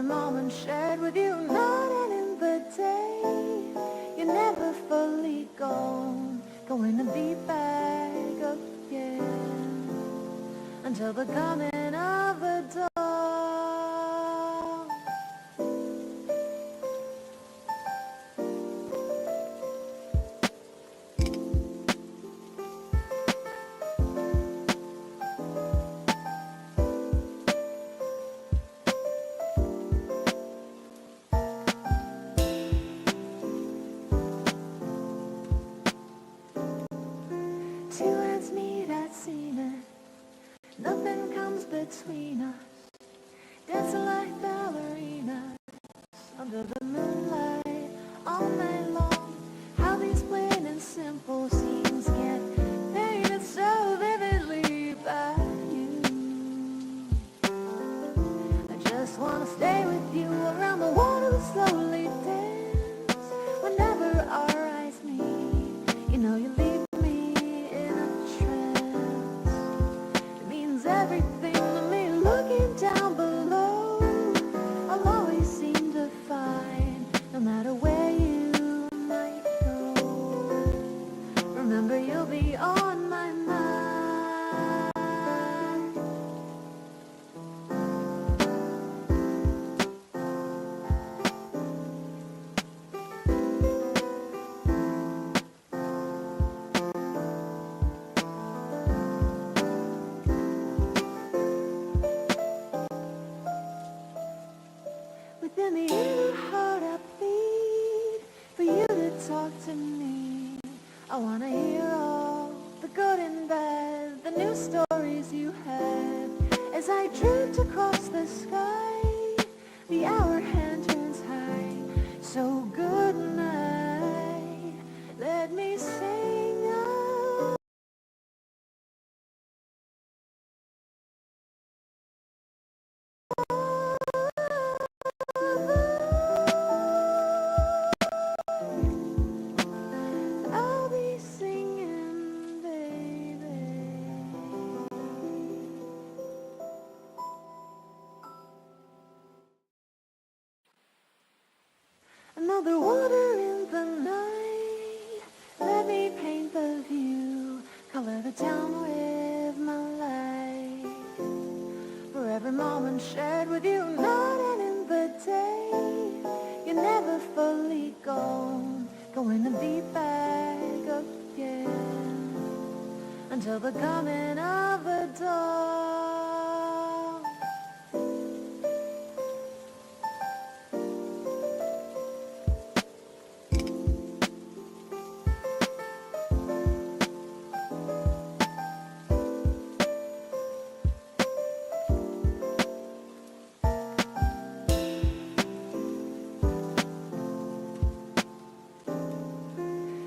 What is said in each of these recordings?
moment shared with you, not ending the day. You're never fully gone, going to be back again until the coming of the dawn. Two hands meet at Tsukihime. Nothing comes between us. Dancing like ballerinas under the moonlight all night long. How these plain and simple scenes get painted so vividly by you. I just wanna stay with you around the water, slowly dance. Whenever our eyes meet, you know you leave everything to me. Looking down below, I'll always seem to find, no matter where you might go, remember you'll be on my mind. Within the inner heart I plead for you to talk to me. I wanna hear all the good and bad, the new stories you have. As I drift across the sky, the hour hand turns high. So good night, let me sing out. I'll be singing, baby. Another water in the night. Let me paint the view, color the town with my light. For every moment shared with you, not ending the day. You're never fully gone, going to be back again until the coming of the dawn.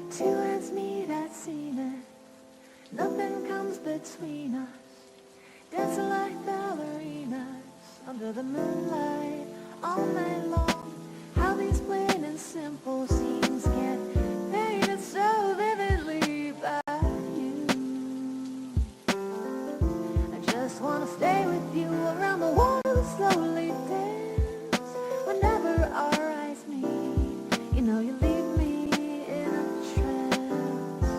Two hands meet at Tsukihime. Nothing comes between us. Dancing like ballerinas under the moonlight all night long. How these plain and simple scenes get painted so vividly by you. I just wanna stay with you around the water, slowly dance. Whenever our eyes meet, you know you leave me in a trance.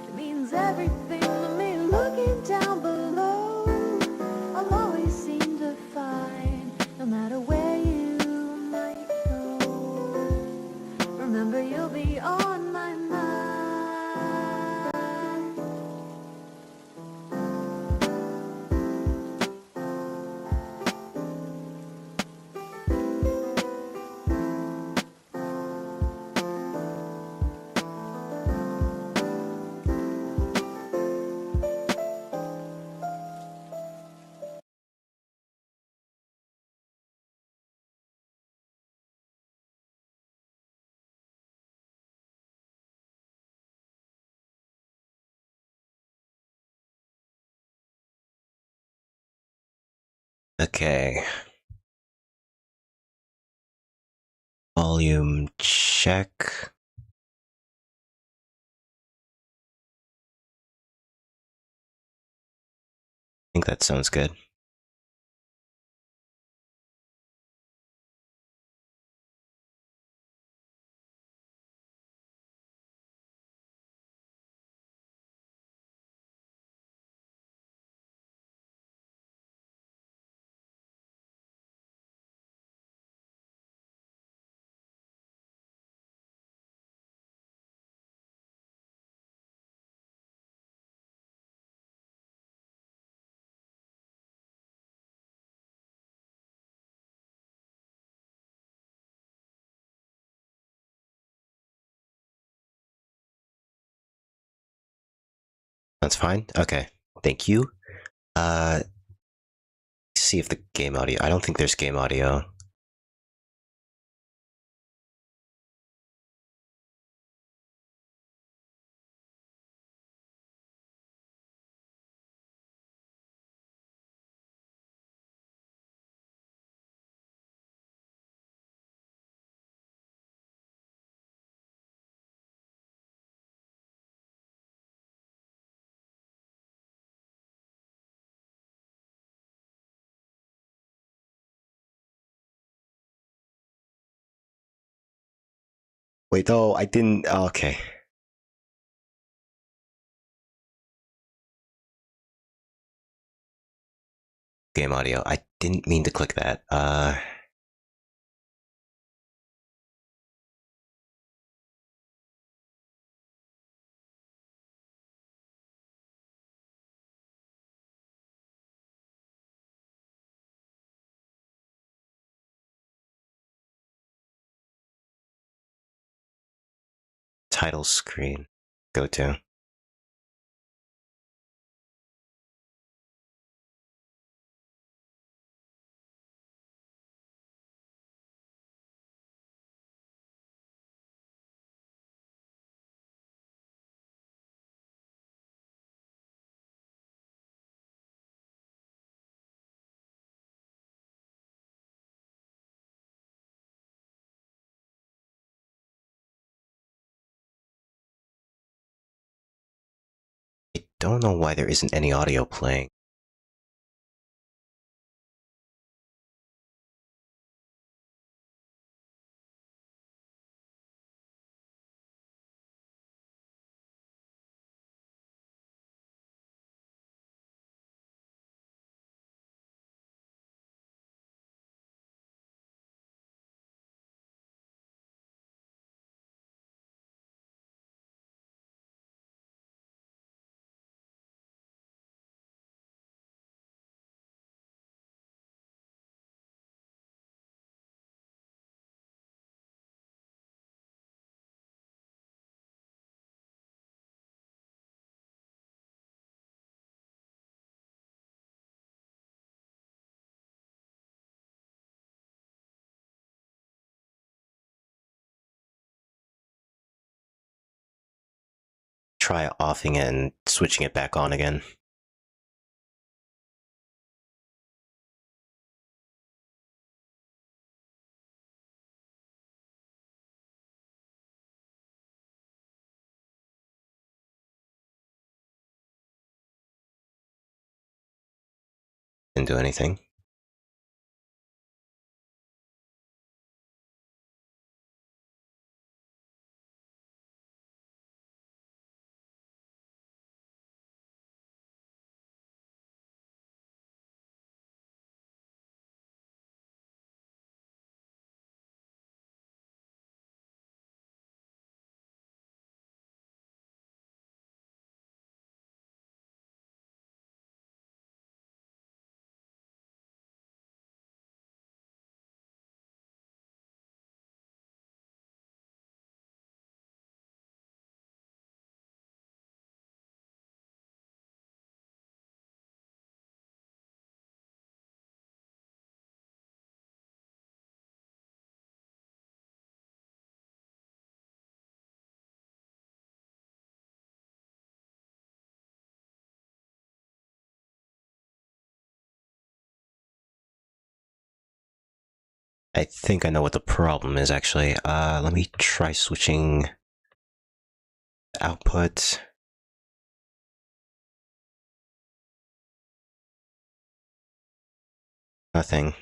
It means everything to me. Looking down below, I'll always seem to find, no matter where you might go, remember you'll be on my mind. Okay. Volume check. I think that sounds good. That's fine? Okay. Thank you. Uh, see if the game audio... I don't think there's game audio. Wait, oh, I didn't... okay. Game audio. I didn't mean to click that. Title screen. Go to. I don't know why there isn't any audio playing. Try offing it and switching it back on again. Didn't do anything. I think I know what the problem is, actually. Let me try switching output. Nothing.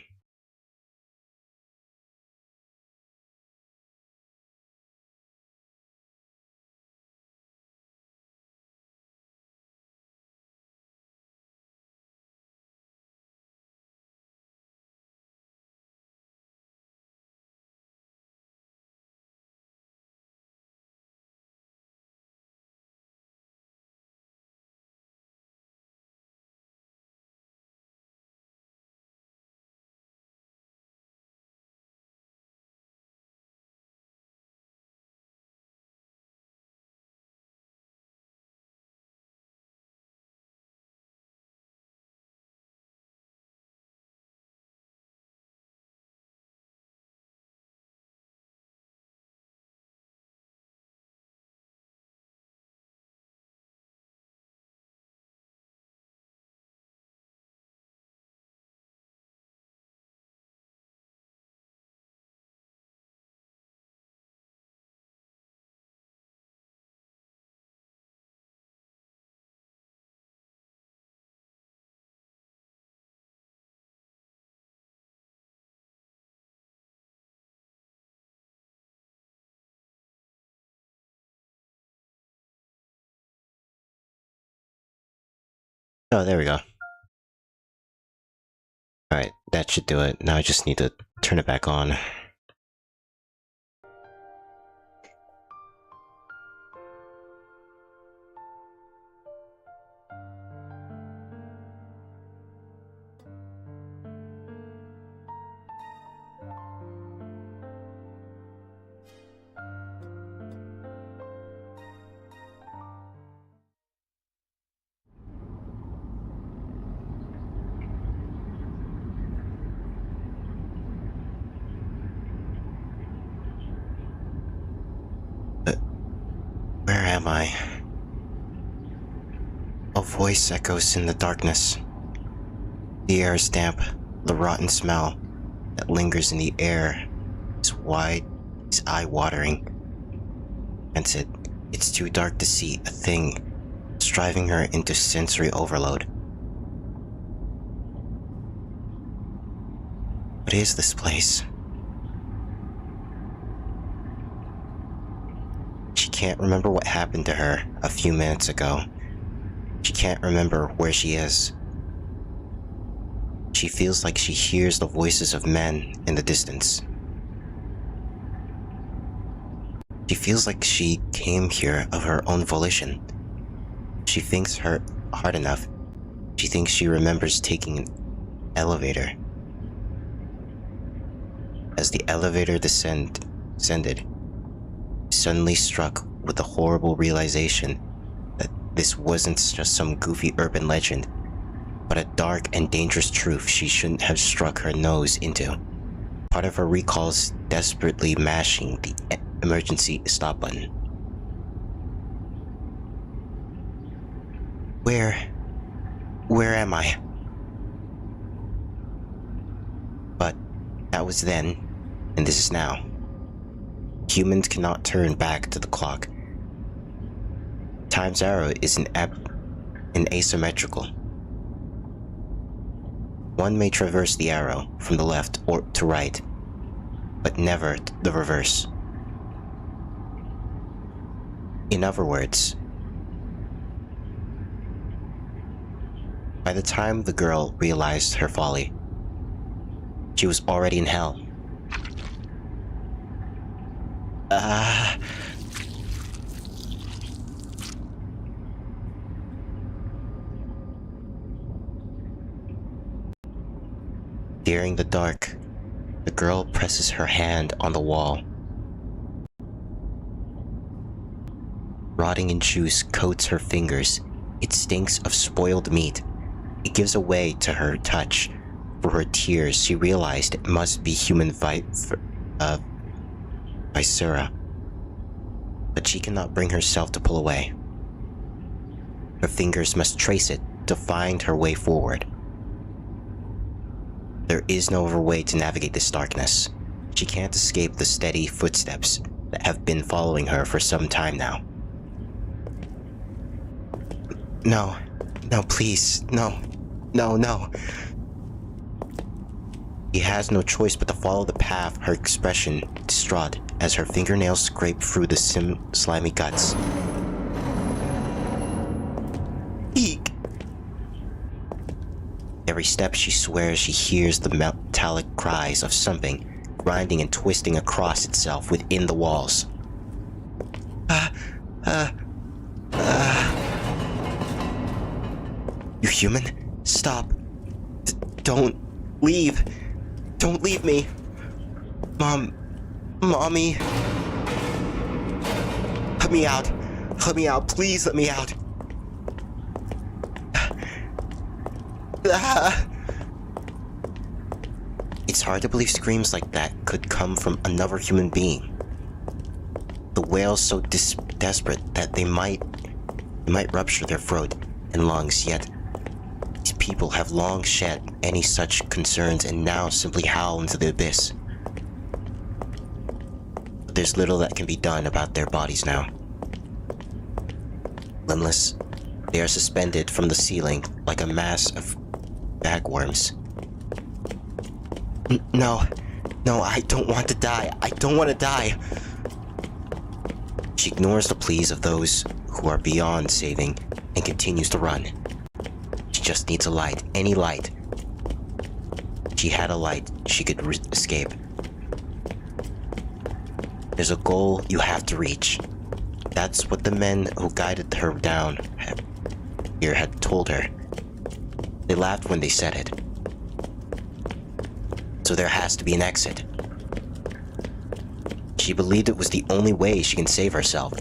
Oh, there we go. Alright, that should do it. Now I just need to turn it back on. Where am I? A voice echoes in the darkness. The air is damp. The rotten smell that lingers in the air is eye-watering. And said, it's too dark to see a thing, it's driving her into sensory overload. What is this place? She can't remember what happened to her a few minutes ago. She can't remember where she is. She feels like she hears the voices of men in the distance. She feels like she came here of her own volition. She thinks her hard enough. She thinks she remembers taking an elevator. As the elevator descended, suddenly struck with the horrible realization that this wasn't just some goofy urban legend, but a dark and dangerous truth she shouldn't have struck her nose into. Part of her recalls desperately mashing the emergency stop button. Where am I? But that was then, and this is now. Humans cannot turn back to the clock. Time's arrow is asymmetrical. One may traverse the arrow from the left or to right, but never the reverse. In other words, by the time the girl realized her folly, she was already in hell. Fearing the dark, the girl presses her hand on the wall. Rotting in juice coats her fingers. It stinks of spoiled meat. It gives away to her touch. For her tears, she realized it must be human viscera. But she cannot bring herself to pull away. Her fingers must trace it to find her way forward. There is no other way to navigate this darkness. She can't escape the steady footsteps that have been following her for some time now. No, please, no. He has no choice but to follow the path, her expression distraught as her fingernails scrape through the slimy guts. Eek! Every step she swears she hears the metallic cries of something grinding and twisting across itself within the walls. You human? Stop. Don't leave. Don't leave me. Mommy. Let me out. Let me out. Please let me out. It's hard to believe screams like that could come from another human being. The wails so desperate that they might rupture their throat and lungs, yet these people have long shed any such concerns and now simply howl into the abyss. But there's little that can be done about their bodies now. Limbless, they are suspended from the ceiling like a mass of bagworms. No, I don't want to die. I don't want to die. She ignores the pleas of those who are beyond saving and continues to run. She just needs a light. Any light. She had a light, she could escape. There's a goal you have to reach. That's what the men who guided her down here had told her. They laughed when they said it. So there has to be an exit. She believed it was the only way she can save herself.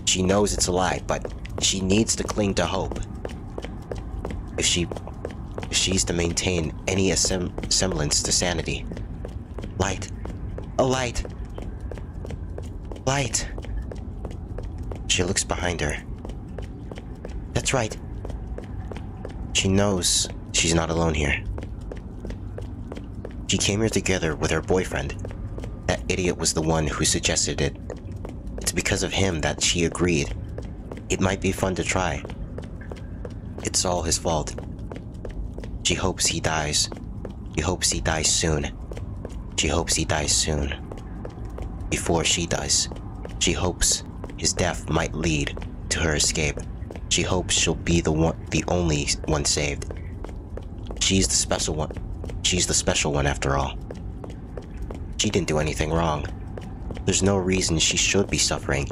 She knows it's a lie, but she needs to cling to hope. If she's to maintain any semblance to sanity. Light. A light. Light. She looks behind her. That's right. She knows she's not alone here. She came here together with her boyfriend. That idiot was the one who suggested it. It's because of him that she agreed. It might be fun to try. It's all his fault. She hopes he dies. She hopes he dies soon. She hopes he dies soon. Before she does. She hopes his death might lead to her escape. She hopes she'll be the only one saved. She's the special one. She's the special one after all. She didn't do anything wrong. There's no reason she should be suffering.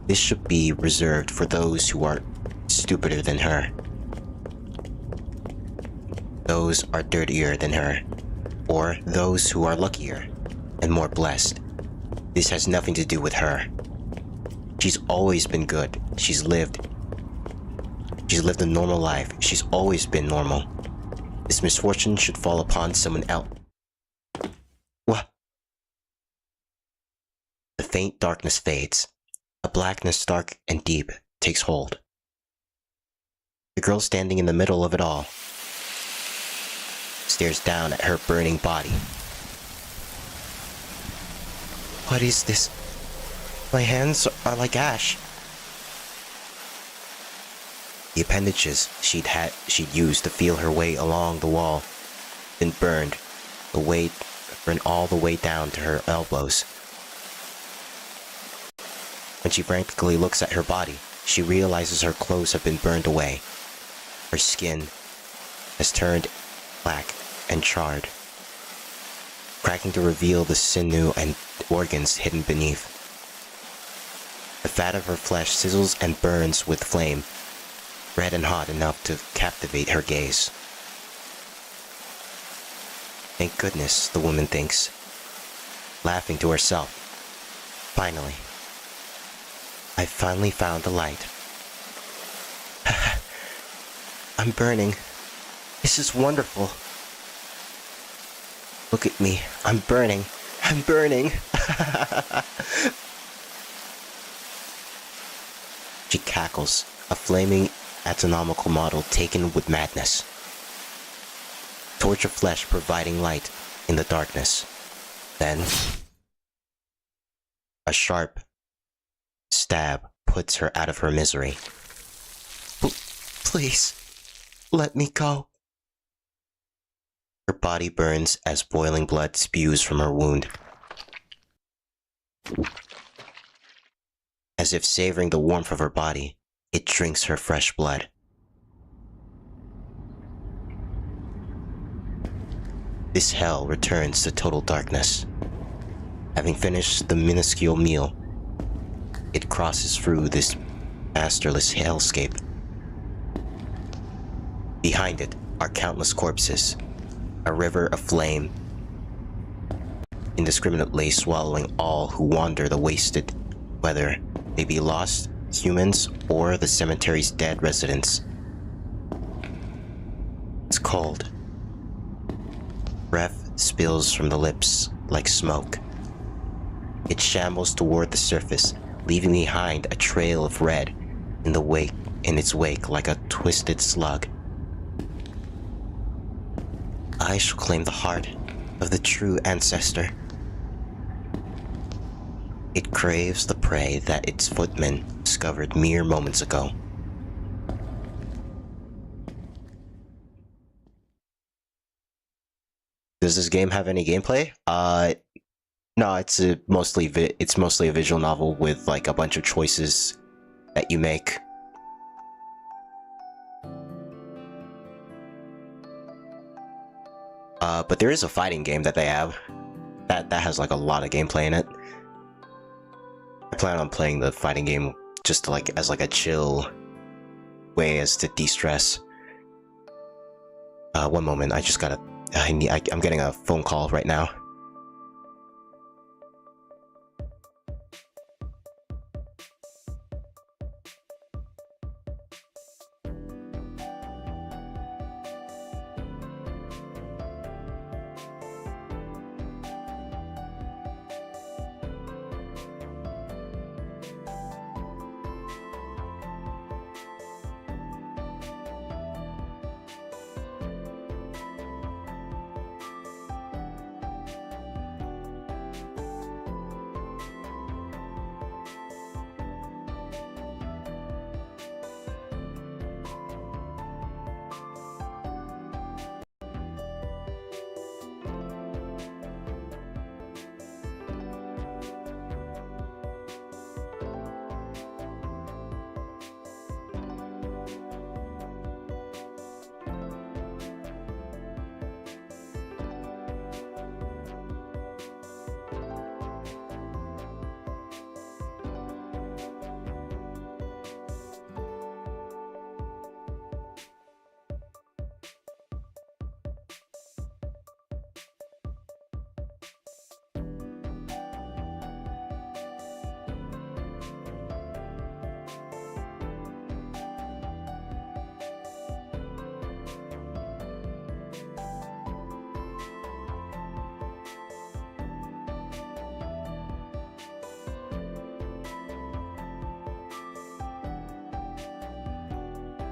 This should be reserved for those who are stupider than her. Those are dirtier than her. Or those who are luckier and more blessed. This has nothing to do with her. She's always been good. She's lived a normal life. She's always been normal. This misfortune should fall upon someone else. What? The faint darkness fades. A blackness dark and deep takes hold. The girl standing in the middle of it all stares down at her burning body. What is this? My hands are like ash. The appendages she'd used to feel her way along the wall been burned all the way down to her elbows. When she frantically looks at her body, she realizes her clothes have been burned away. Her skin has turned black and charred, cracking to reveal the sinew and organs hidden beneath. The fat of her flesh sizzles and burns with flame, red and hot enough to captivate her gaze. Thank goodness, the woman thinks, laughing to herself. Finally. I finally found the light. I'm burning. This is wonderful. Look at me. I'm burning. I'm burning. She cackles, a flaming anatomical model taken with madness. Torch of flesh providing light in the darkness. Then, a sharp stab puts her out of her misery. Please, let me go. Her body burns as boiling blood spews from her wound. As if savoring the warmth of her body, it drinks her fresh blood. This hell returns to total darkness. Having finished the minuscule meal, it crosses through this masterless hellscape. Behind it are countless corpses, a river of flame, indiscriminately swallowing all who wander the wasted, whether they be lost humans or the cemetery's dead residents. It's cold. Breath spills from the lips like smoke. It shambles toward the surface, leaving behind a trail of red in its wake like a twisted slug. I shall claim the heart of the true ancestor. It craves the prey that its footmen discovered mere moments ago. Does this game have any gameplay? No, it's mostly a visual novel with like a bunch of choices that you make. But there is a fighting game that they have. That has like a lot of gameplay in it. I plan on playing the fighting game just to, like, as like a chill way as to de-stress. One moment, I just gotta... I'm getting a phone call right now.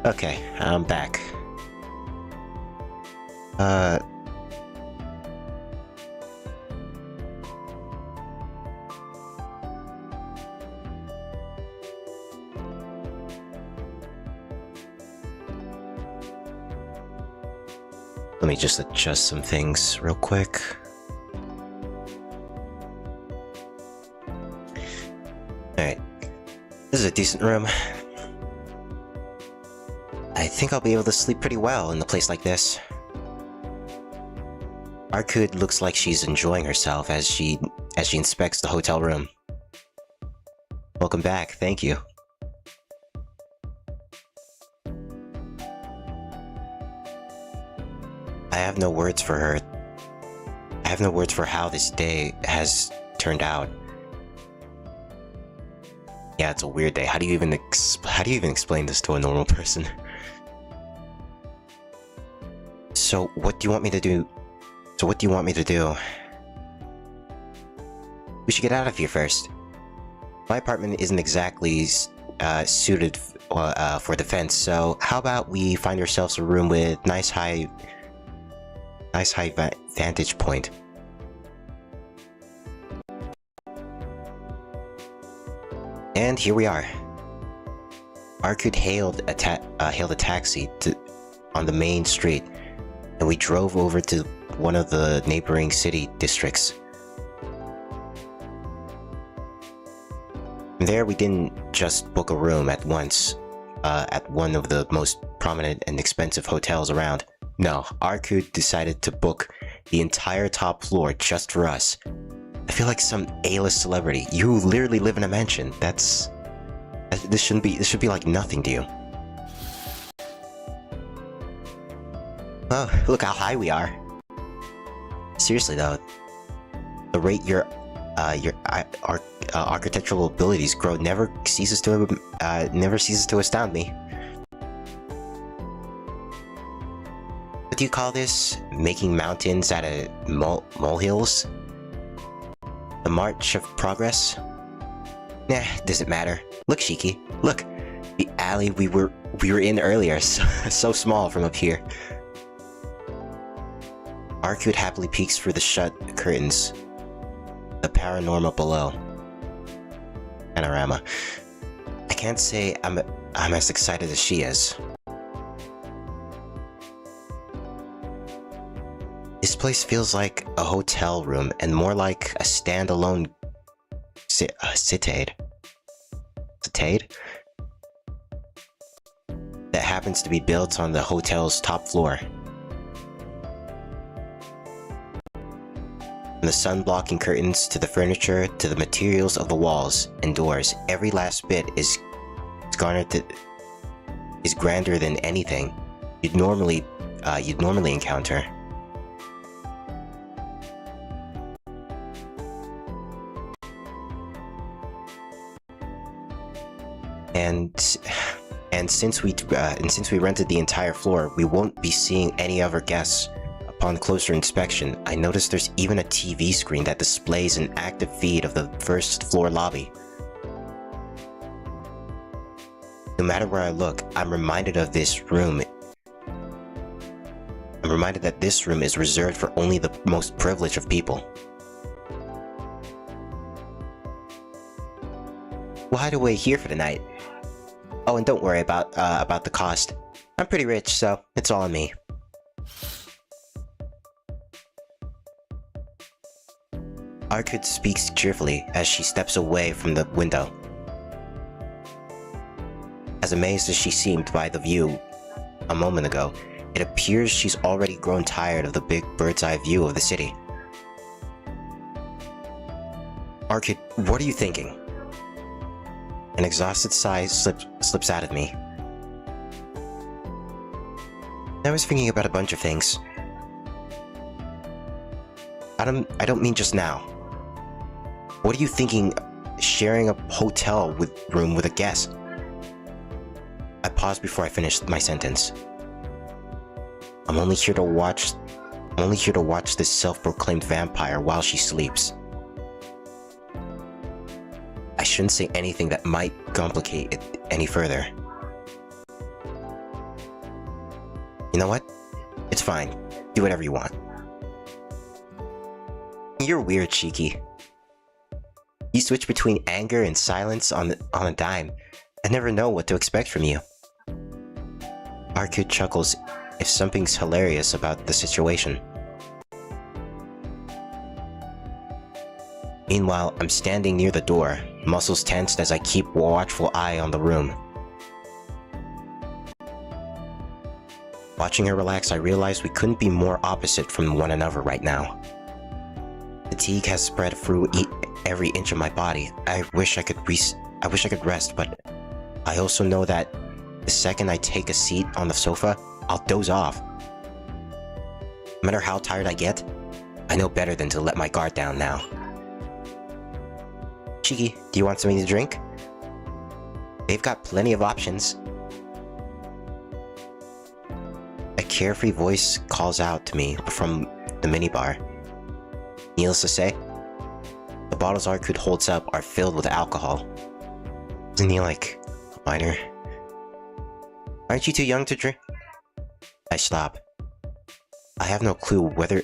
Okay, I'm back. Let me just adjust some things real quick. Alright. This is a decent room. I think I'll be able to sleep pretty well in a place like this. Arkud looks like she's enjoying herself as she inspects the hotel room. Welcome back, thank you. I have no words for her. I have no words for how this day has turned out. Yeah, it's a weird day. How do you even explain this to a normal person? So, what do you want me to do? We should get out of here first. My apartment isn't exactly suited for defense, so how about we find ourselves a room with nice high vantage point. And here we are. Arkud hailed a taxi on the main street, and we drove over to one of the neighboring city districts. There we didn't just book a room at once at one of the most prominent and expensive hotels around. No, Arkud decided to book the entire top floor just for us. I feel like some A-list celebrity. You literally live in a mansion. This should be like nothing to you. Oh, look how high we are. Seriously though, the rate your architectural abilities grow never ceases to astound me. What do you call this? Making mountains out of molehills? The march of progress? Nah, doesn't matter. Look, Shiki. Look, the alley we were in earlier, so small from up here. Arkud happily peeks through the shut curtains. The paranormal below. Panorama. I can't say I'm as excited as she is. This place feels like a hotel room and more like a standalone citade. Citade? That happens to be built on the hotel's top floor. From the sun-blocking curtains, to the furniture, to the materials of the walls and doors, every last bit is grander than anything you'd normally encounter. And since we rented the entire floor, we won't be seeing any other guests. Upon closer inspection, I noticed there's even a TV screen that displays an active feed of the first floor lobby. No matter where I look, I'm reminded that this room is reserved for only the most privileged of people. We'll hide away here for the night. Oh, and don't worry about the cost. I'm pretty rich, so it's all on me. Arcud speaks cheerfully as she steps away from the window. As amazed as she seemed by the view a moment ago, it appears she's already grown tired of the big bird's-eye view of the city. Arcud, what are you thinking? An exhausted sigh slips out of me. I was thinking about a bunch of things. I don't mean just now. What are you thinking sharing a hotel room with a guest? I paused before I finished my sentence. I'm only here to watch this self-proclaimed vampire while she sleeps. I shouldn't say anything that might complicate it any further. You know what? It's fine. Do whatever you want. You're weird, Shiki. You switch between anger and silence on a dime. I never know what to expect from you. Arcud chuckles if something's hilarious about the situation. Meanwhile, I'm standing near the door, muscles tensed as I keep a watchful eye on the room. Watching her relax, I realized we couldn't be more opposite from one another right now. Fatigue has spread through every inch of my body. I wish I could rest, but I also know that the second I take a seat on the sofa, I'll doze off. No matter how tired I get, I know better than to let my guard down now. Shiki, do you want something to drink? They've got plenty of options. A carefree voice calls out to me from the minibar. Needless to say, the bottles Arcud holds up are filled with alcohol. Isn't he like a minor? Aren't you too young to drink? I stop. I have no clue whether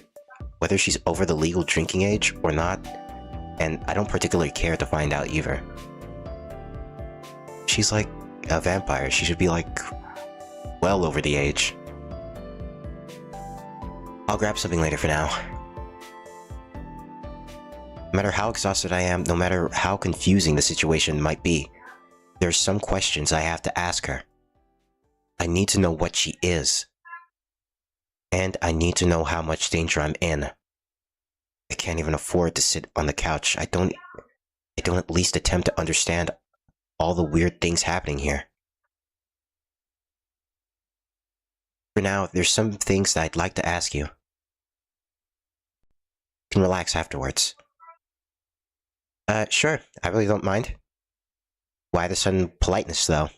she's over the legal drinking age or not, and I don't particularly care to find out either. She's like a vampire. She should be like well over the age. I'll grab something later for now. No matter how exhausted I am, no matter how confusing the situation might be, there's some questions I have to ask her. I need to know what she is. And I need to know how much danger I'm in. I can't even afford to sit on the couch. I don't at least attempt to understand all the weird things happening here. For now, there's some things that I'd like to ask you. You can relax afterwards. Sure. I really don't mind. Why the sudden politeness, though?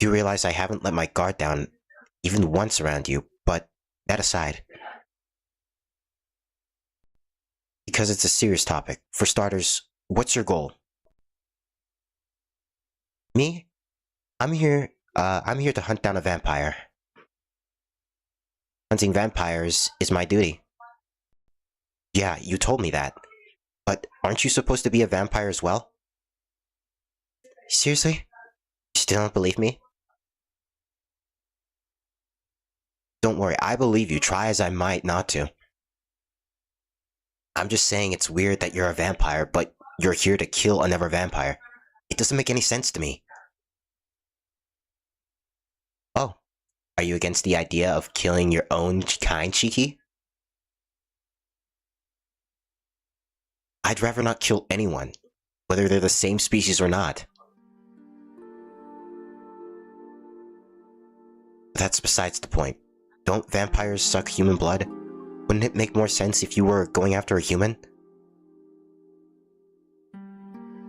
You realize I haven't let my guard down even once around you, but that aside. Because it's a serious topic. For starters, what's your goal? Me? I'm here to hunt down a vampire. Hunting vampires is my duty. Yeah, you told me that. But aren't you supposed to be a vampire as well? Seriously? You still don't believe me? Don't worry, I believe you, try as I might not to. I'm just saying it's weird that you're a vampire, but you're here to kill another vampire. It doesn't make any sense to me. Are you against the idea of killing your own kind, Shiki? I'd rather not kill anyone, whether they're the same species or not. That's besides the point. Don't vampires suck human blood? Wouldn't it make more sense if you were going after a human?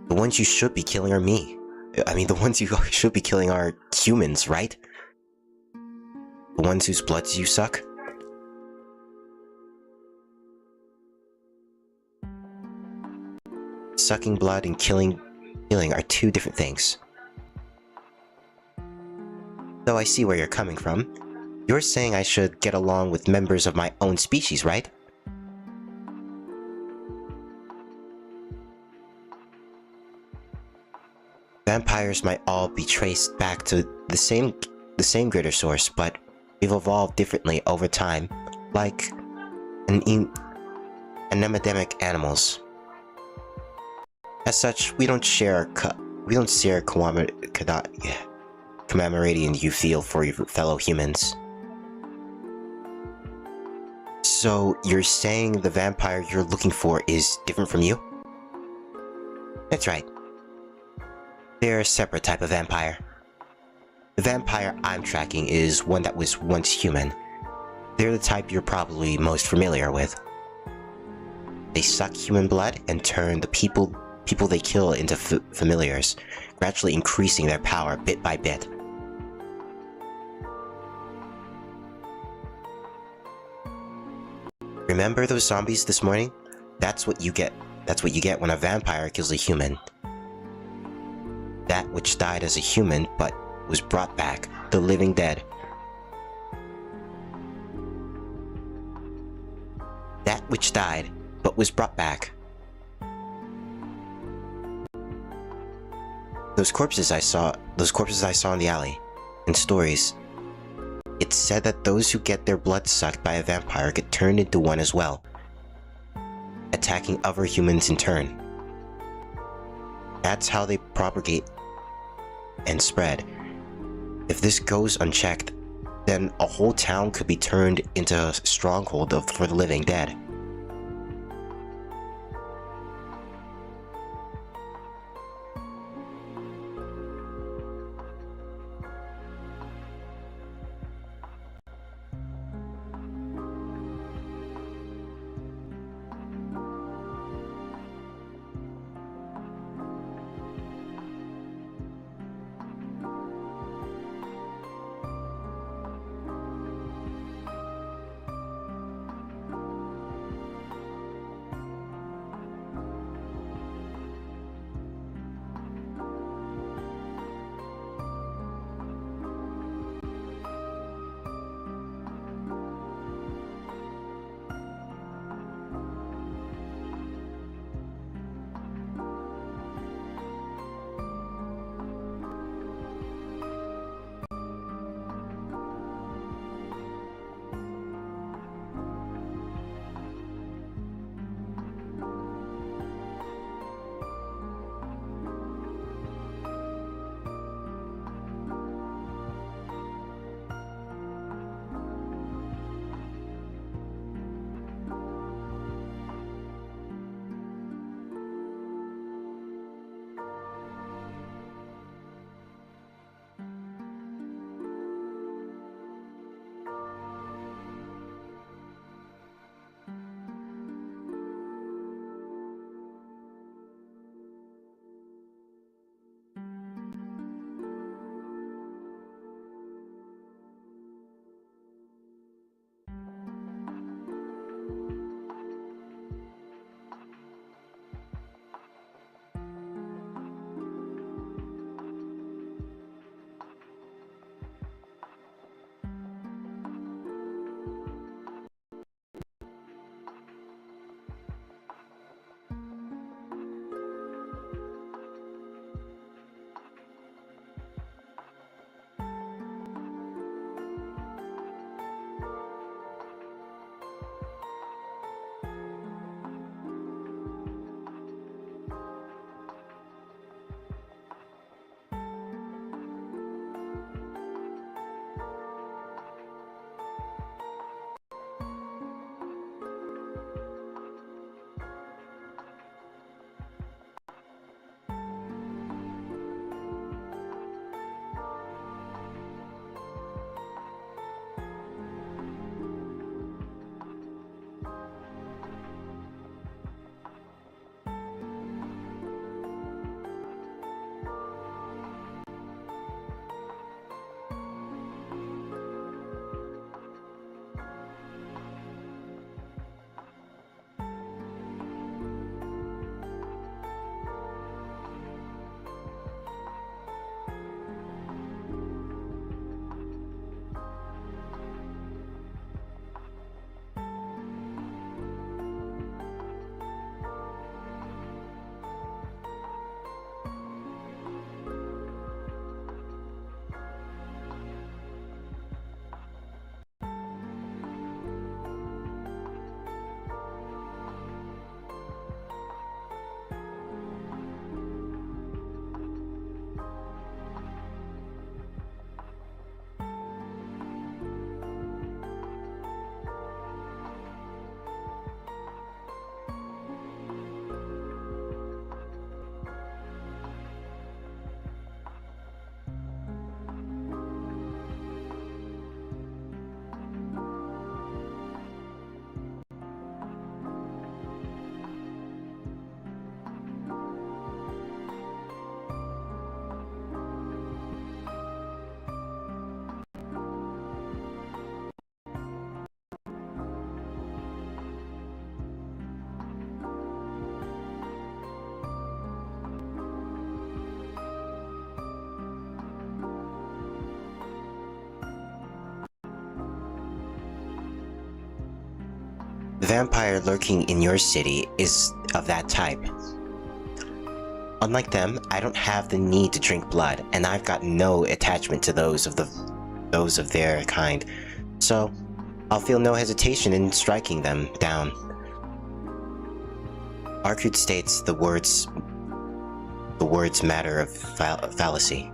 The ones you should be killing are me. I mean, the ones you should be killing are humans, right? The ones whose bloods you suck? Sucking blood and killing are two different things. Though I see where you're coming from. You're saying I should get along with members of my own species, right? Vampires might all be traced back to the same greater source, but we've evolved differently over time, like anemodemic animals. As such, we don't share commemorating you feel for your fellow humans. So you're saying the vampire you're looking for is different from you? That's right. They're a separate type of vampire. The vampire I'm tracking is one that was once human. They're the type you're probably most familiar with. They suck human blood and turn the people they kill into familiars, gradually increasing their power bit by bit. Remember those zombies this morning? That's what you get. That's what you get when a vampire kills a human. That which died as a human but was brought back, the living dead. That which died but was brought back. Those corpses I saw in the alley, in stories. It's said that those who get their blood sucked by a vampire get turned into one as well, attacking other humans in turn. That's how they propagate and spread. If this goes unchecked, then a whole town could be turned into a stronghold for the living dead. vampire lurking in your city is of that type. Unlike them, I don't have the need to drink blood, and I've got no attachment to those of their kind, so I'll feel no hesitation in striking them down. Arkud states the words matter of fallacy.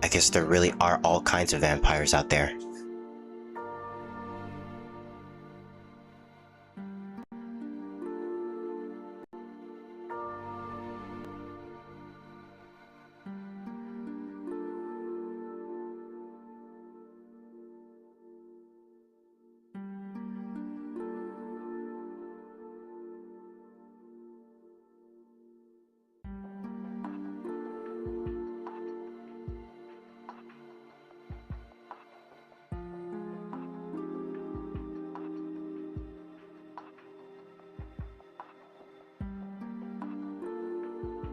I guess there really are all kinds of vampires out there.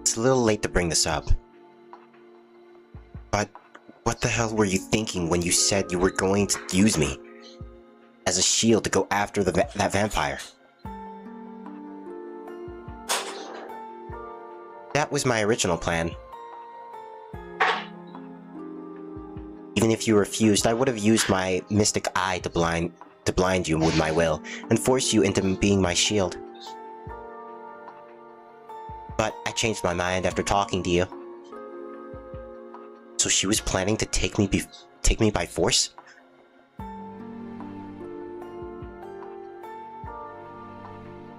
It's a little late to bring this up, but what the hell were you thinking when you said you were going to use me as a shield to go after that vampire? That was my original plan. Even if you refused, I would have used my mystic eye to blind you with my will and force you into being my shield. But I changed my mind after talking to you. So she was planning to take me by force?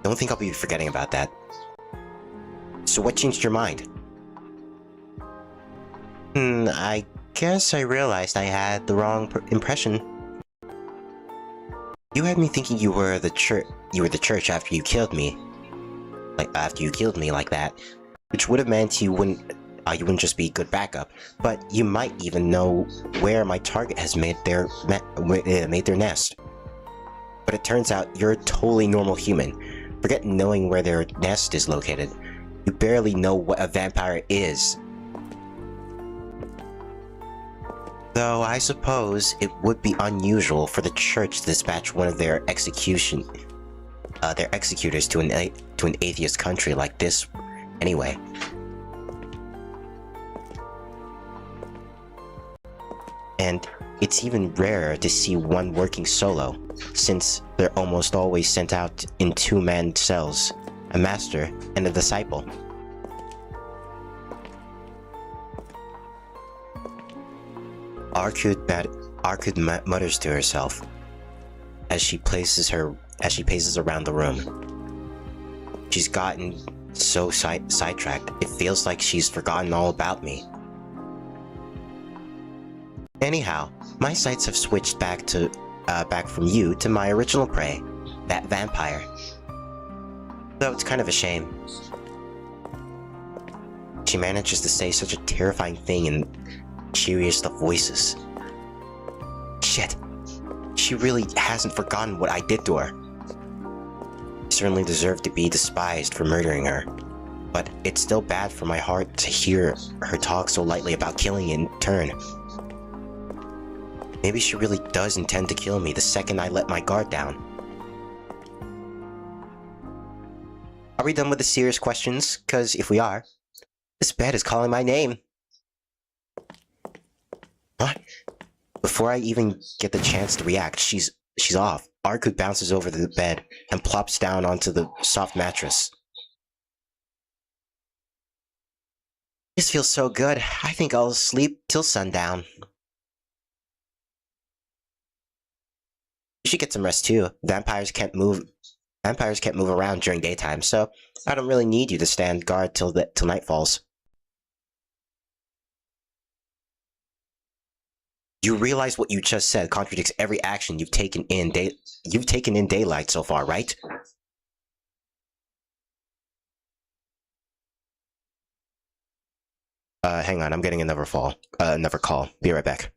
Don't think I'll be forgetting about that. So what changed your mind? I guess I realized I had the wrong impression. You had me thinking you were the church after you killed me. After you killed me like that, which would have meant you wouldn't just be good backup, but you might even know where my target has made their nest. But it turns out you're a totally normal human. Forget knowing where their nest is located. You barely know what a vampire is. Though I suppose it would be unusual for the church to dispatch one of their executors to an atheist country like this, anyway. And it's even rarer to see one working solo, since they're almost always sent out in two-man cells, a master and a disciple. Arkud mutters to herself as she paces around the room. She's gotten so sidetracked, it feels like she's forgotten all about me. Anyhow, my sights have switched back from you to my original prey, that vampire. Though it's kind of a shame. She manages to say such a terrifying thing in cheeriest of voices. Shit. She really hasn't forgotten what I did to her. I certainly deserve to be despised for murdering her, but it's still bad for my heart to hear her talk so lightly about killing in turn. Maybe she really does intend to kill me the second I let my guard down. Are we done with the serious questions? 'Cause if we are, this bed is calling my name. What? Before I even get the chance to react, she's off. Arkud bounces over the bed and plops down onto the soft mattress. This feels so good. I think I'll sleep till sundown. You should get some rest too. Vampires can't move around during daytime, so I don't really need you to stand guard till night falls. You realize what you just said contradicts every action you've taken in daylight so far, right? Hang on, I'm getting another call. Be right back.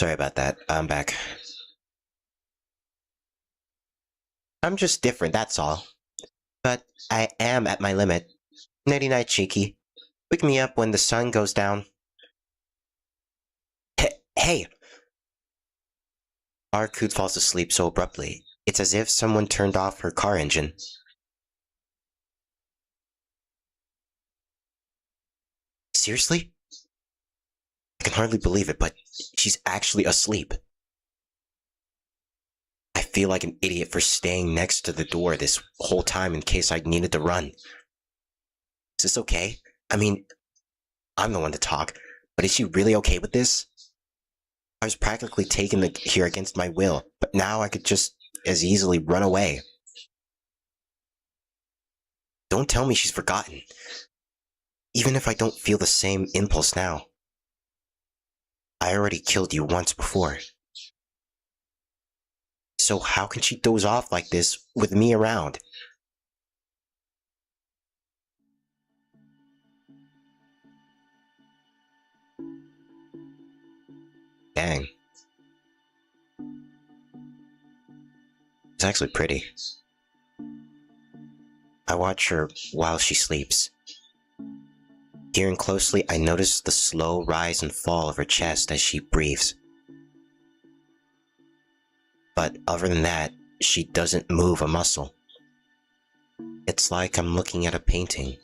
Sorry about that. I'm back. I'm just different, that's all. But I am at my limit. Nighty-night, cheeky. Wake me up when the sun goes down. Hey! Arcud falls asleep so abruptly. It's as if someone turned off her car engine. Seriously? I can hardly believe it, but she's actually asleep. I feel like an idiot for staying next to the door this whole time in case I needed to run. Is this okay? I mean, I'm the one to talk, but is she really okay with this? I was practically taken here against my will, but now I could just as easily run away. Don't tell me she's forgotten. Even if I don't feel the same impulse now. I already killed you once before. So how can she doze off like this with me around? Dang. It's actually pretty. I watch her while she sleeps. Peering closely, I notice the slow rise and fall of her chest as she breathes. But other than that, she doesn't move a muscle. It's like I'm looking at a painting.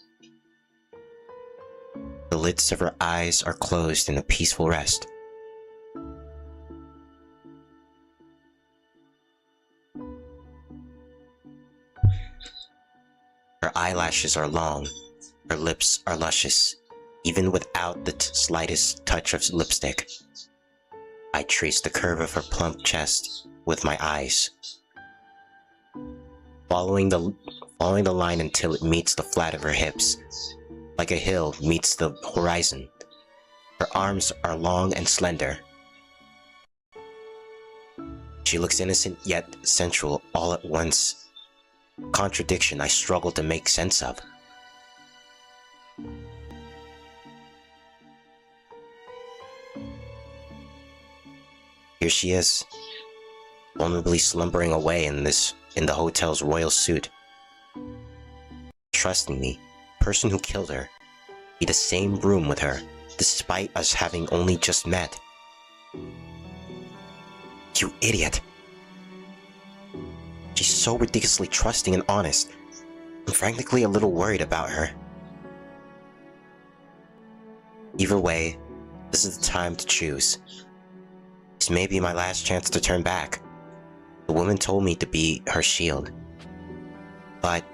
The lids of her eyes are closed in a peaceful rest. Her eyelashes are long, her lips are luscious, even without the slightest touch of lipstick. I trace the curve of her plump chest with my eyes, following the line until it meets the flat of her hips, like a hill meets the horizon. Her arms are long and slender. She looks innocent yet sensual all at once. Contradiction I struggle to make sense of. Here she is, vulnerably slumbering away in the hotel's royal suit. Trusting me, person who killed her, be the same room with her, despite us having only just met. You idiot! She's so ridiculously trusting and honest. I'm frankly a little worried about her. Either way, this is the time to choose. This may be my last chance to turn back. The woman told me to be her shield. But...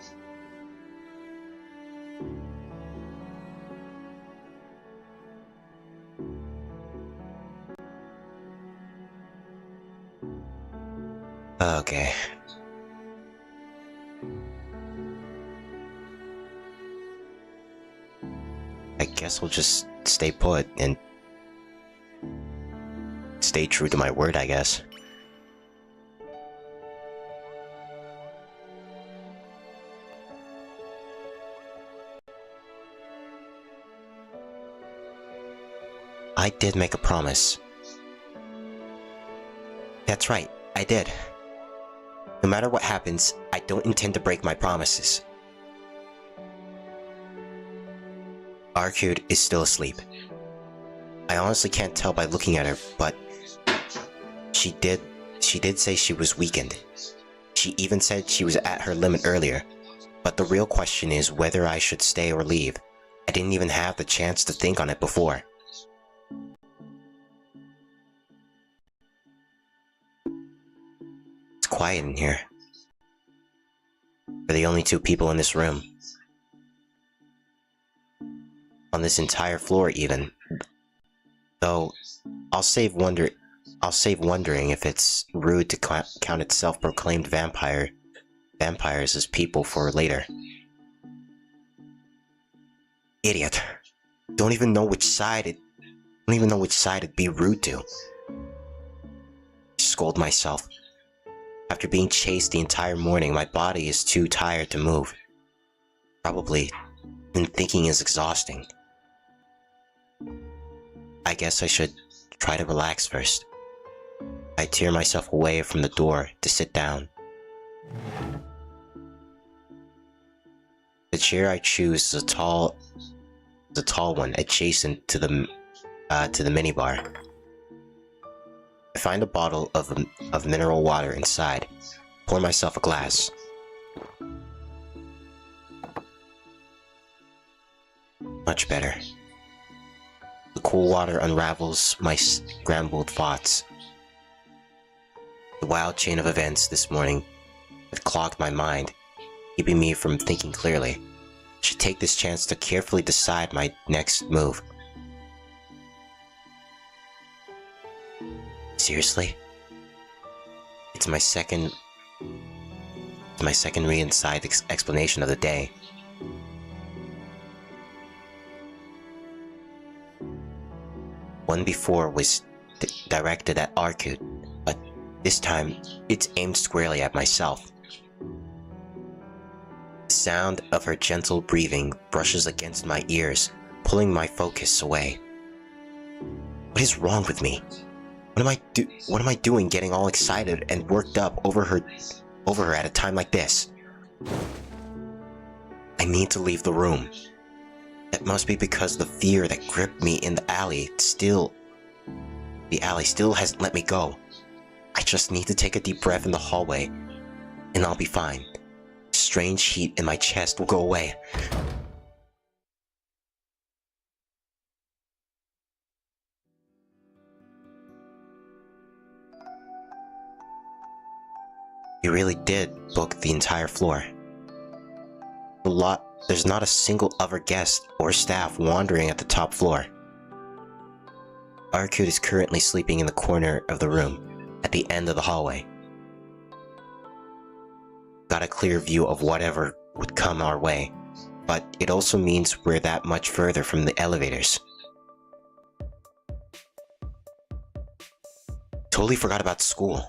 okay. I guess we'll just stay put and stay true to my word, I guess. I did make a promise. That's right, I did. No matter what happens, I don't intend to break my promises. Arcud is still asleep. I honestly can't tell by looking at her, but she did say she was weakened. She even said she was at her limit earlier. But the real question is whether I should stay or leave. I didn't even have the chance to think on it before. It's quiet in here. We're the only two people in this room. On this entire floor, even. Though, I'll save wondering if it's rude to count its self-proclaimed vampires as people for later. Idiot. Don't even know which side it'd be rude to. Scold myself. After being chased the entire morning, my body is too tired to move. Probably, and thinking is exhausting. I guess I should try to relax first. I tear myself away from the door to sit down. The chair I choose is a tall one adjacent to the minibar. I find a bottle of mineral water inside. Pour myself a glass. Much better. The cool water unravels my scrambled thoughts. The wild chain of events this morning had clogged my mind, keeping me from thinking clearly. I should take this chance to carefully decide my next move. Seriously? It's my second re-inside explanation of the day. One before was directed at Arkut, but this time it's aimed squarely at myself. The sound of her gentle breathing brushes against my ears, pulling my focus away. What is wrong with me? What am I doing getting all excited and worked up over her at a time like this? I need to leave the room. That must be because the fear that gripped me in the alley still hasn't let me go. I just need to take a deep breath in the hallway, and I'll be fine. Strange heat in my chest will go away. You really did book the entire floor. There's not a single other guest or staff wandering at the top floor. Arkut is currently sleeping in the corner of the room, at the end of the hallway. Got a clear view of whatever would come our way, but it also means we're that much further from the elevators. Totally forgot about school.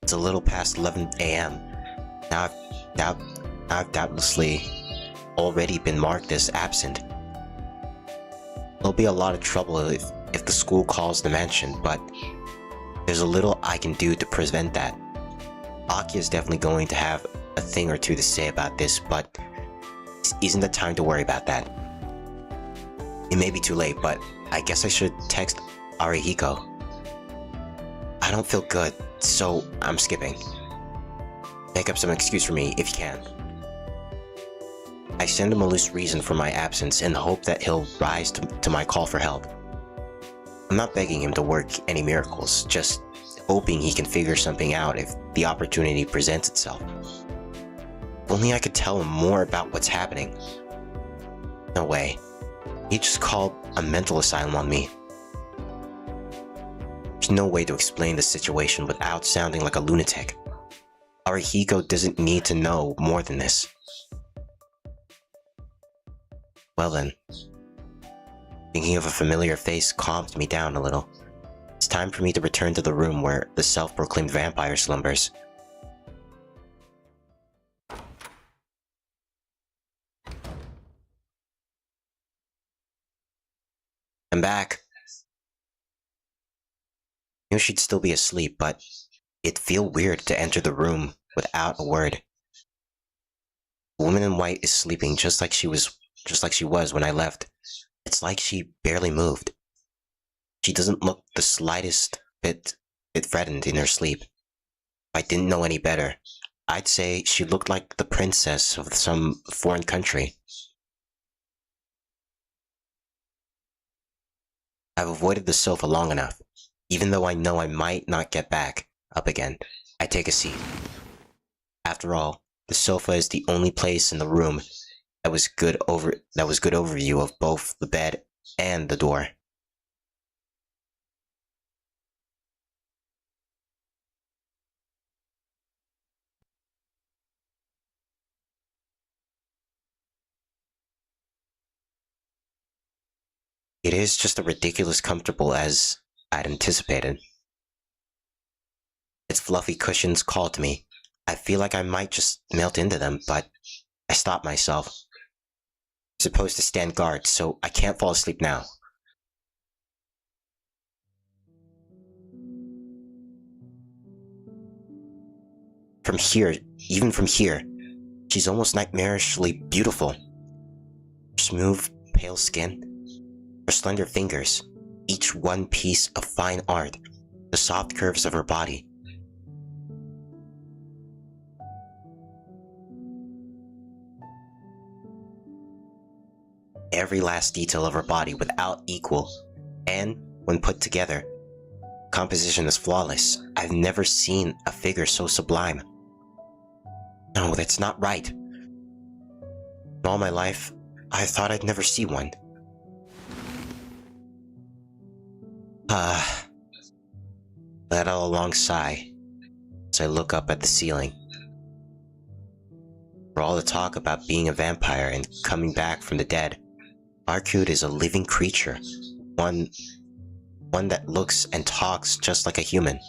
It's a little past 11 a.m. Now I've doubtlessly already been marked as absent. There'll be a lot of trouble if the school calls the mansion, but there's a little I can do to prevent that. Aki is definitely going to have a thing or two to say about this, but this isn't the time to worry about that. It may be too late, but I guess I should text Arihiko. I don't feel good, so I'm skipping. Make up some excuse for me if you can. I send him a loose reason for my absence in the hope that he'll rise to my call for help. I'm not begging him to work any miracles, just hoping he can figure something out if the opportunity presents itself. If only I could tell him more about what's happening. No way. He just called a mental asylum on me. There's no way to explain the situation without sounding like a lunatic. Arihiko doesn't need to know more than this. Well then. Thinking of a familiar face calmed me down a little. It's time for me to return to the room where the self-proclaimed vampire slumbers. I'm back. I knew she'd still be asleep, but it'd feel weird to enter the room without a word. The woman in white is sleeping just like she was when I left. It's like she barely moved. She doesn't look the slightest bit threatened in her sleep. If I didn't know any better, I'd say she looked like the princess of some foreign country. I've avoided the sofa long enough. Even though I know I might not get back up again, I take a seat. After all, the sofa is the only place in the room that was good overview of both the bed and the door. It is just as ridiculous comfortable as I'd anticipated. Its fluffy cushions call to me. I feel like I might just melt into them, but I stop myself. I'm supposed to stand guard, so I can't fall asleep now. From here, even from here, she's almost nightmarishly beautiful. Her smooth, pale skin, her slender fingers, each one piece of fine art, the soft curves of her body. Every last detail of her body without equal, and when put together, composition is flawless. I've never seen a figure so sublime. No, that's not right. In all my life, I thought I'd never see one. Let out a long sigh as I look up at the ceiling. For all the talk about being a vampire and coming back from the dead, Arcute is a living creature, one that looks and talks just like a human.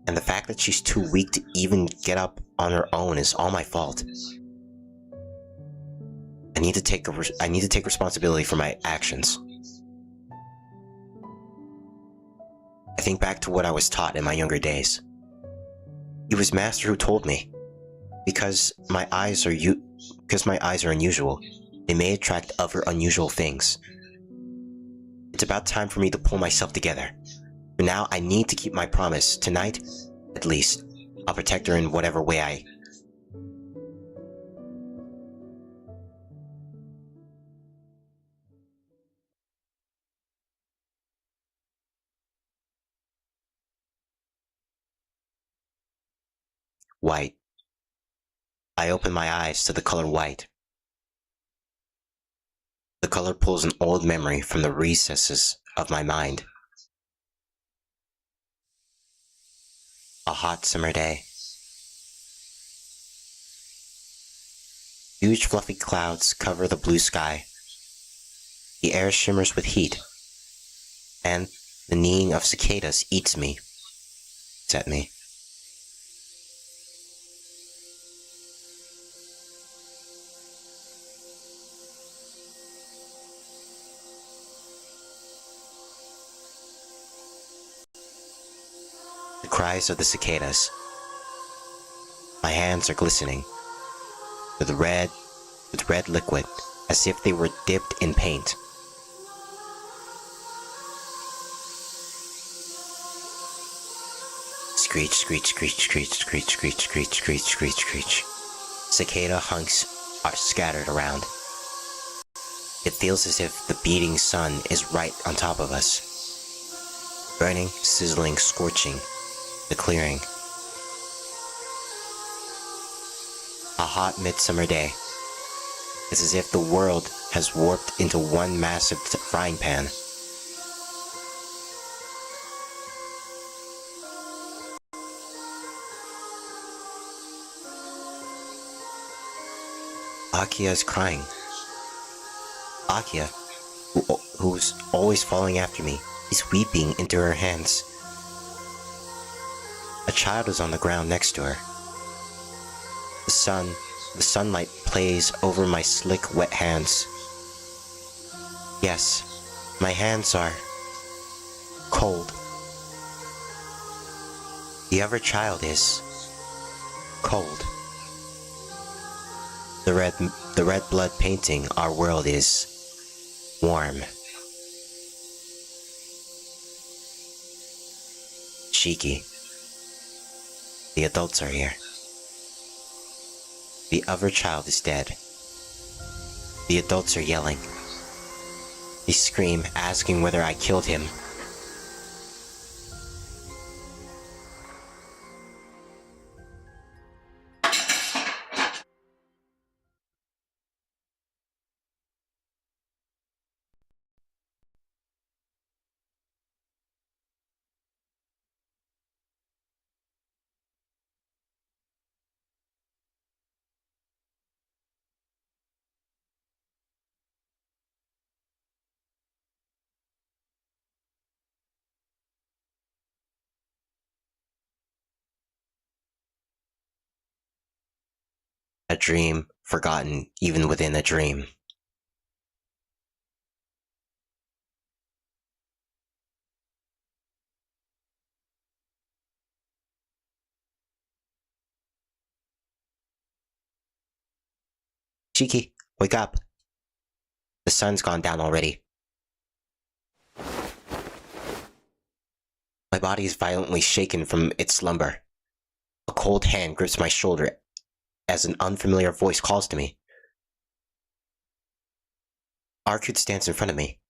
And the fact that she's too weak to even get up on her own is all my fault. I need to take responsibility for my actions. I think back to what I was taught in my younger days. It was Master who told me, because my eyes are unusual, they may attract other unusual things. It's about time for me to pull myself together. For now, I need to keep my promise. Tonight, at least, I'll protect her in whatever way I... White. I open my eyes to the color white. The color pulls an old memory from the recesses of my mind. A hot summer day. Huge fluffy clouds cover the blue sky. The air shimmers with heat, and the kneeing of cicadas eats me. It's at me. The cries of the cicadas. My hands are glistening with red liquid, as if they were dipped in paint. Screech, screech, screech, screech, screech, screech, screech, screech, screech, screech. Cicada hunks are scattered around. It feels as if the beating sun is right on top of us. Burning, sizzling, scorching the clearing. A hot midsummer day. It's as if the world has warped into one massive frying pan. Akia is crying. Akia, who's always following after me, is weeping into her hands. A child is on the ground next to her. The sunlight plays over my slick, wet hands. Yes, my hands are cold. The other child is cold. The red blood painting our world is warm. Shiki. The adults are here. The other child is dead. The adults are yelling. They scream, asking whether I killed him. A dream forgotten even within a dream. Shiki, wake up. The sun's gone down already. My body is violently shaken from its slumber. A cold hand grips my shoulder as an unfamiliar voice calls to me. Arcud stands in front of me.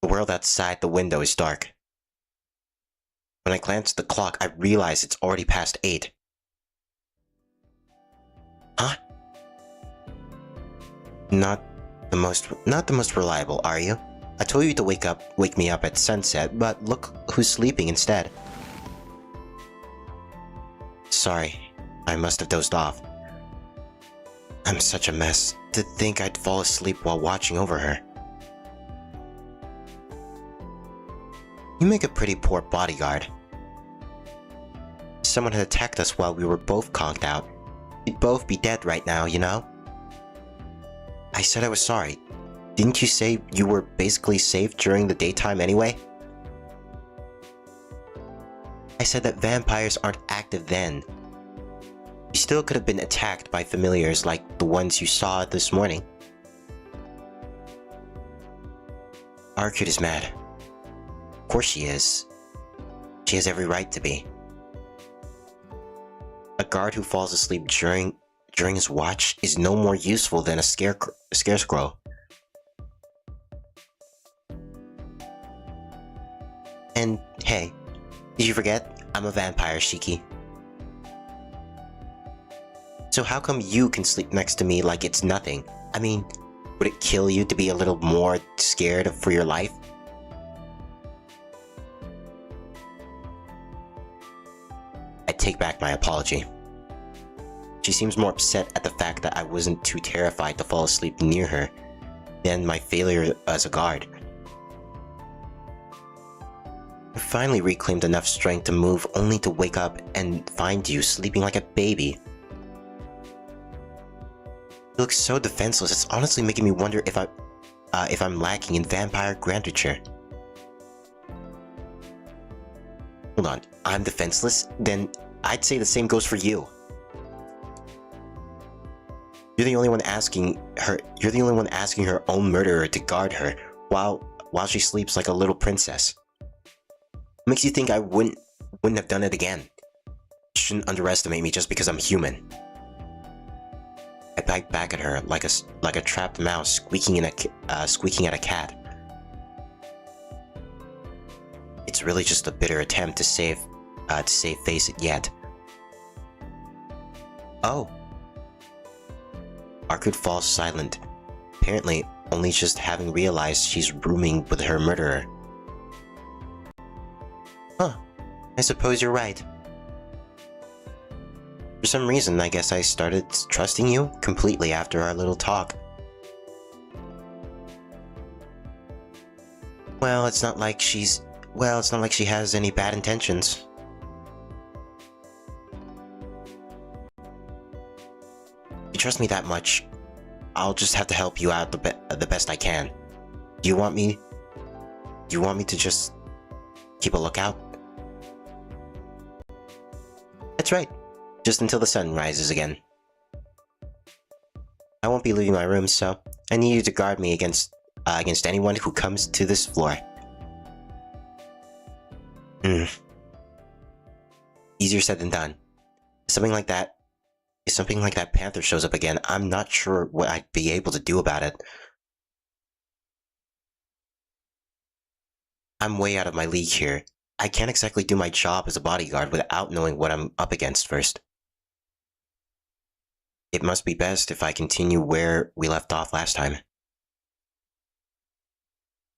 The world outside the window is dark. When I glance at the clock, I realize it's already past 8. Huh? Not the most reliable, are you? I told you to wake me up at sunset, but look who's sleeping instead. Sorry, I must have dozed off. I'm such a mess. To think I'd fall asleep while watching over her. You make a pretty poor bodyguard. If someone had attacked us while we were both conked out, we'd both be dead right now, you know? I said I was sorry. Didn't you say you were basically safe during the daytime anyway? I said that vampires aren't active then. You still could have been attacked by familiars like the ones you saw this morning. Arcud is mad. Of course she is. She has every right to be. A guard who falls asleep during his watch is no more useful than a scarecrow. And hey, did you forget? I'm a vampire, Shiki. So how come you can sleep next to me like it's nothing? I mean, would it kill you to be a little more scared for your life? I take back my apology. She seems more upset at the fact that I wasn't too terrified to fall asleep near her than my failure as a guard. I finally reclaimed enough strength to move only to wake up and find you sleeping like a baby. You look so defenseless, it's honestly making me wonder if I'm lacking in vampire grandeur. Hold on, I'm defenseless? Then I'd say the same goes for you. You're the only one asking her own murderer to guard her while she sleeps like a little princess. What makes you think I wouldn't have done it again? You shouldn't underestimate me just because I'm human. I bite back at her like a trapped mouse squeaking at a cat. It's really just a bitter attempt to save face yet. Oh. Arcud falls silent, apparently only just having realized she's rooming with her murderer. Huh. I suppose you're right. For some reason, I guess I started trusting you completely after our little talk. Well, it's not like she has any bad intentions. If you trust me that much, I'll just have to help you out the best I can. Do you want me to just keep a lookout? That's right. Just until the sun rises again. I won't be leaving my room, so I need you to guard me against anyone who comes to this floor. Easier said than done. If something like that panther shows up again, I'm not sure what I'd be able to do about it. I'm way out of my league here. I can't exactly do my job as a bodyguard without knowing what I'm up against first. It must be best if I continue where we left off last time.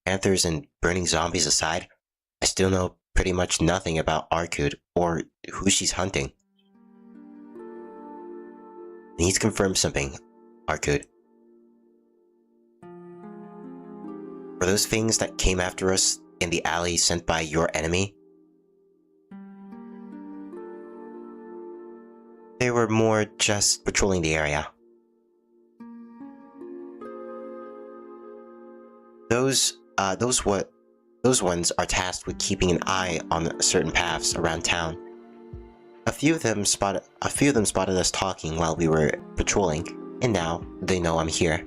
Panthers and burning zombies aside, I still know pretty much nothing about Arcud or who she's hunting. I need to confirm something, Arcud. Were those things that came after us in the alley sent by your enemy? They were more just patrolling the area. Those ones are tasked with keeping an eye on certain paths around town. A few of them spotted us talking while we were patrolling, and now they know I'm here.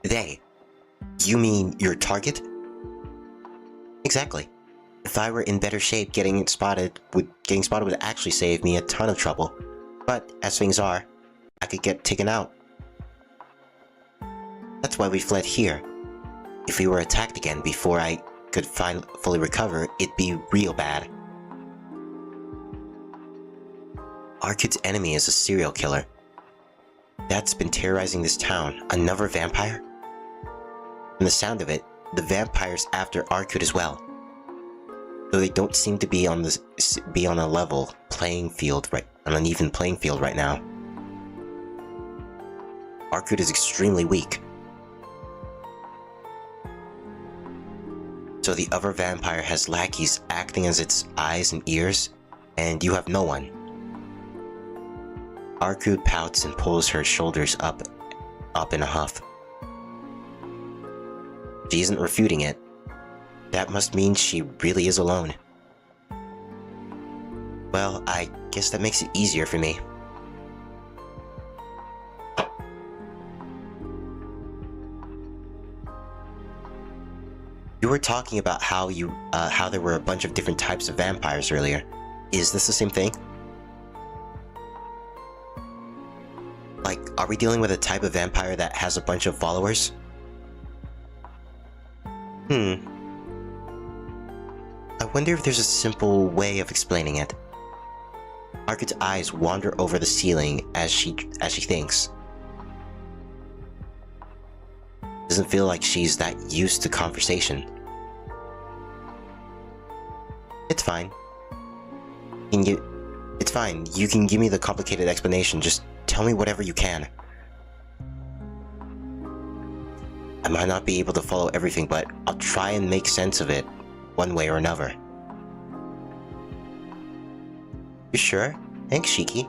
They? You mean your target? Exactly. If I were in better shape, getting spotted would actually save me a ton of trouble. But as things are, I could get taken out. That's why we fled here. If we were attacked again before I could fully recover, it'd be real bad. Arcude's enemy is a serial killer. That's been terrorizing this town. Another vampire? From the sound of it, the vampire's after Arcude as well. Though they don't seem to be on a level playing field on an even playing field right now. Arcude is extremely weak. So the other vampire has lackeys acting as its eyes and ears, and you have no one. Arcude pouts and pulls her shoulders up in a huff. She isn't refuting it. That must mean she really is alone. Well, I guess that makes it easier for me. You were talking about how there were a bunch of different types of vampires earlier. Is this the same thing? Like, are we dealing with a type of vampire that has a bunch of followers? I wonder if there's a simple way of explaining it. Arcude's eyes wander over the ceiling as she thinks. Doesn't feel like she's that used to conversation. It's fine. It's fine. You can give me the complicated explanation. Just tell me whatever you can. I might not be able to follow everything, but I'll try and make sense of it one way or another. You sure? Thanks, Shiki.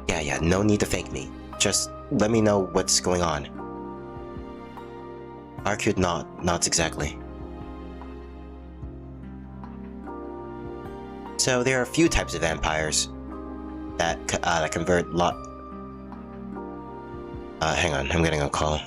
Yeah, no need to thank me. Just let me know what's going on. Arcude nods exactly. So there are a few types of vampires that convert hang on, I'm getting a call.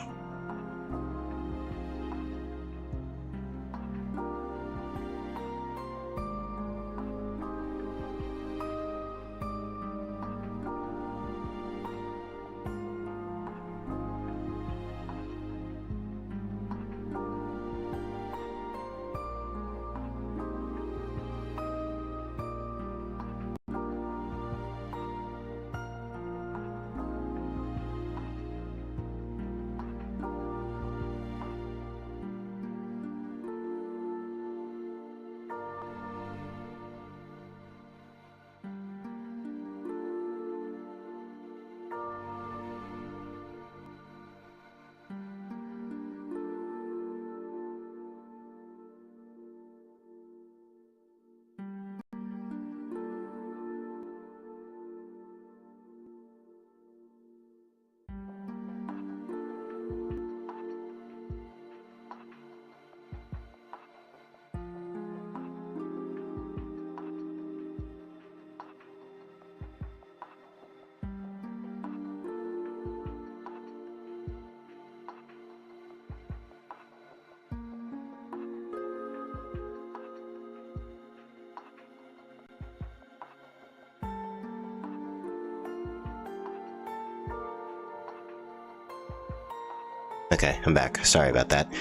Okay, I'm back. Sorry about that.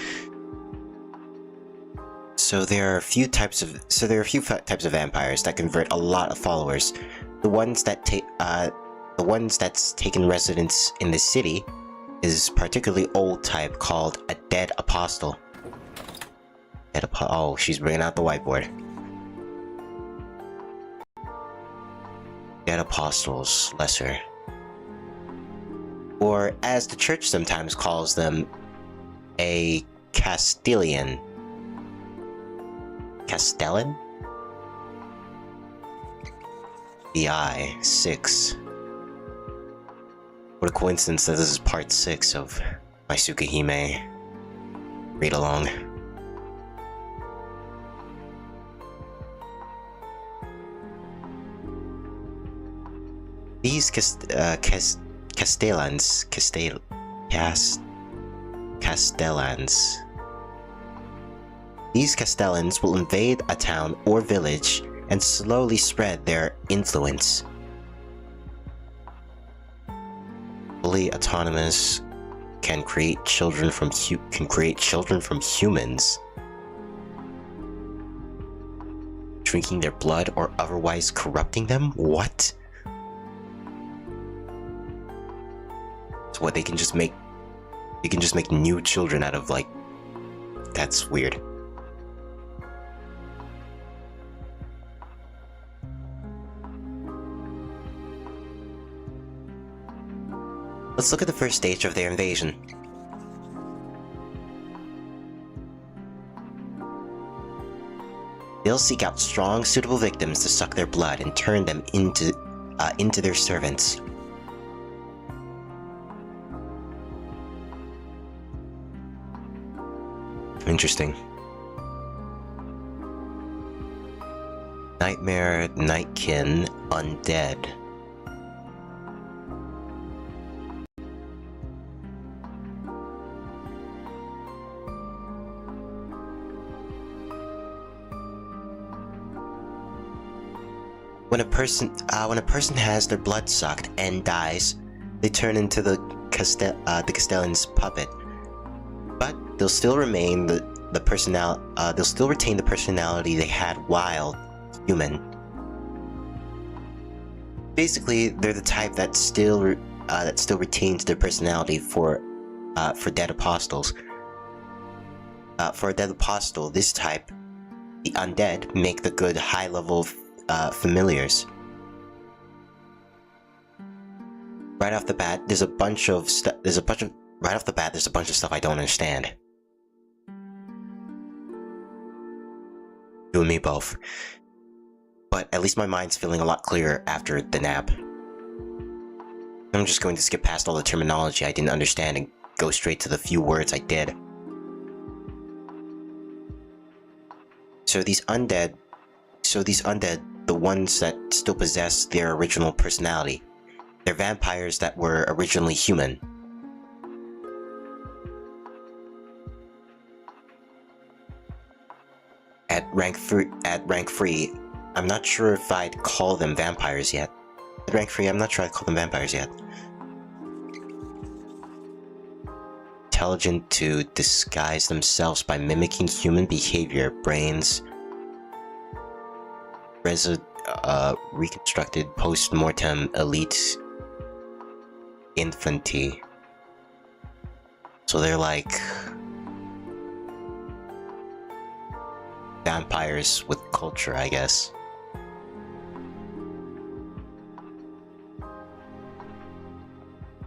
So there are a few types of vampires that convert a lot of followers. The ones that's taken residence in the city is particularly old type called a dead apostle. Oh, she's bringing out the whiteboard. Dead apostles, lesser. Or, as the church sometimes calls them, a Castellan? The Eye, 6. What a coincidence that this is part 6 of my Tsukihime read-along. These Castellans will invade a town or village and slowly spread their influence. Fully autonomous, can create children from humans, drinking their blood or otherwise corrupting them. What? So what, they can just make new children out of, like, that's weird. Let's look at the first stage of their invasion. They'll seek out strong, suitable victims to suck their blood and turn them into their servants. Interesting. Nightmare, Nightkin, Undead. When a person has their blood sucked and dies, they turn into the Castellan's puppet. But they'll still remain they'll still retain the personality they had while human. Basically, they're the type that still retains their personality for dead apostles. For a dead apostle, this type, the undead, make the good high-level familiars. Right off the bat, there's a bunch of stuff I don't understand. You and me both. But at least my mind's feeling a lot clearer after the nap. I'm just going to skip past all the terminology I didn't understand and go straight to the few words I did. So these undead, the ones that still possess their original personality, they're vampires that were originally human. At rank 3, I'm not sure if I'd call them vampires yet. At rank 3, I'm not sure I'd call them vampires yet. Intelligent to disguise themselves by mimicking human behavior, brains, reconstructed post-mortem elite infanty. So they're like vampires with culture, I guess.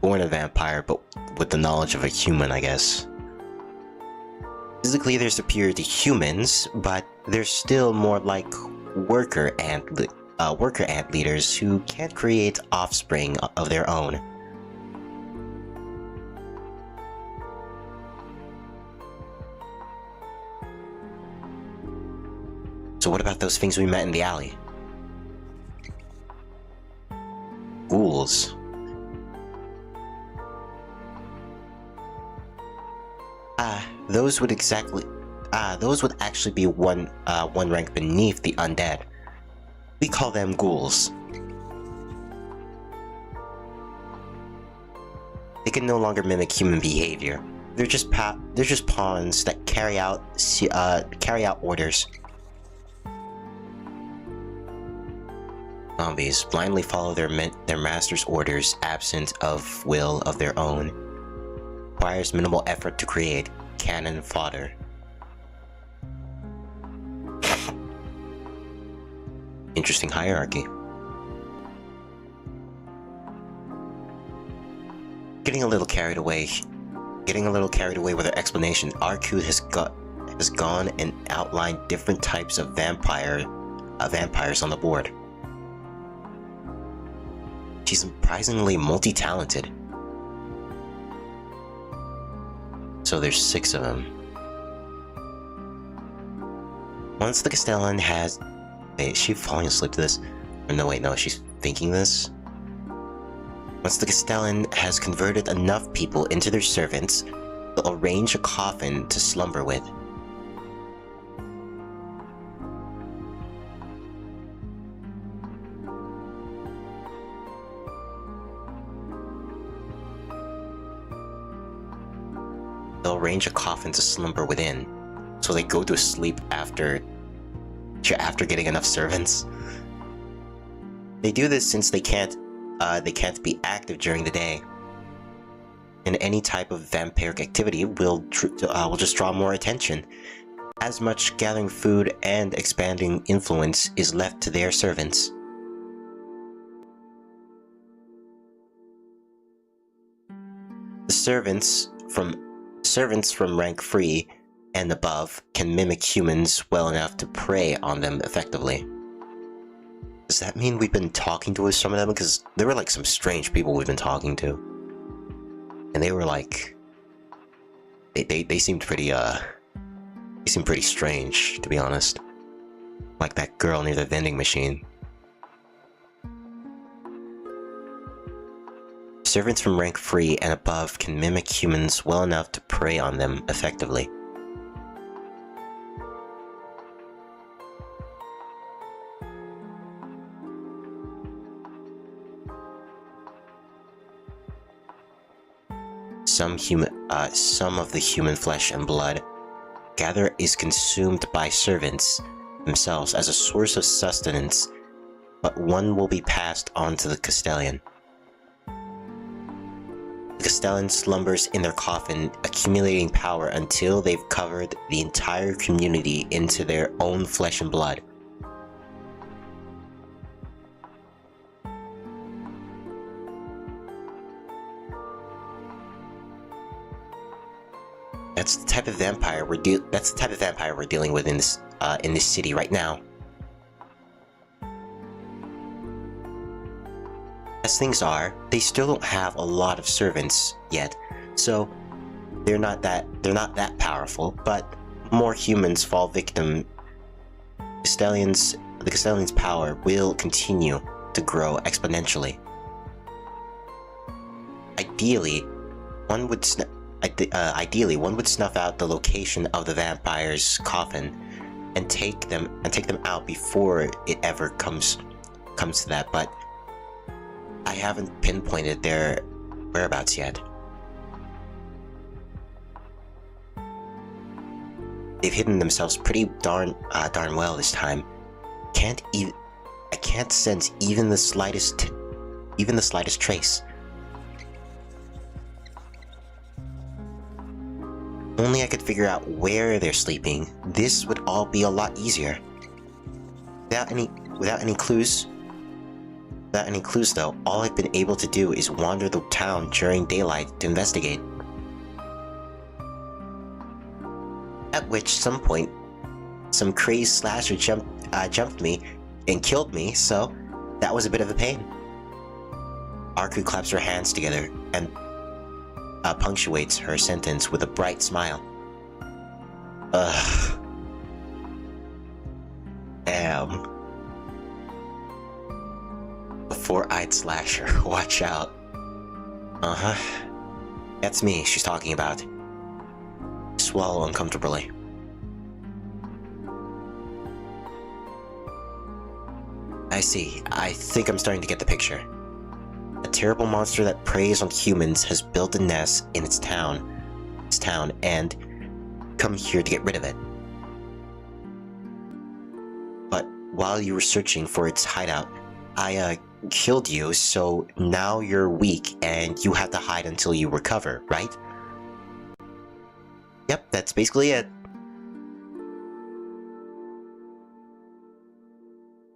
Born a vampire, but with the knowledge of a human, I guess. Physically, they're superior to humans, but they're still more like worker ant leaders who can't create offspring of their own. So what about those things we met in the alley? Ghouls. Those would actually be one rank beneath the undead. We call them ghouls. They can no longer mimic human behavior. They're just pawns that carry out orders. Zombies blindly follow their master's orders, absent of will of their own. Requires minimal effort to create. Cannon fodder. Interesting hierarchy. Getting a little carried away with their explanation, Arcud has gone and outlined different types of vampires on the board. She's surprisingly multi-talented. So there's 6 of them. Once the Castellan has... Wait, is she falling asleep to this? Or no, wait, no, she's thinking this? Once the Castellan has converted enough people into their servants, they'll arrange a coffin to slumber with. They'll arrange a coffin to slumber within, so they go to sleep after getting enough servants. They do this since they can't be active during the day, and any type of vampiric activity will just draw more attention. As much gathering food and expanding influence is left to their servants. The servants from rank 3 and above can mimic humans well enough to prey on them effectively. Does that mean we've been talking to some of them? Because there were like some strange people we've been talking to. And they were like... They seemed pretty, they seemed pretty strange, to be honest. Like that girl near the vending machine. Servants from rank 3 and above can mimic humans well enough to prey on them effectively. Some of the human flesh and blood gathered is consumed by servants themselves as a source of sustenance, but one will be passed on to the Castellan. The Castellan slumbers in their coffin, accumulating power until they've covered the entire community into their own flesh and blood. That's the type of vampire we're dealing with in this city right now. As things are, they still don't have a lot of servants yet, so they're not that powerful, but more humans fall victim. The Castellan's power will continue to grow exponentially. Ideally, one would snuff out the location of the vampire's coffin and take them out before it ever comes to that, but I haven't pinpointed their whereabouts yet. They've hidden themselves pretty darn well this time. I can't sense even the slightest trace. Only I could figure out where they're sleeping, this would all be a lot easier. Without any clues though, all I've been able to do is wander the town during daylight to investigate. At which some point, some crazed slasher jumped me and killed me, so that was a bit of a pain. Arku claps her hands together and punctuates her sentence with a bright smile. Ugh. Damn. A four-eyed slasher, watch out. Uh-huh. That's me she's talking about. Swallow uncomfortably. I see. I think I'm starting to get the picture. A terrible monster that preys on humans has built a nest in its town and come here to get rid of it. But while you were searching for its hideout, I killed you, so now you're weak and you have to hide until you recover, right? Yep, that's basically it.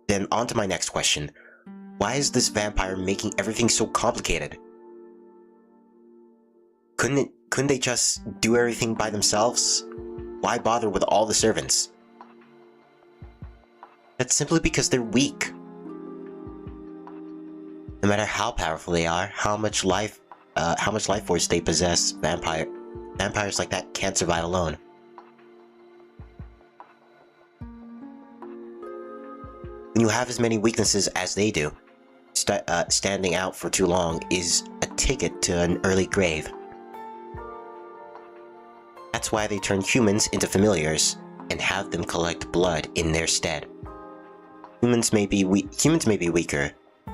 Then on to my next question. Why is this vampire making everything so complicated? Couldn't they just do everything by themselves? Why bother with all the servants? That's simply because they're weak. No matter how powerful they are, how much life force they possess, vampires like that can't survive alone. When you have as many weaknesses as they do, standing out for too long is a ticket to an early grave. That's why they turn humans into familiars and have them collect blood in their stead. Humans may be weaker,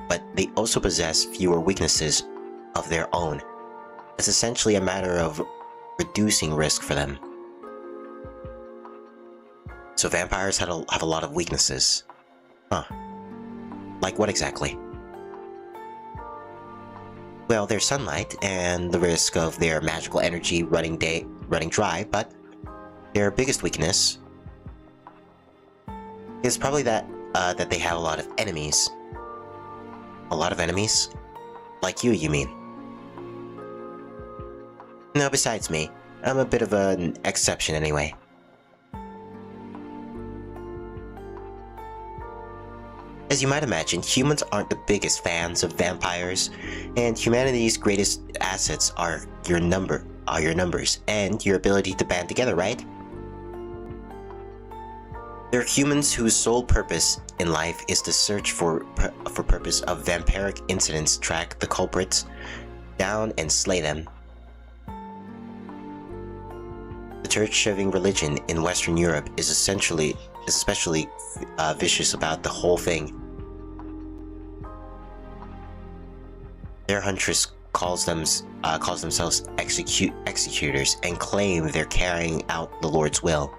but they also possess fewer weaknesses of their own. It's essentially a matter of reducing risk for them. So vampires have a lot of weaknesses. Huh. Like what exactly? Well, there's sunlight and the risk of their magical energy running dry, but their biggest weakness is probably that they have a lot of enemies. A lot of enemies? Like you mean? No, besides me, I'm a bit of an exception anyway. As you might imagine, humans aren't the biggest fans of vampires, and humanity's greatest assets are your numbers and your ability to band together, right? There are humans whose sole purpose in life is to search for purpose of vampiric incidents, track the culprits down and slay them. The church-serving religion in Western Europe is especially vicious about the whole thing. Their huntress calls themselves executors and claim they're carrying out the Lord's will.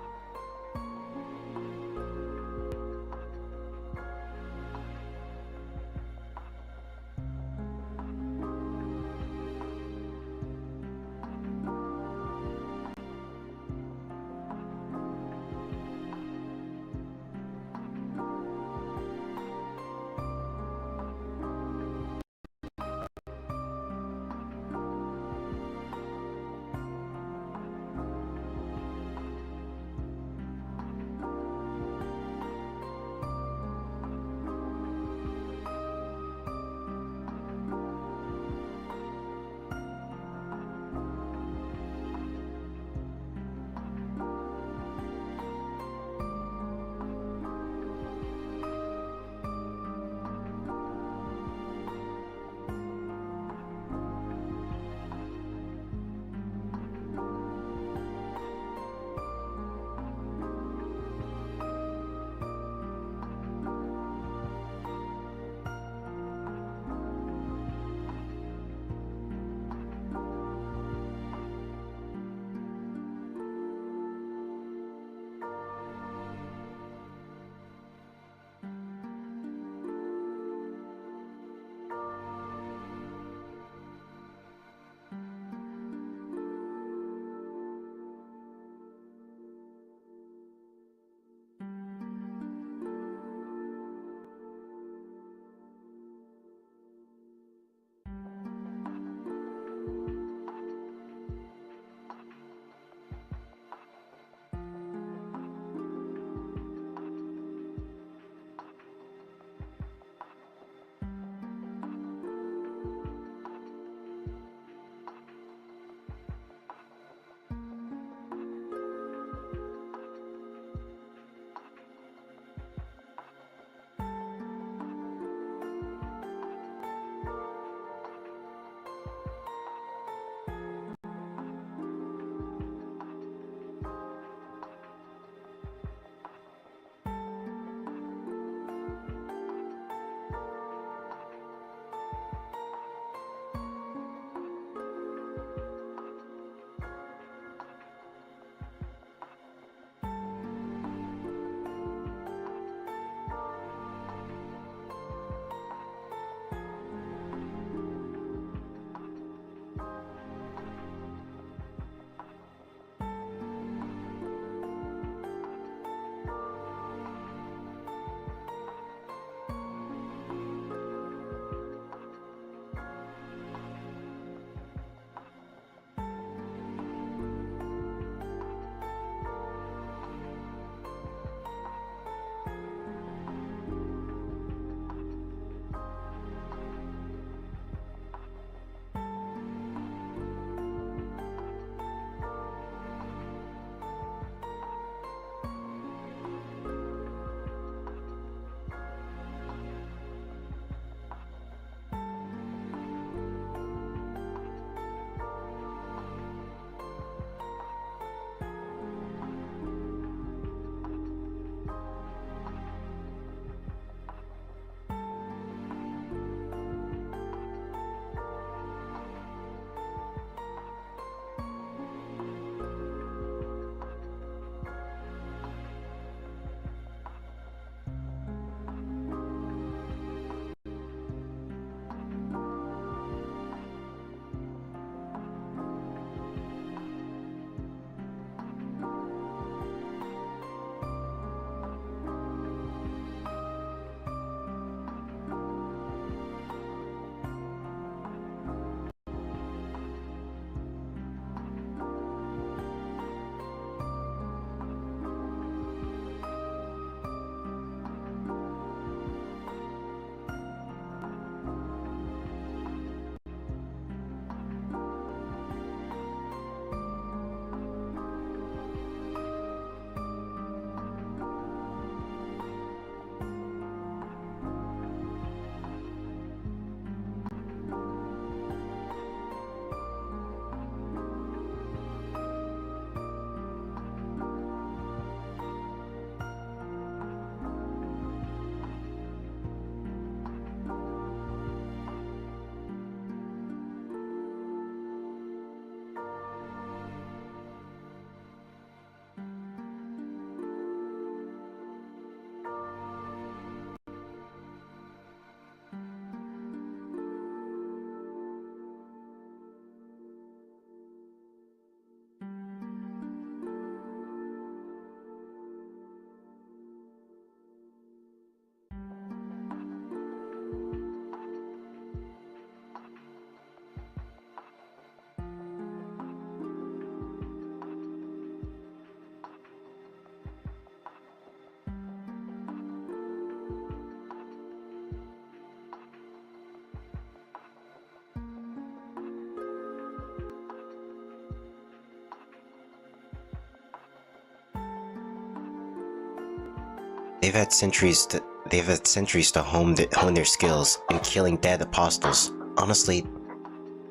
They've had centuries to hone their skills in killing dead apostles. Honestly,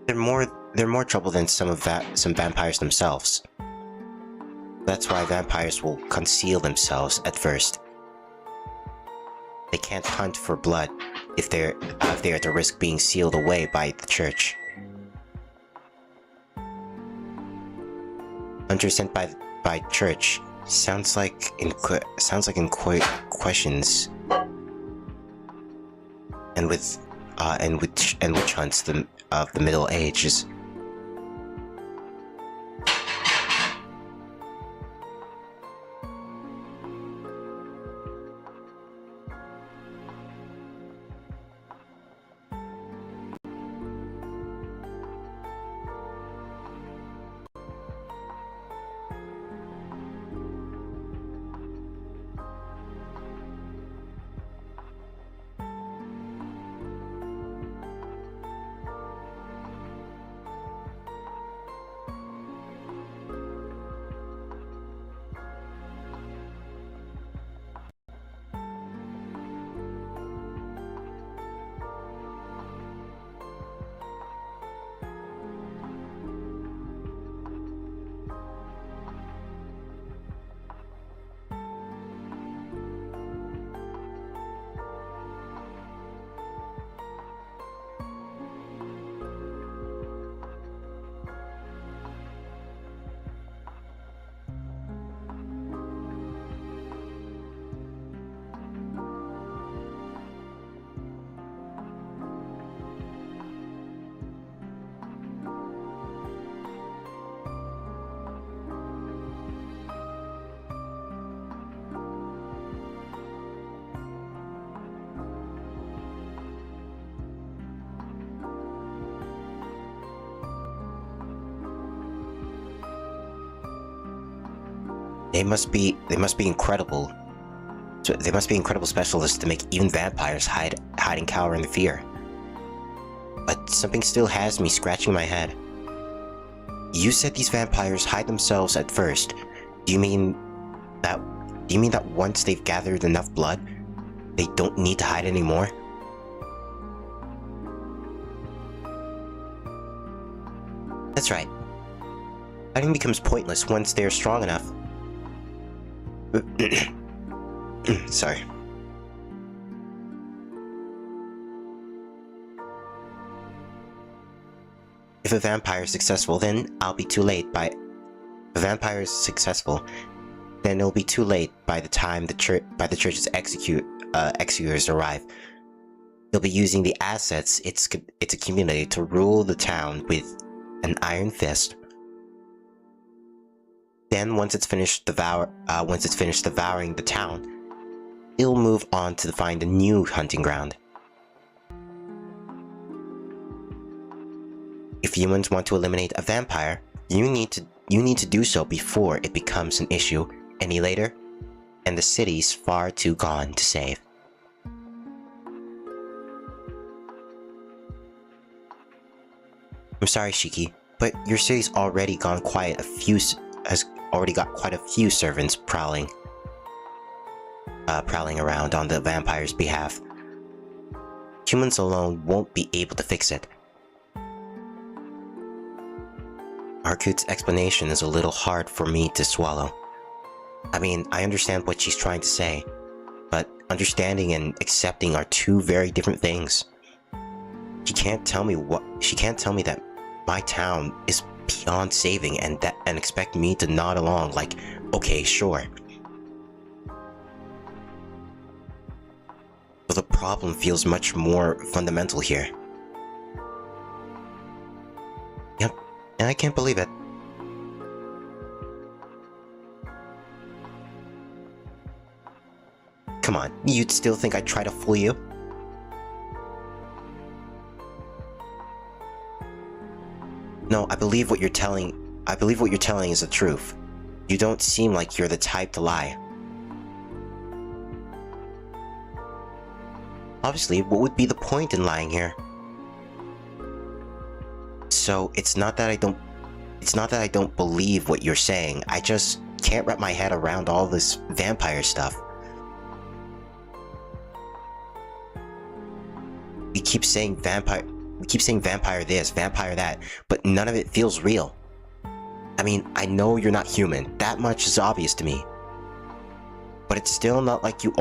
they're more trouble than some vampires themselves. That's why vampires will conceal themselves at first. They can't hunt for blood if they're to risk being sealed away by the church. Hunters sent by church sounds like questions, and witch hunts of the Middle Ages. They must be incredible. So they must be incredible specialists to make even vampires hide and cower in fear. But something still has me scratching my head. You said these vampires hide themselves at first. Do you mean that once they've gathered enough blood, they don't need to hide anymore? That's right. Hiding becomes pointless once they're strong enough. Sorry. If a vampire is successful, then I'll be too late by... If a vampire is successful, then it'll be too late by the time the church's executors arrive. They'll be using the assets it's accumulated to rule the town with an iron fist. Then, once it's finished devouring the town, it'll move on to find a new hunting ground. If humans want to eliminate a vampire, you need to do so before it becomes an issue any later, and the city's far too gone to save. I'm sorry, Shiki, but your city's already got quite a few servants prowling around on the vampire's behalf. Humans alone won't be able to fix it. Arkut's explanation is a little hard for me to swallow. I mean, I understand what she's trying to say, but understanding and accepting are two very different things. She can't tell me that my town is beyond saving and expect me to nod along like, okay, sure. But the problem feels much more fundamental here. Yep, and I can't believe it. Come on, you'd still think I'd try to fool you? No, I believe what you're telling is the truth. You don't seem like you're the type to lie. Obviously, what would be the point in lying here? So, it's not that I don't believe what you're saying. I just can't wrap my head around all this vampire stuff. We keep saying vampire. We keep saying vampire this, vampire that, but none of it feels real. I mean, I know you're not human. That much is obvious to me. But it's still not like you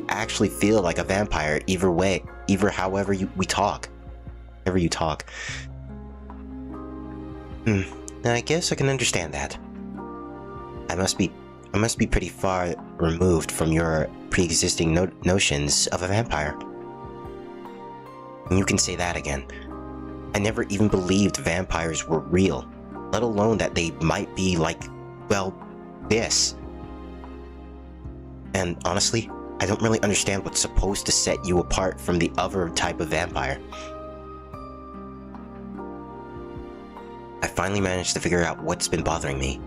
actually feel like a vampire either way, however we talk. However you talk. I guess I can understand that. I must be pretty far removed from your pre-existing notions of a vampire. And you can say that again. I never even believed vampires were real, let alone that they might be like, well, this. And honestly, I don't really understand what's supposed to set you apart from the other type of vampire. I finally managed to figure out what's been bothering me.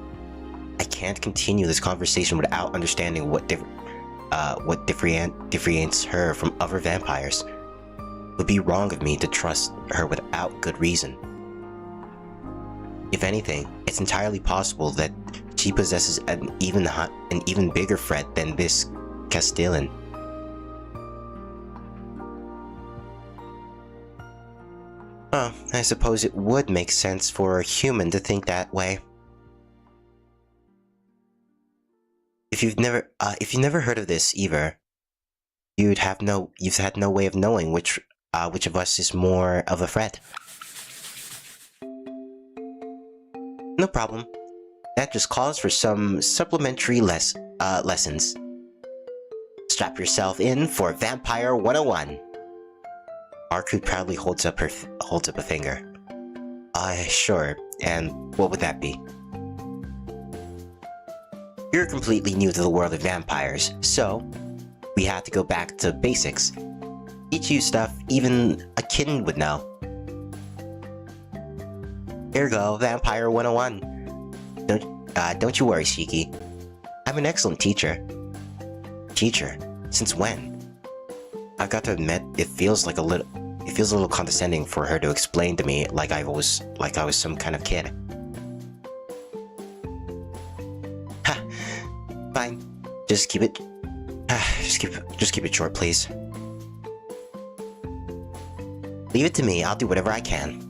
I can't continue this conversation without understanding what differentiates her from other vampires. It would be wrong of me to trust her without good reason. If anything, it's entirely possible that she possesses an even bigger threat than this Castellan. Oh, I suppose it would make sense for a human to think that way. If you've never heard of this either, you've had no way of knowing which of us is more of a threat. No problem. That just calls for some supplementary lessons. Strap yourself in for Vampire 101. Arku proudly holds up a finger. Sure. And what would that be? You're completely new to the world of vampires, so we had to go back to basics. Teach you stuff even a kitten would know. Here you go, Vampire 101. Don't you worry, Shiki. I'm an excellent teacher. Teacher? Since when? I've got to admit, it feels a little condescending for her to explain to me like I was some kind of kid. Ha! Fine. Just keep it short, please. Leave it to me, I'll do whatever I can.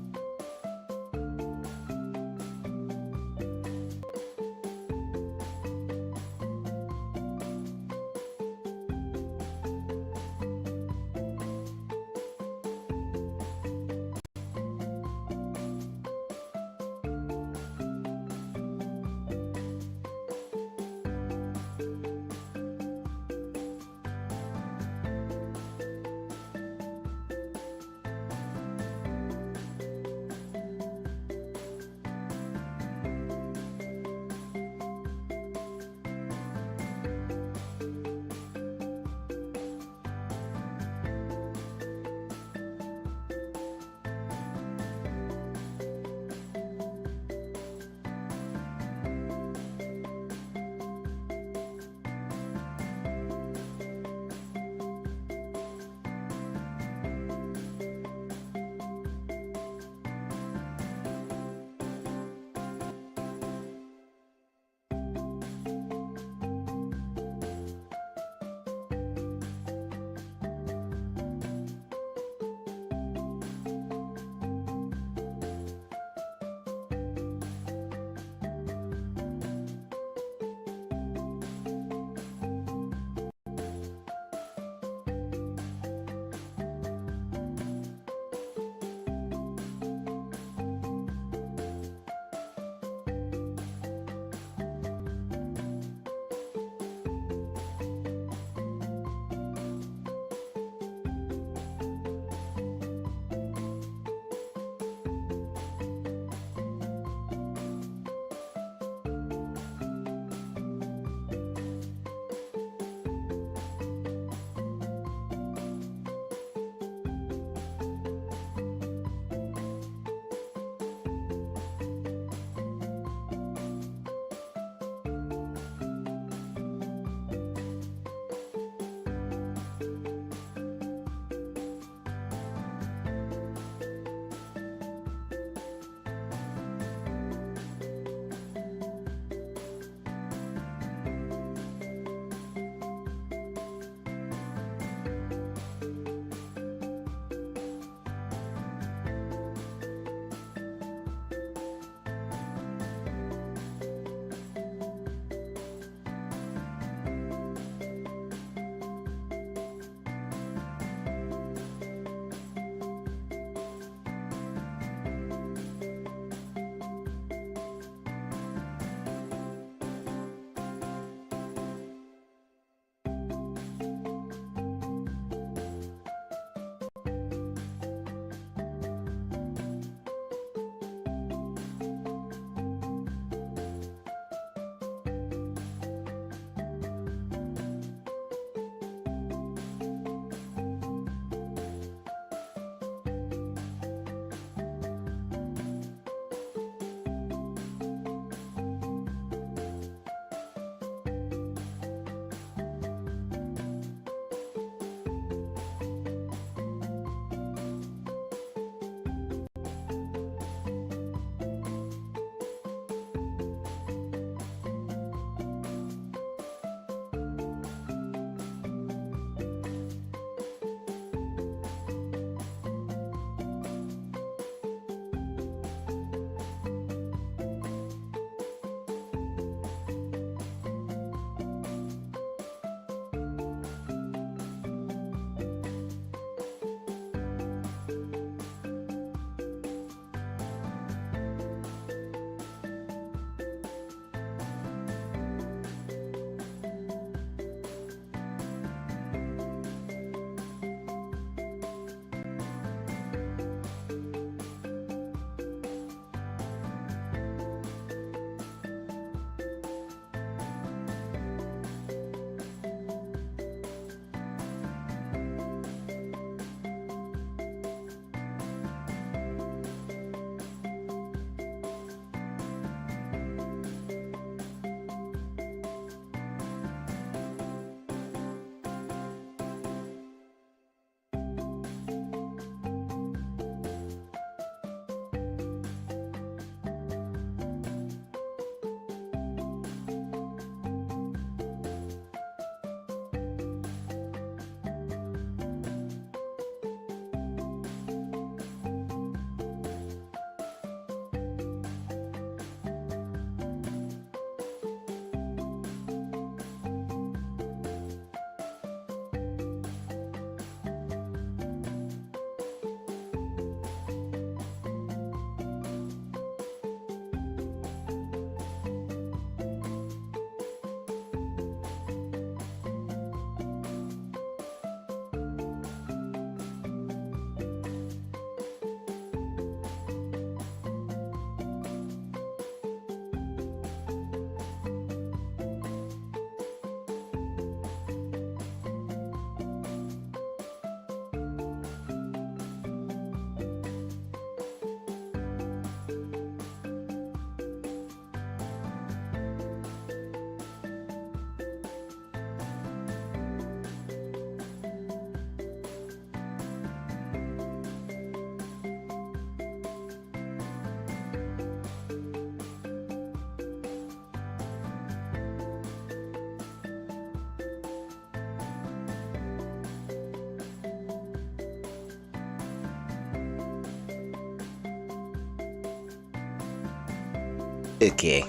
Okay.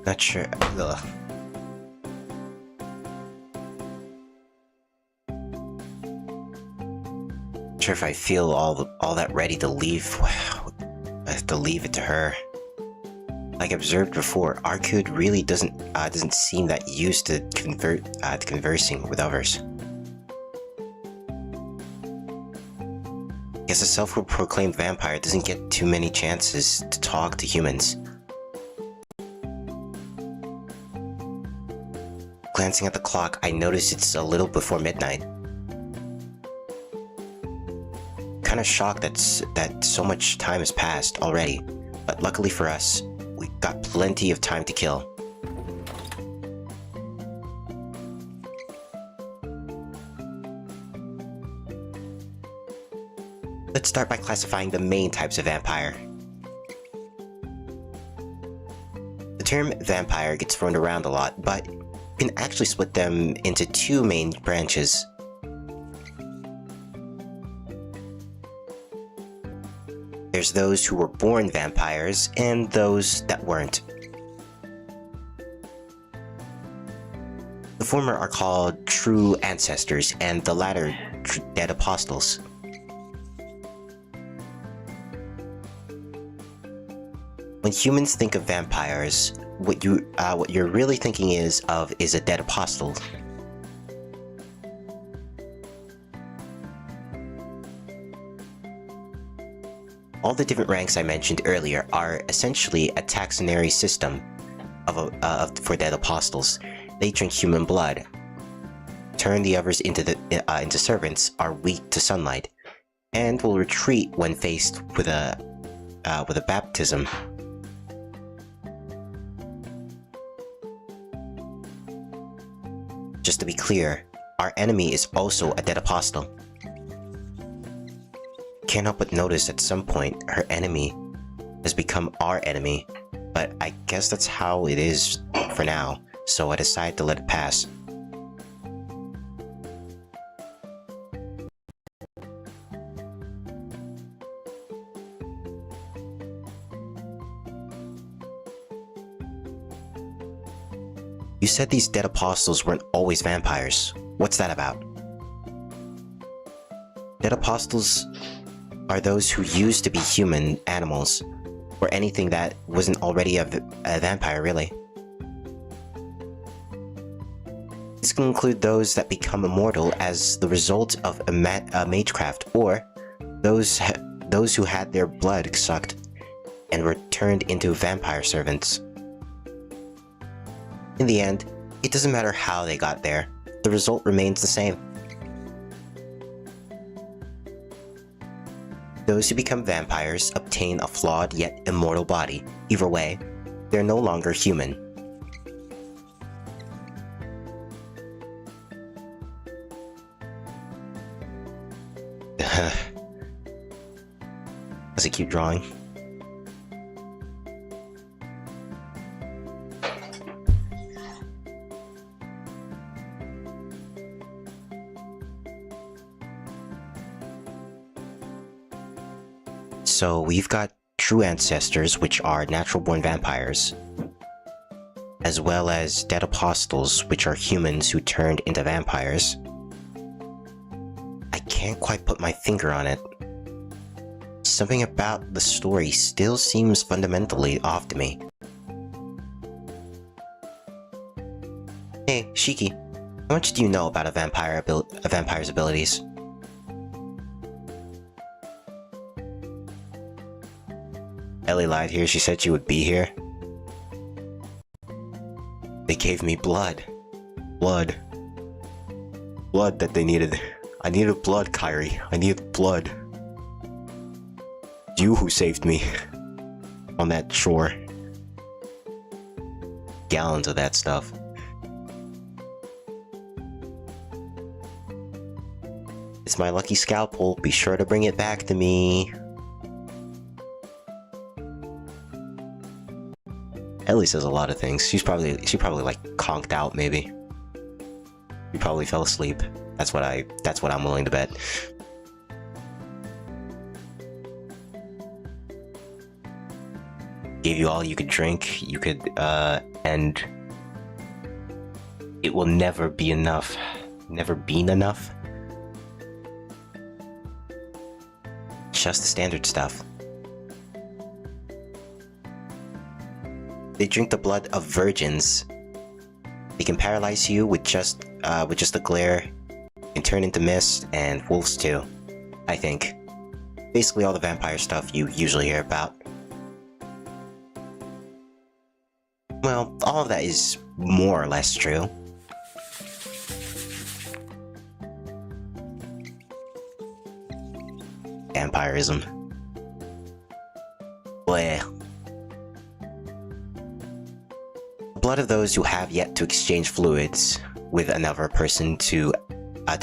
Not sure. Ugh. Not sure if I feel all that ready to leave. I have to leave it to her. Like observed before, Arcud really doesn't seem that used to conversing with others. Guess a self-proclaimed vampire doesn't get too many chances to talk to humans. Glancing at the clock, I notice it's a little before midnight. Kinda shocked that so much time has passed already, but luckily for us, we've got plenty of time to kill. Let's start by classifying the main types of vampire. The term vampire gets thrown around a lot, but you can actually split them into two main branches. There's those who were born vampires, and those that weren't. The former are called true ancestors, and the latter dead apostles. When humans think of vampires, what you're really thinking is a dead apostle. All the different ranks I mentioned earlier are essentially a taxonomy system for dead apostles. They drink human blood, turn the others into servants, are weak to sunlight, and will retreat when faced with a baptism. Just to be clear, our enemy is also a dead apostle. Can't help but notice at some point her enemy has become our enemy, but I guess that's how it is for now, so I decided to let it pass. You said these dead apostles weren't always vampires. What's that about? Dead apostles are those who used to be human, animals, or anything that wasn't already a vampire, really. This can include those that become immortal as the result of a magecraft, or those who had their blood sucked and were turned into vampire servants. In the end, it doesn't matter how they got there, the result remains the same. Those who become vampires obtain a flawed yet immortal body. Either way, they're no longer human. Does it keep drawing? So we've got true ancestors, which are natural-born vampires, as well as dead apostles, which are humans who turned into vampires. I can't quite put my finger on it. Something about the story still seems fundamentally off to me. Hey, Shiki, how much do you know about a vampire's abilities? Ellie lied here, she said she would be here. They gave me blood. Blood. Blood that they needed. I needed blood, Kyrie. I needed blood. You who saved me. On that shore. Gallons of that stuff. It's my lucky scalpel. Be sure to bring it back to me. Ellie says a lot of things. She probably like conked out, maybe. She probably fell asleep. That's what I'm willing to bet. gave you all you could drink, you could, and it will never be enough. Never been enough. Just the standard stuff. They drink the blood of virgins. They can paralyze you with just a glare. Can turn into mist, and wolves too, I think. Basically all the vampire stuff you usually hear about. Well, all of that is more or less true. Vampirism. Bleh. The blood of those who have yet to exchange fluids with another person to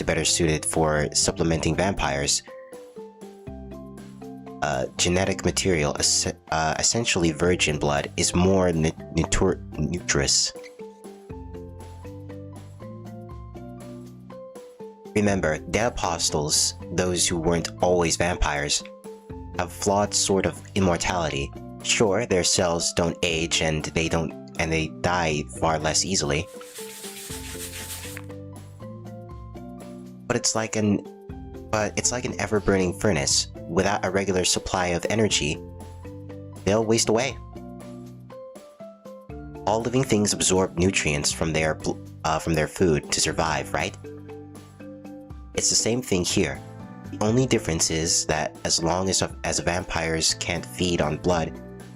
better suited for supplementing vampires. Genetic material, essentially virgin blood, is more nutritious. Remember, dead apostles, those who weren't always vampires, have flawed sort of immortality. Sure, their cells don't age and they die far less easily. But it's like an ever-burning furnace. Without a regular supply of energy, they'll waste away. All living things absorb nutrients from their food to survive, right? It's the same thing here. The only difference is that as long as vampires can't feed on blood,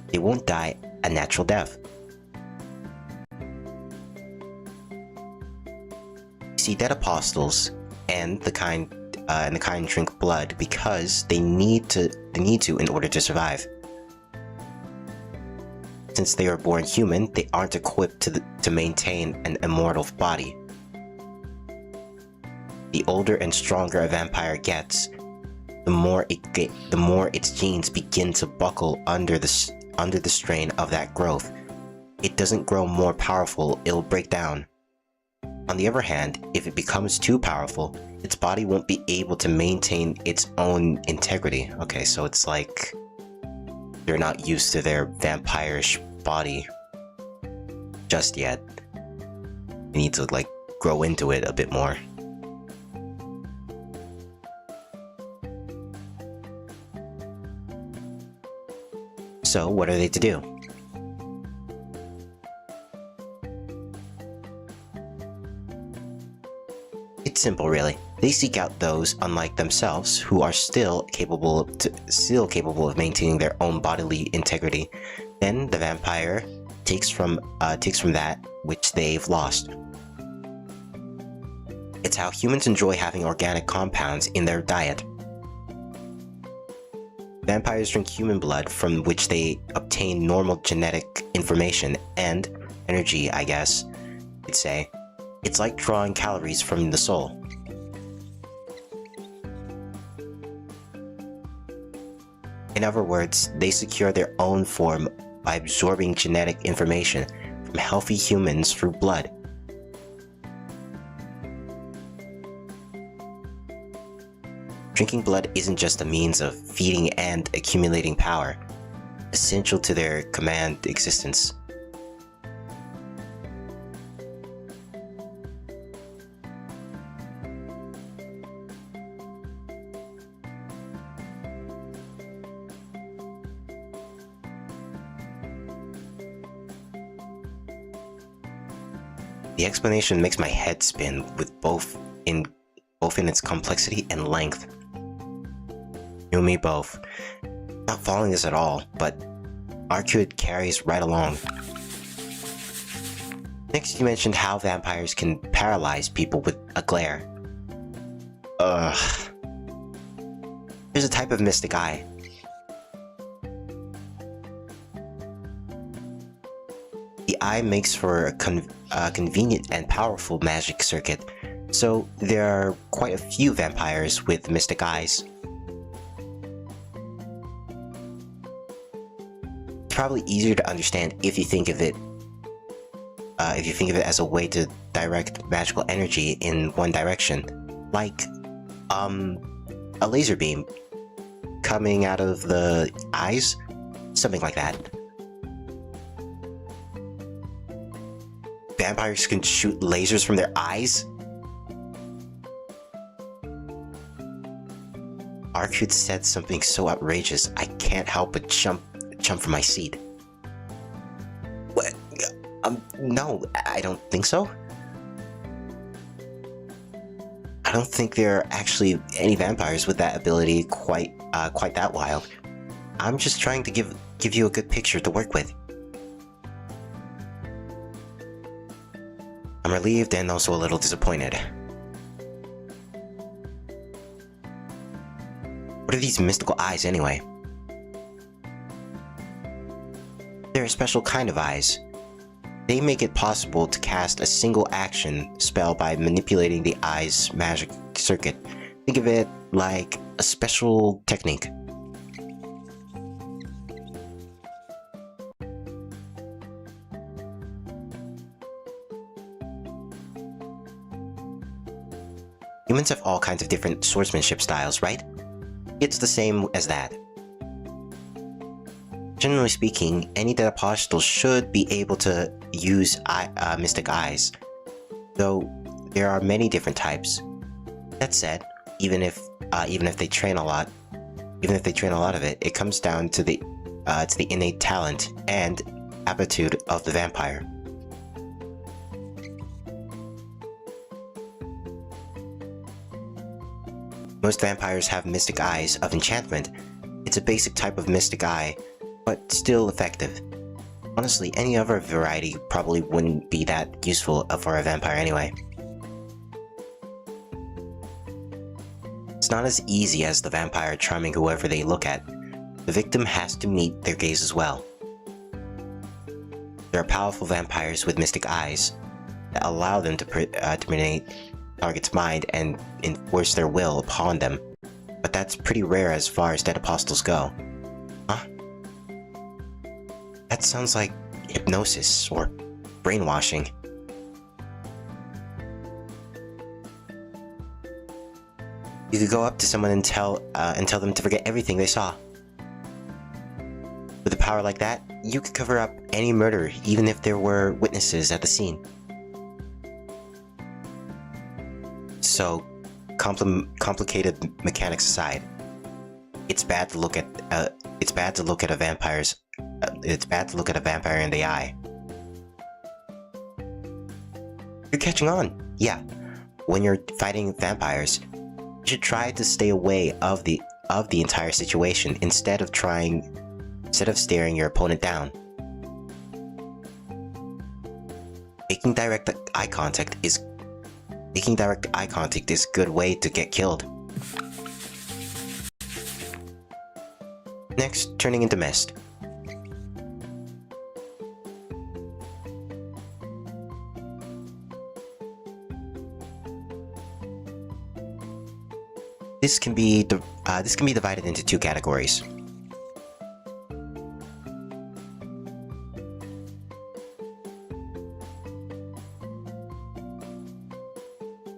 they won't die a natural death. See, dead apostles and the kind drink blood because they need to in order to survive. Since they are born human, they aren't equipped to maintain an immortal body. The older and stronger a vampire gets, the more its genes begin to buckle under the strain of that growth. It doesn't grow more powerful, it'll break down. On the other hand, if it becomes too powerful, its body won't be able to maintain its own integrity. Okay, so it's like they're not used to their vampirish body just yet. They need to like grow into it a bit more. So what are they to do? It's simple, really. They seek out those unlike themselves who are still capable of maintaining their own bodily integrity. Then the vampire takes from that which they've lost. It's how humans enjoy having organic compounds in their diet. Vampires drink human blood from which they obtain normal genetic information and energy, I guess you'd say. It's like drawing calories from the soul. In other words, they secure their own form by absorbing genetic information from healthy humans through blood. Drinking blood isn't just a means of feeding and accumulating power, essential to their command existence. The explanation makes my head spin with both in its complexity and length. You and me both. Not following this at all, but Arcud carries right along. Next, you mentioned how vampires can paralyze people with a glare. Ugh. There's a type of mystic eye. The eye makes for a convenient and powerful magic circuit, so there are quite a few vampires with mystic eyes. It's probably easier to understand if you think of it as a way to direct magical energy in one direction, like a laser beam coming out of the eyes, something like that. vampires can shoot lasers from their eyes? Arcute said something so outrageous, I can't help but jump from my seat. What? No, I don't think so. I don't think there are actually any vampires with that ability quite that wild. I'm just trying to give you a good picture to work with. I'm relieved and also a little disappointed. What are these mystical eyes anyway? They're a special kind of eyes. They make it possible to cast a single action spell by manipulating the eye's magic circuit. Think of it like a special technique. Humans have all kinds of different swordsmanship styles, right? It's the same as that. Generally speaking, any dead apostle should be able to use mystic eyes, though there are many different types. That said, even if they train a lot of it, it comes down to the innate talent and aptitude of the vampire. Most vampires have mystic eyes of enchantment. It's a basic type of mystic eye, but still effective. Honestly, any other variety probably wouldn't be that useful for a vampire anyway. It's not as easy as the vampire charming whoever they look at. The victim has to meet their gaze as well. There are powerful vampires with mystic eyes that allow them to manipulate target's mind and enforce their will upon them, but that's pretty rare as far as dead apostles go. Huh? That sounds like hypnosis or brainwashing. You could go up to someone and tell them to forget everything they saw. With a power like that, you could cover up any murder, even if there were witnesses at the scene. So, complicated mechanics aside, it's bad to look at a vampire in the eye. You're catching on. Yeah, when you're fighting vampires, you should try to stay away of the entire situation instead of staring your opponent down. Making direct eye contact is a good way to get killed. Next, turning into mist. This can be divided into two categories.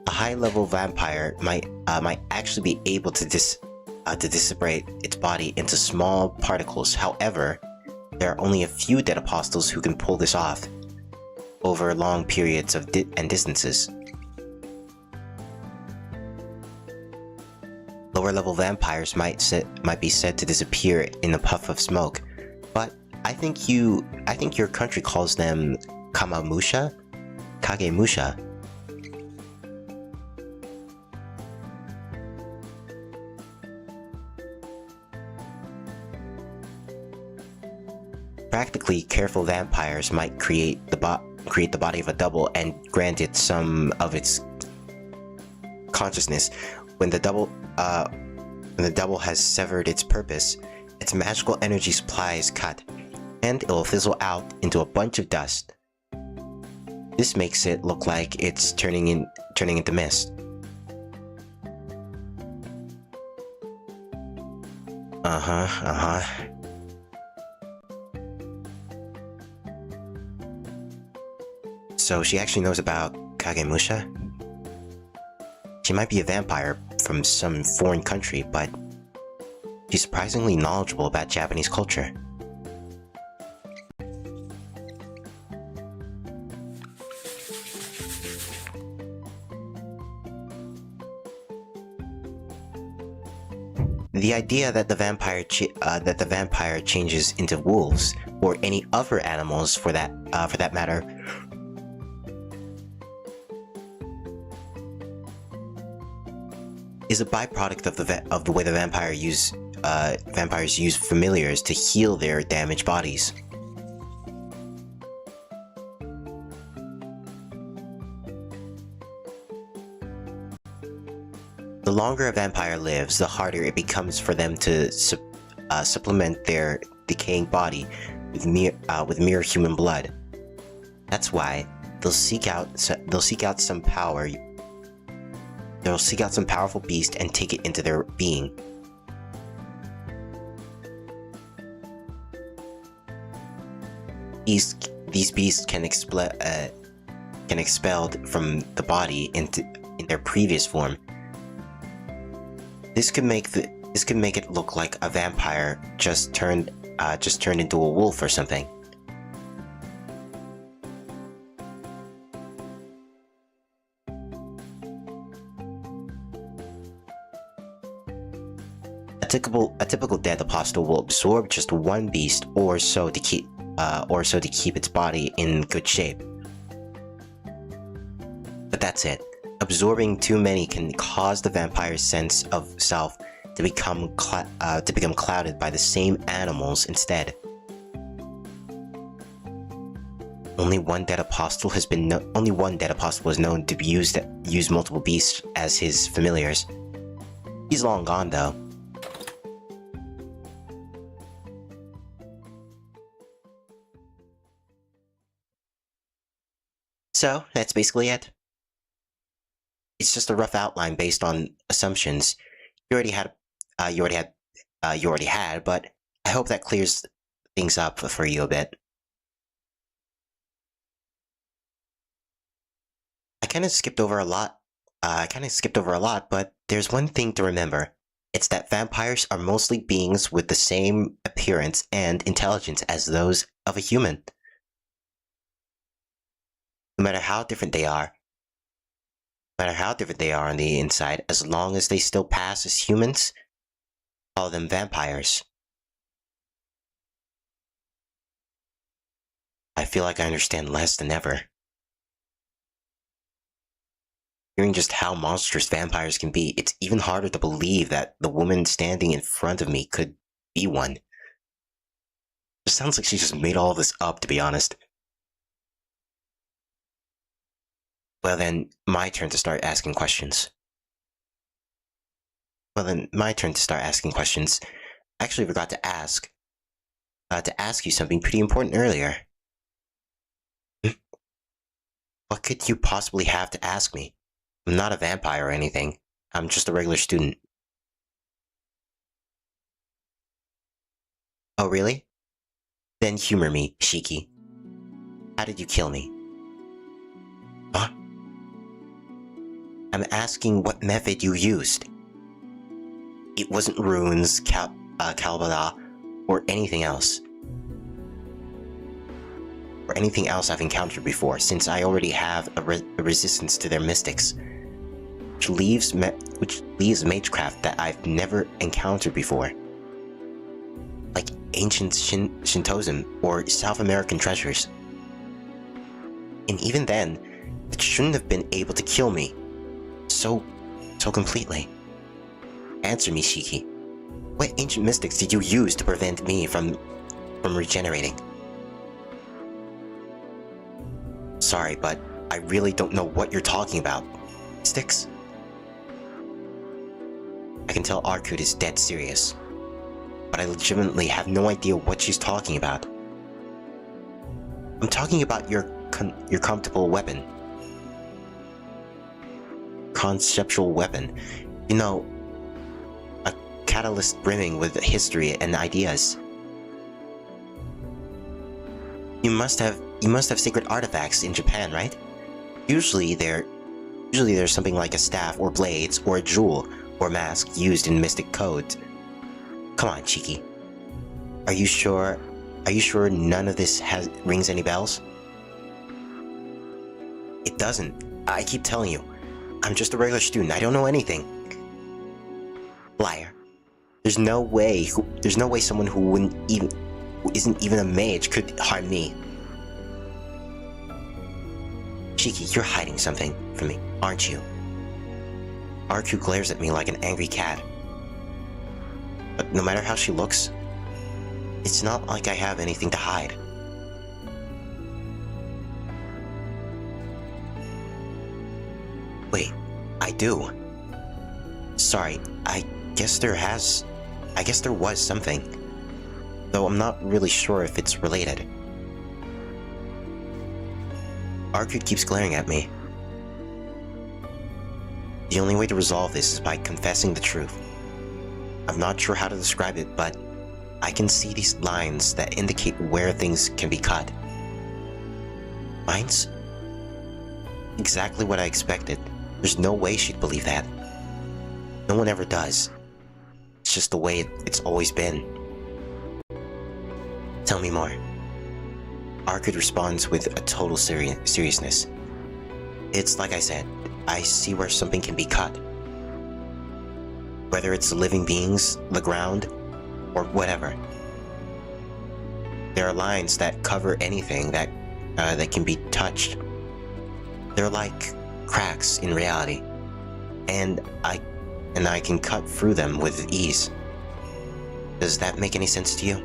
A high-level vampire might actually be able to dissipate its body into small particles. However, there are only a few dead apostles who can pull this off over long periods and distances. Lower-level vampires might be said to disappear in a puff of smoke, but I think your country calls them Kagemusha. Practically careful vampires might create the body of a double and grant it some of its consciousness. When the double has severed its purpose, its magical energy supply is cut, and it will fizzle out into a bunch of dust. This makes it look like it's turning into mist. So she actually knows about Kagemusha? She might be a vampire from some foreign country, but she's surprisingly knowledgeable about Japanese culture. the idea that the vampire changes into wolves or any other animals for that matter is a byproduct of the way the vampires use familiars to heal their damaged bodies. The longer a vampire lives, the harder it becomes for them to supplement their decaying body with mere human blood. That's why they'll seek out some powerful beast and take it into their being. These beasts can expelled from the body in their previous form. This could make it look like a vampire just turned into a wolf or something. A typical dead apostle will absorb just one beast or so to keep its body in good shape. But that's it. Absorbing too many can cause the vampire's sense of self to become clouded by the same animals instead. Only one dead apostle was known to use multiple beasts as his familiars. He's long gone though. So that's basically it. It's just a rough outline based on assumptions you already had, but I hope that clears things up for you a bit. I kind of skipped over a lot, but there's one thing to remember. It's that vampires are mostly beings with the same appearance and intelligence as those of a human. No matter how different they are on the inside, as long as they still pass as humans, call them vampires. I feel like I understand less than ever. Hearing just how monstrous vampires can be, it's even harder to believe that the woman standing in front of me could be one. It sounds like she just made all of this up, to be honest. Well then, my turn to start asking questions. I actually forgot to ask you something pretty important earlier. What could you possibly have to ask me? I'm not a vampire or anything. I'm just a regular student. Oh really? Then humor me, Shiki. How did you kill me? Huh? I'm asking what method you used. It wasn't runes, Kalbala, or anything else. Or anything else I've encountered before, since I already have a resistance to their mystics. Which leaves magecraft that I've never encountered before. Like ancient Shintoism or South American treasures. And even then, it shouldn't have been able to kill me. So completely. Answer me, Shiki. What ancient mystics did you use to prevent me from regenerating? Sorry, but I really don't know what you're talking about. Mystics? I can tell Arkut is dead serious, but I legitimately have no idea what she's talking about. I'm talking about your comfortable weapon. Conceptual weapon. You know, a catalyst brimming with history and ideas. You must have sacred artifacts in Japan, right? Usually there's something like a staff or blades or a jewel or mask used in mystic codes. Come on, Shiki. Are you sure none of this rings any bells? It doesn't. I keep telling you. I'm just a regular student. I don't know anything. Liar. There's no way someone who isn't even a mage could harm me. Shiki, you're hiding something from me, aren't you? Arku glares at me like an angry cat. But no matter how she looks, it's not like I have anything to hide. Wait, I do. Sorry, I guess there was something. Though I'm not really sure if it's related. Arkud keeps glaring at me. The only way to resolve this is by confessing the truth. I'm not sure how to describe it, but I can see these lines that indicate where things can be cut. Lines? Exactly what I expected. There's no way she'd believe that. No one ever does. It's just the way it's always been. Tell me more. Arkud responds with a total seriousness. It's like I said, I see where something can be cut. Whether it's living beings, the ground, or whatever. There are lines that cover anything that can be touched. They're like cracks in reality, and I can cut through them with ease. Does that make any sense to you?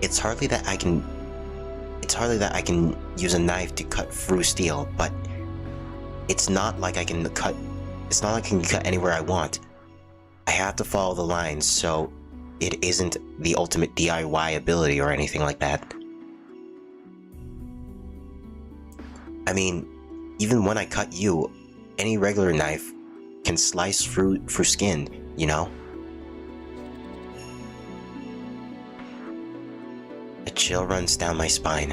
It's hardly that I can use a knife to cut through steel, but it's not like I can cut anywhere I want. I have to follow the lines, so it isn't the ultimate DIY ability or anything like that. I mean, even when I cut you, any regular knife can slice through skin, you know? A chill runs down my spine.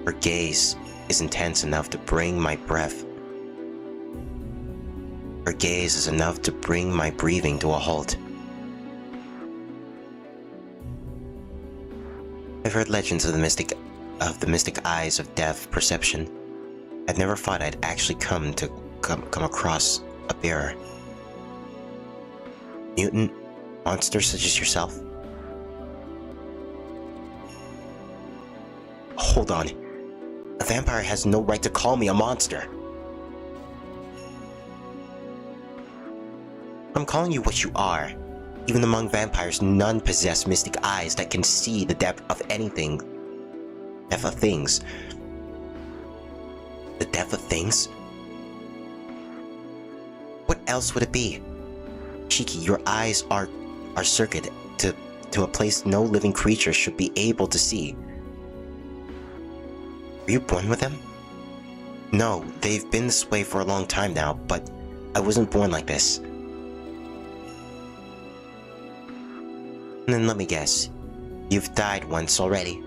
Her gaze is intense enough to bring my breath. Her gaze is enough to bring my breathing to a halt. I've heard legends of the mystic eyes of deaf perception. I'd never thought I'd actually come across a bearer. Mutant, monsters such as yourself. Hold on. A vampire has no right to call me a monster. I'm calling you what you are. Even among vampires, none possess mystic eyes that can see the depth of anything. Depth of things. The depth of things? What else would it be? Shiki, your eyes are circuited to a place no living creature should be able to see. Were you born with them? No, they've been this way for a long time now, but I wasn't born like this. And then let me guess, you've died once already.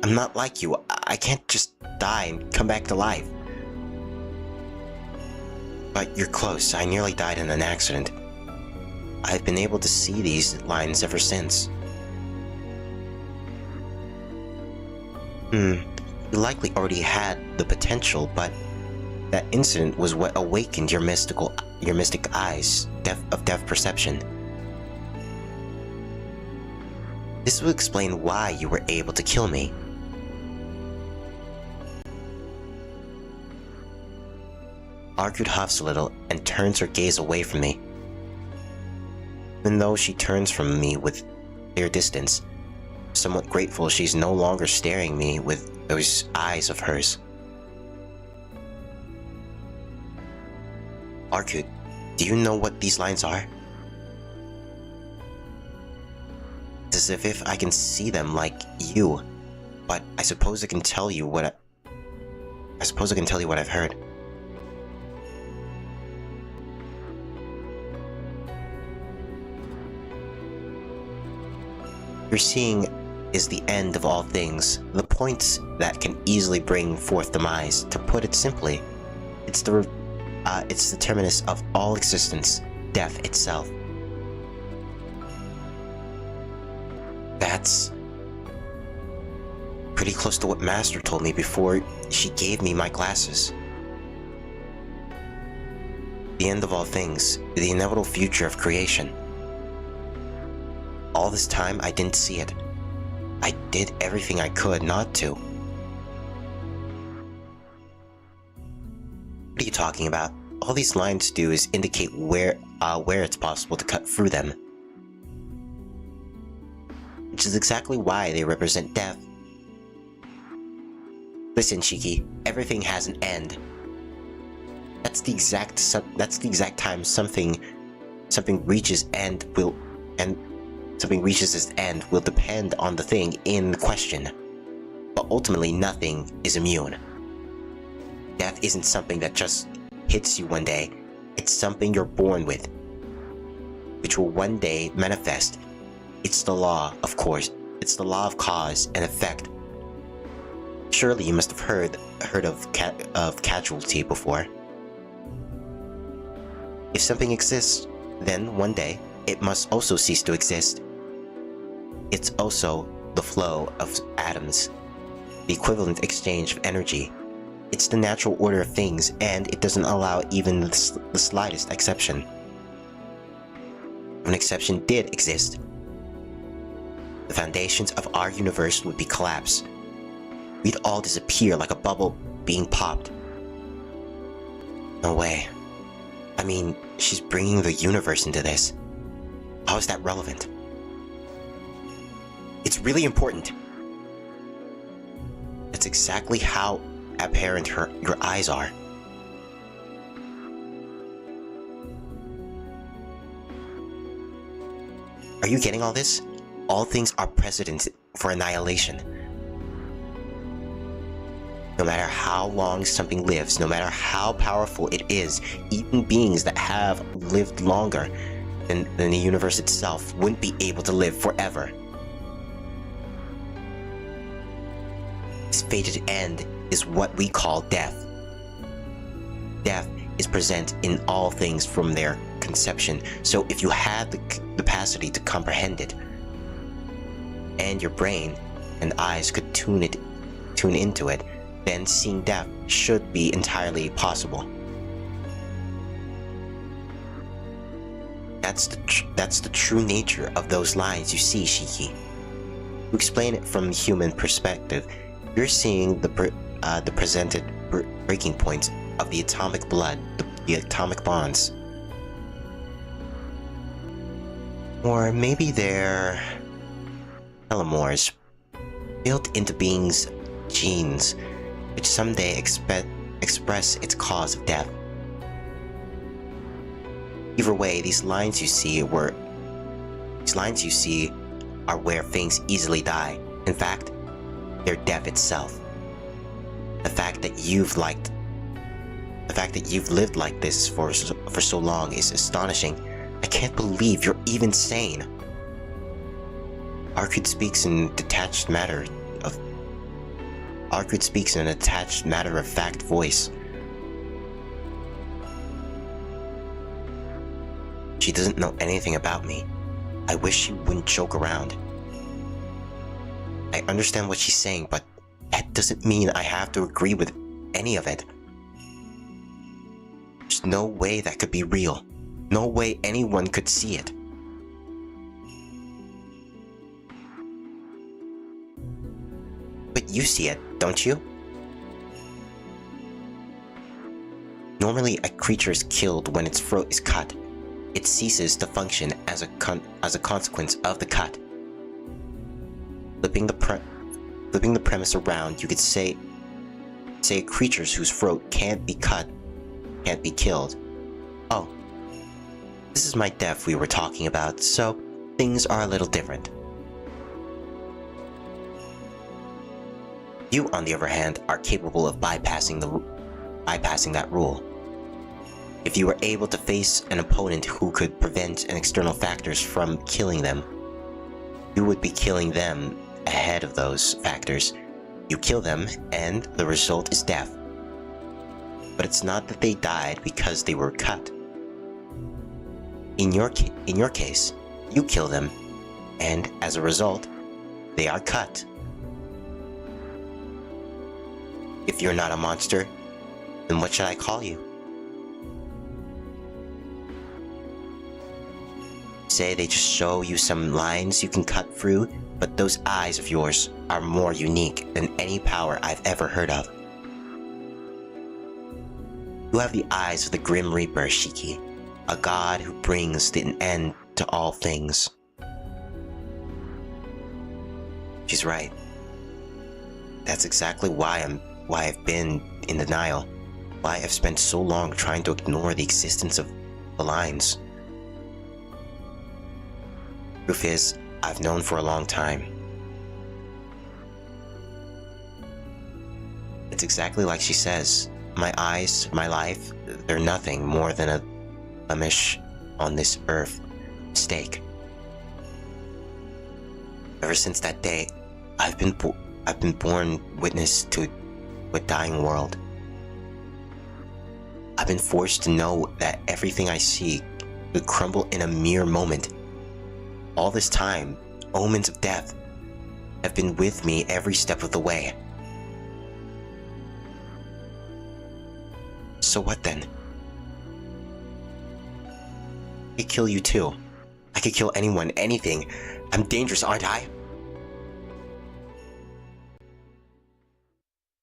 I'm not like you. I can't just die and come back to life. But you're close. I nearly died in an accident. I've been able to see these lines ever since. You likely already had the potential, but that incident was what awakened your mystic eyes of depth perception. This would explain why you were able to kill me. Arkud huffs a little and turns her gaze away from me. Even though she turns from me with clear distance, somewhat grateful she's no longer staring me with those eyes of hers. Arkud, do you know what these lines are? It's as if I can see them like you, but I suppose I can tell you what I've heard. You're seeing is the end of all things, the points that can easily bring forth demise. To put it simply, it's the terminus of all existence, death itself. That's pretty close to what Master told me before she gave me my glasses. The end of all things, the inevitable future of creation. All this time, I didn't see it. I did everything I could not to. What are you talking about? All these lines do is indicate where it's possible to cut through them. Which is exactly why they represent death. Listen, Shiki, everything has an end. That's the exact time something reaches its end will depend on the thing in question. But ultimately, nothing is immune. Death isn't something that just hits you one day. It's something you're born with, which will one day manifest. It's the law, of course. It's the law of cause and effect. Surely you must have heard of casualty before. If something exists, then one day it must also cease to exist. It's also the flow of atoms, the equivalent exchange of energy. It's the natural order of things, and it doesn't allow even the slightest exception. If an exception did exist, the foundations of our universe would be collapsed. We'd all disappear like a bubble being popped. No way. I mean, she's bringing the universe into this. How is that relevant? It's really important. That's exactly how apparent your eyes are. Are you getting all this? All things are precedent for annihilation. No matter how long something lives, no matter how powerful it is, even beings that have lived longer than the universe itself wouldn't be able to live forever. This fated end is what we call death. Death is present in all things from their conception, so if you had the capacity to comprehend it, and your brain and eyes could tune into it, then seeing death should be entirely possible. That's the true nature of those lines you see, Shiki. To explain it from the human perspective, you're seeing the presented breaking points of the atomic blood, the atomic bonds. Or maybe they're telomeres, built into beings' genes, which someday express its cause of death. Either way, these lines you see are where things easily die. In fact, they're death itself. The fact that you've lived like this for so long is astonishing. I can't believe you're even sane. Arcade speaks in an attached matter-of-fact voice. She doesn't know anything about me. I wish she wouldn't joke around. I understand what she's saying, but that doesn't mean I have to agree with any of it. There's no way that could be real. No way anyone could see it. But you see it, don't you? Normally, a creature is killed when its throat is cut. It ceases to function as a consequence of the cut. Flipping the premise around, you could say creatures whose throat can't be cut, can't be killed. Oh, this is my death we were talking about, so things are a little different. You, on the other hand, are capable of bypassing that rule. If you were able to face an opponent who could prevent external factors from killing them, you would be killing them ahead of those factors. You kill them, and the result is death. But it's not that they died because they were cut. In your case, you kill them, and as a result, they are cut. If you're not a monster, then what should I call you? say they just show you some lines you can cut through, but those eyes of yours are more unique than any power I've ever heard of. You have the eyes of the Grim Reaper, Shiki, a god who brings an end to all things. She's right. That's exactly why I've been in denial, why I've spent so long trying to ignore the existence of the lines. Truth is, I've known for a long time. It's exactly like she says. My eyes, my life, they're nothing more than a blemish on this earth stake. Ever since that day, I've been born witness to a dying world. I've been forced to know that everything I see could crumble in a mere moment. All this time, omens of death have been with me every step of the way. So what then? I could kill you too. I could kill anyone, anything. I'm dangerous, aren't I?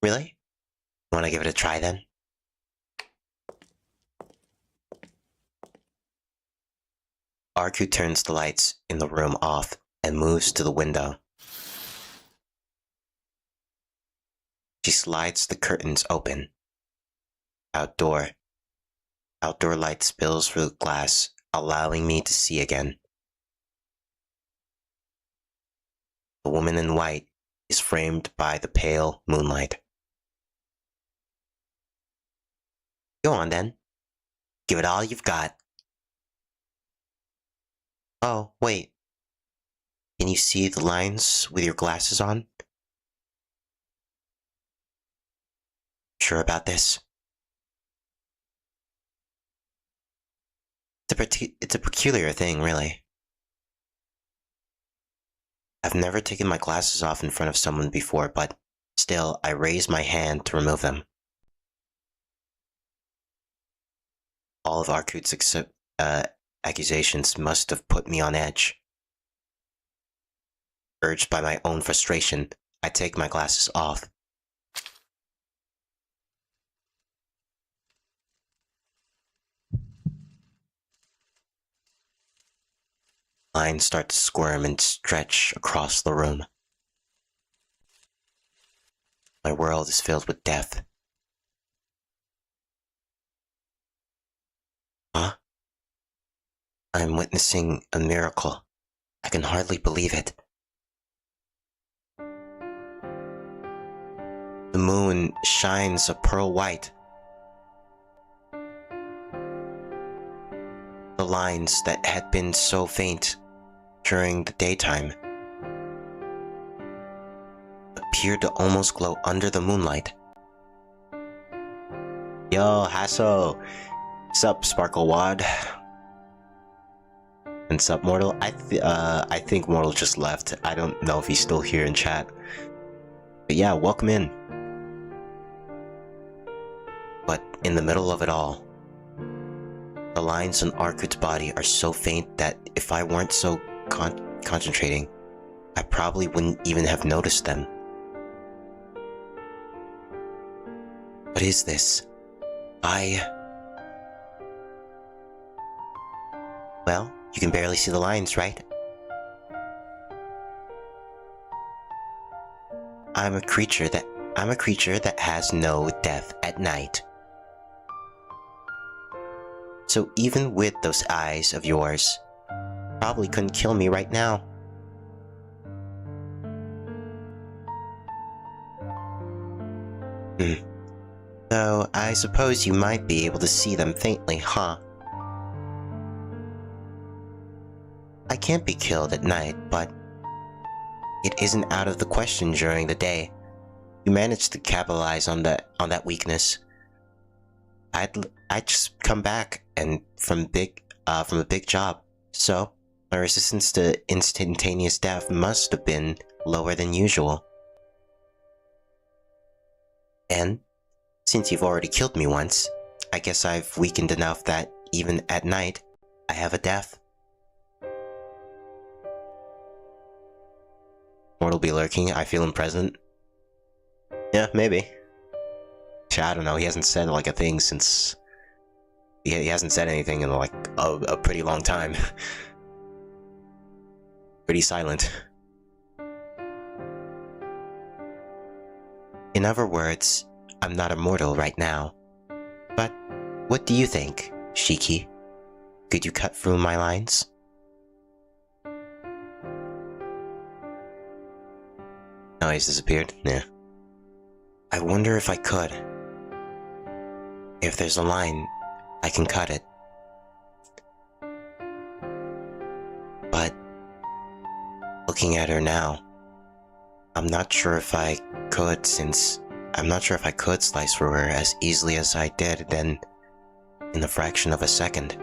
Really? Wanna give it a try then? Arku turns the lights in the room off and moves to the window. She slides the curtains open. Outdoor light spills through the glass, allowing me to see again. The woman in white is framed by the pale moonlight. Go on then. Give it all you've got. Oh, wait. Can you see the lines with your glasses on? Sure about this? It's a peculiar thing, really. I've never taken my glasses off in front of someone before, but still, I raise my hand to remove them. All of Arkut's accusations must have put me on edge. Urged by my own frustration, I take my glasses off. Lines start to squirm and stretch across the room. My world is filled with death. Huh? I'm witnessing a miracle. I can hardly believe it. The moon shines a pearl white. The lines that had been so faint during the daytime appeared to almost glow under the moonlight. Yo, Hasso! Sup, Sparkle Wad? And sup, Mortal? I think Mortal just left. I don't know if he's still here in chat. But yeah, welcome in. But in the middle of it all, the lines on Arkut's body are so faint that if I weren't so concentrating, I probably wouldn't even have noticed them. What is this? Well, you can barely see the lines, right? I'm a creature that has no death at night. So even with those eyes of yours, probably couldn't kill me right now. So I suppose you might be able to see them faintly, huh? I can't be killed at night, but it isn't out of the question during the day. You managed to capitalize on that weakness. I'd just come back and from a big job, so my resistance to instantaneous death must have been lower than usual. And since you've already killed me once, I guess I've weakened enough that even at night, I have a death. Mortal be lurking, I feel him present. Yeah, maybe. I don't know, he hasn't said like a thing since... He hasn't said anything in like a pretty long time. Pretty silent. In other words, I'm not immortal right now. But what do you think, Shiki? Could you cut through my lines? Oh, he's disappeared? Yeah. I wonder if I could. If there's a line, I can cut it. But looking at her now, I'm not sure if I could slice through her as easily as I did then in a fraction of a second.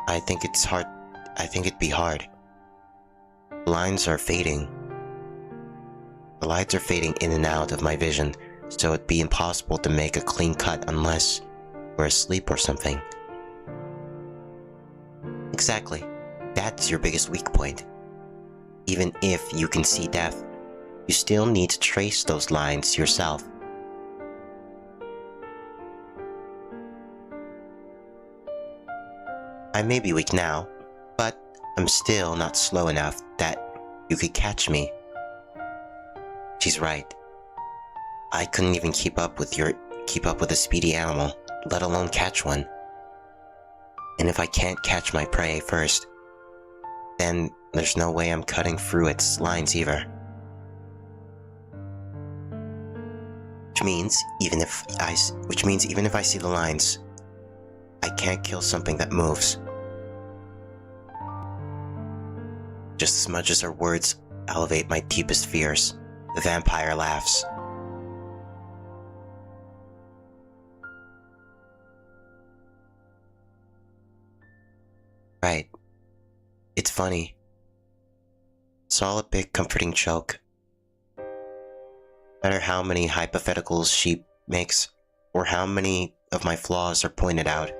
I think it's hard. I think it'd be hard. The lines are fading in and out of my vision, so it'd be impossible to make a clean cut unless we're asleep or something. Exactly. That's your biggest weak point. Even if you can see death, you still need to trace those lines yourself. I may be weak now, but I'm still not slow enough that you could catch me. She's right. I couldn't even keep up with a speedy animal, let alone catch one. And if I can't catch my prey first, then there's no way I'm cutting through its lines either. Which means even if I see the lines, I can't kill something that moves. Just as much as her words elevate my deepest fears, the vampire laughs. Right. It's funny. It's all a big comforting joke. No matter how many hypotheticals she makes, or how many of my flaws are pointed out,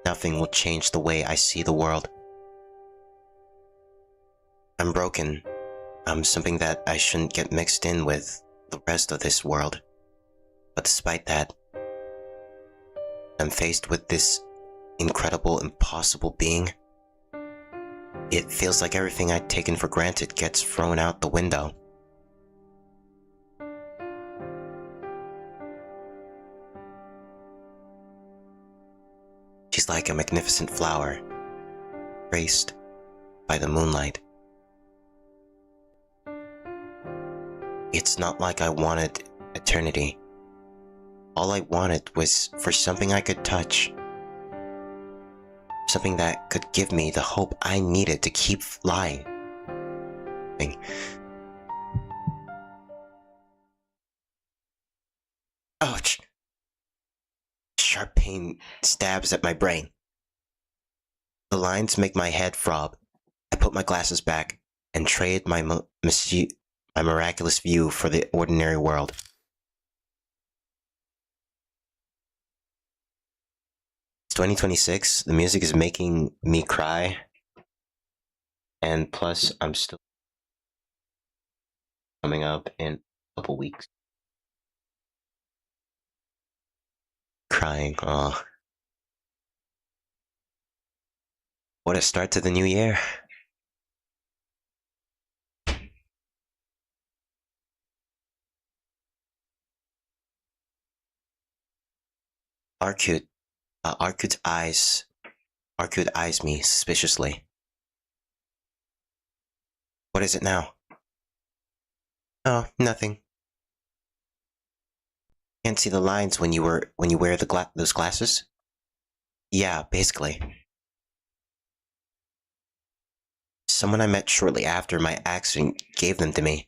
nothing will change the way I see the world. I'm broken. I'm something that I shouldn't get mixed in with the rest of this world. But despite that, I'm faced with this incredible, impossible being. It feels like everything I'd taken for granted gets thrown out the window. She's like a magnificent flower, graced by the moonlight. It's not like I wanted eternity. All I wanted was for something I could touch. Something that could give me the hope I needed to keep flying. Ouch! Sharp pain stabs at my brain. The lines make my head throb. I put my glasses back and trade my miraculous view for the ordinary world. It's 2026, the music is making me cry, and plus I'm still coming up in a couple weeks. Crying, oh. What a start to the new year. Arcute eyes me suspiciously. What is it now? Oh, nothing. Can't see the lines when you wear those glasses? Yeah, basically. Someone I met shortly after my accident gave them to me.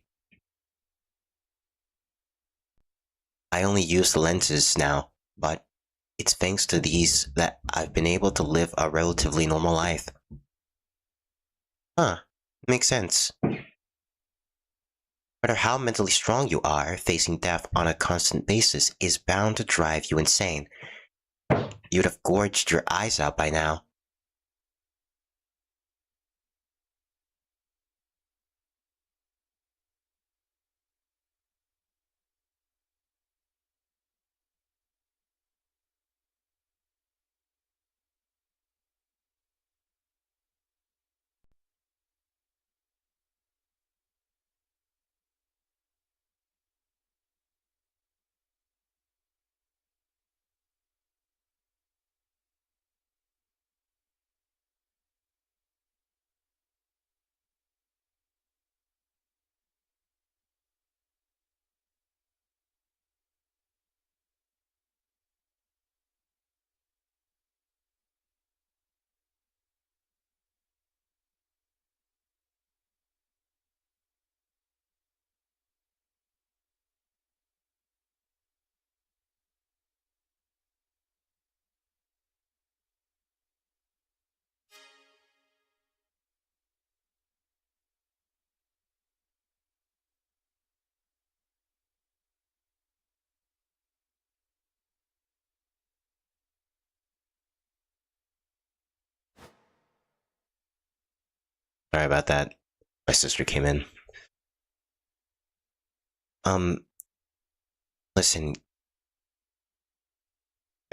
I only use the lenses now, but it's thanks to these that I've been able to live a relatively normal life. Huh, makes sense. No matter how mentally strong you are, facing death on a constant basis is bound to drive you insane. You'd have gorged your eyes out by now. Sorry about that. My sister came in. Um, listen,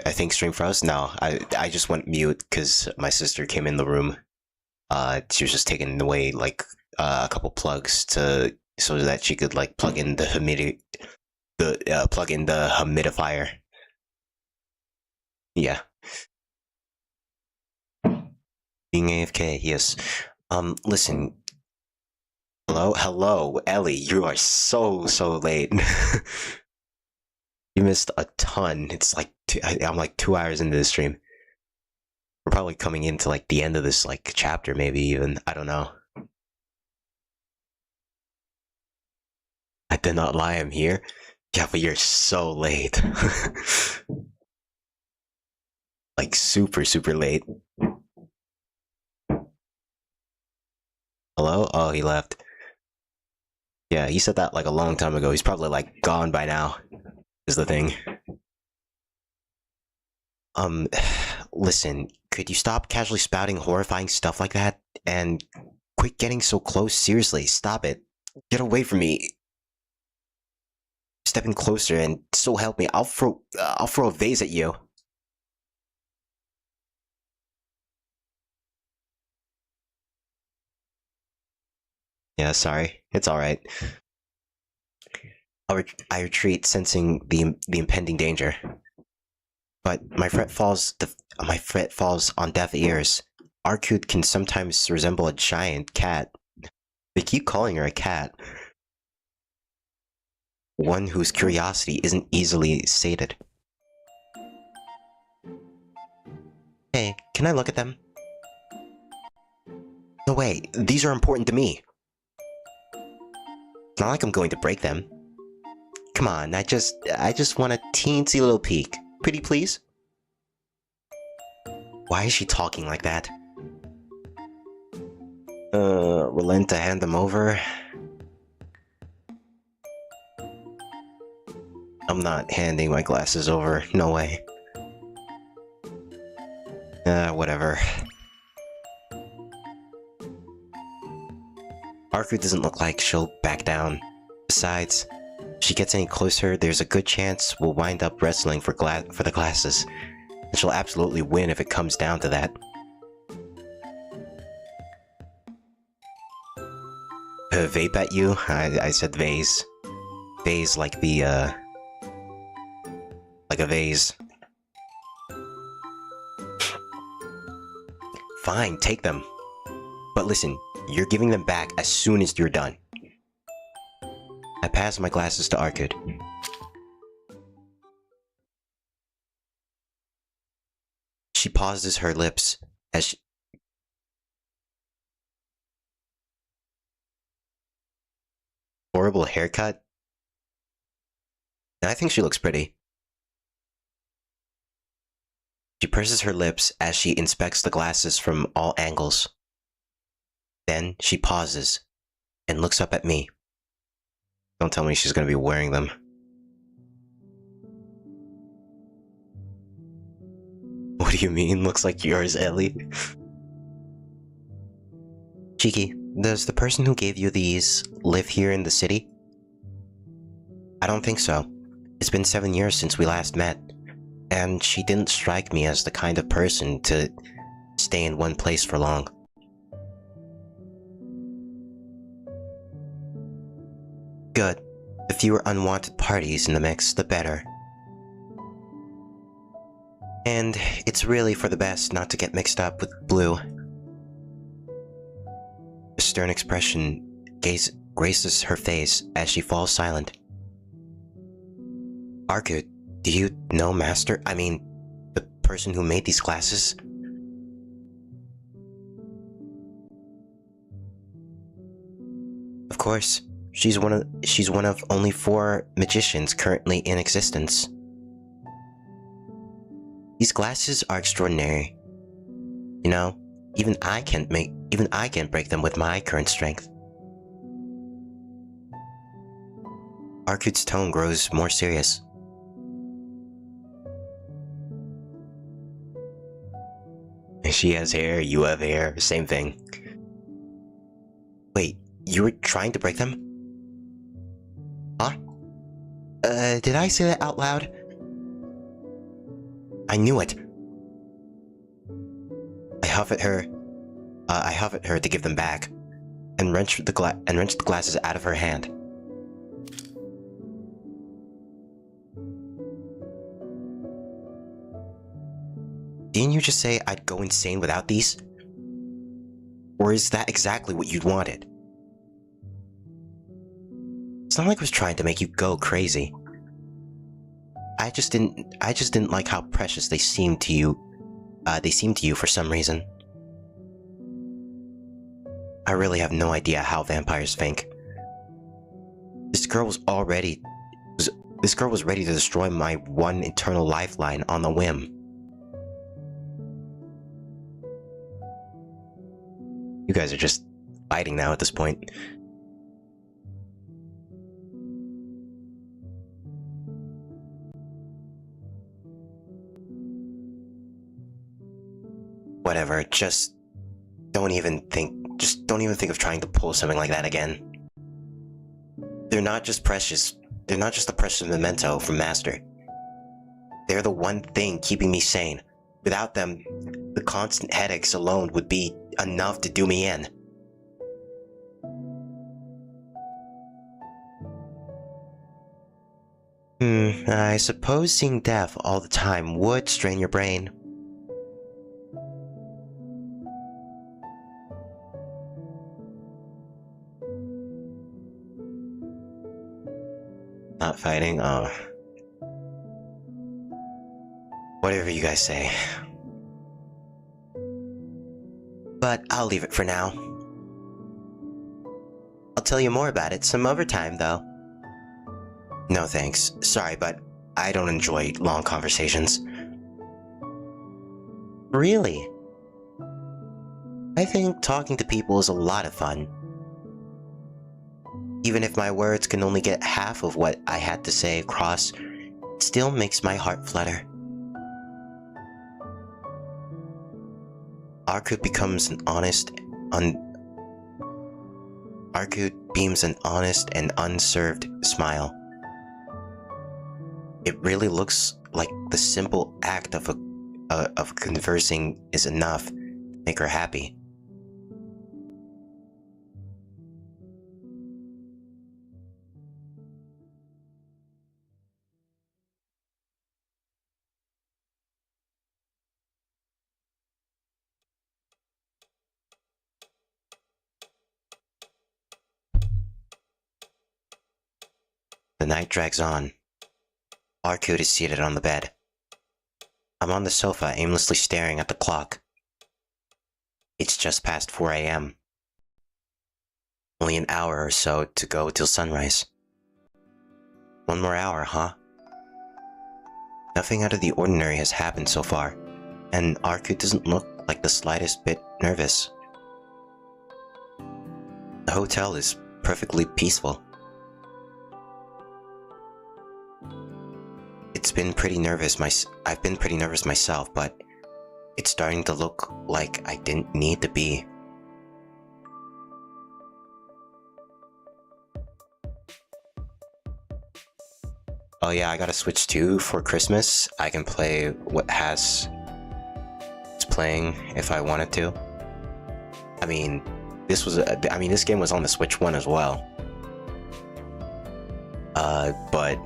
I think stream froze? No, I just went mute because my sister came in the room. She was just taking away like a couple plugs to so that she could like plug in the humidifier. Yeah. Being AFK, yes. Listen. Hello, Ellie. You are so late. You missed a ton. It's like I'm like 2 hours into the stream. We're probably coming into like the end of this like chapter, maybe even. I don't know. I did not lie. I'm here. Yeah, but you're so late. Like super late. Hello? Oh, he left. Yeah, he said that like a long time ago. He's probably like gone by now. Is the thing. Listen, could you stop casually spouting horrifying stuff like that? And quit getting so close, seriously, stop it. Get away from me. Step in closer and so help me, I'll throw a vase at you. Yeah, sorry. It's alright. I retreat, sensing the impending danger. But my fret falls on deaf ears. Arcud can sometimes resemble a giant cat. They keep calling her a cat. One whose curiosity isn't easily sated. Hey, can I look at them? No way, these are important to me. It's not like I'm going to break them. Come on, I just want a teensy little peek. Pretty please? Why is she talking like that? Relent to hand them over? I'm not handing my glasses over, no way. Whatever. Arku doesn't look like she'll back down. Besides, if she gets any closer, there's a good chance we'll wind up wrestling for the glasses. And she'll absolutely win if it comes down to that. Vape at you? I said vase. Vase like the, like a vase. Fine, take them. But listen, you're giving them back as soon as you're done. I pass my glasses to Arcud. She pauses her lips as she... Horrible haircut? I think she looks pretty. She purses her lips as she inspects the glasses from all angles. Then she pauses and looks up at me. Don't tell me she's gonna be wearing them. What do you mean? Looks like yours, Ellie. Cheeky, does the person who gave you these live here in the city? I don't think so. It's been 7 years since we last met, and she didn't strike me as the kind of person to stay in one place for long. Good. The fewer unwanted parties in the mix, the better. And it's really for the best not to get mixed up with Blue. A stern expression graces her face as she falls silent. Arcud, do you know Master? I mean, the person who made these glasses? Of course. She's one of only 4 magicians currently in existence. These glasses are extraordinary. You know, even I can't break them with my current strength. Arcud's tone grows more serious. She has hair, you have hair, same thing. Wait, you were trying to break them? Huh? Did I say that out loud? I knew it. I huff at her to give them back, and wrench the glasses out of her hand. Didn't you just say I'd go insane without these? Or is that exactly what you'd wanted? It's not like I was trying to make you go crazy. I just didn't like how precious they seemed to you. They seemed to you for some reason. I really have no idea how vampires think. This girl was ready to destroy my one eternal lifeline on the whim. You guys are just fighting now at this point. Whatever, just don't even think of trying to pull something like that again. They're not just a precious memento from Master. They're the one thing keeping me sane. Without them, the constant headaches alone would be enough to do me in. I suppose seeing death all the time would strain your brain. Not fighting? Oh. Whatever you guys say. But I'll leave it for now. I'll tell you more about it some other time, though. No thanks. Sorry, but I don't enjoy long conversations. Really? I think talking to people is a lot of fun. Even if my words can only get half of what I had to say across, it still makes my heart flutter. Arkut beams an honest and unserved smile. It really looks like the simple act of conversing is enough to make her happy. The night drags on. Arkut is seated on the bed. I'm on the sofa, aimlessly staring at the clock. It's just past 4 a.m. Only an hour or so to go till sunrise. One more hour, huh? Nothing out of the ordinary has happened so far, and Arkut doesn't look like the slightest bit nervous. The hotel is perfectly peaceful. I've been pretty nervous myself, but it's starting to look like I didn't need to be. Oh yeah, I got a Switch 2 for Christmas. I can play what it's playing if I wanted to. I mean, this game was on the Switch 1 as well. But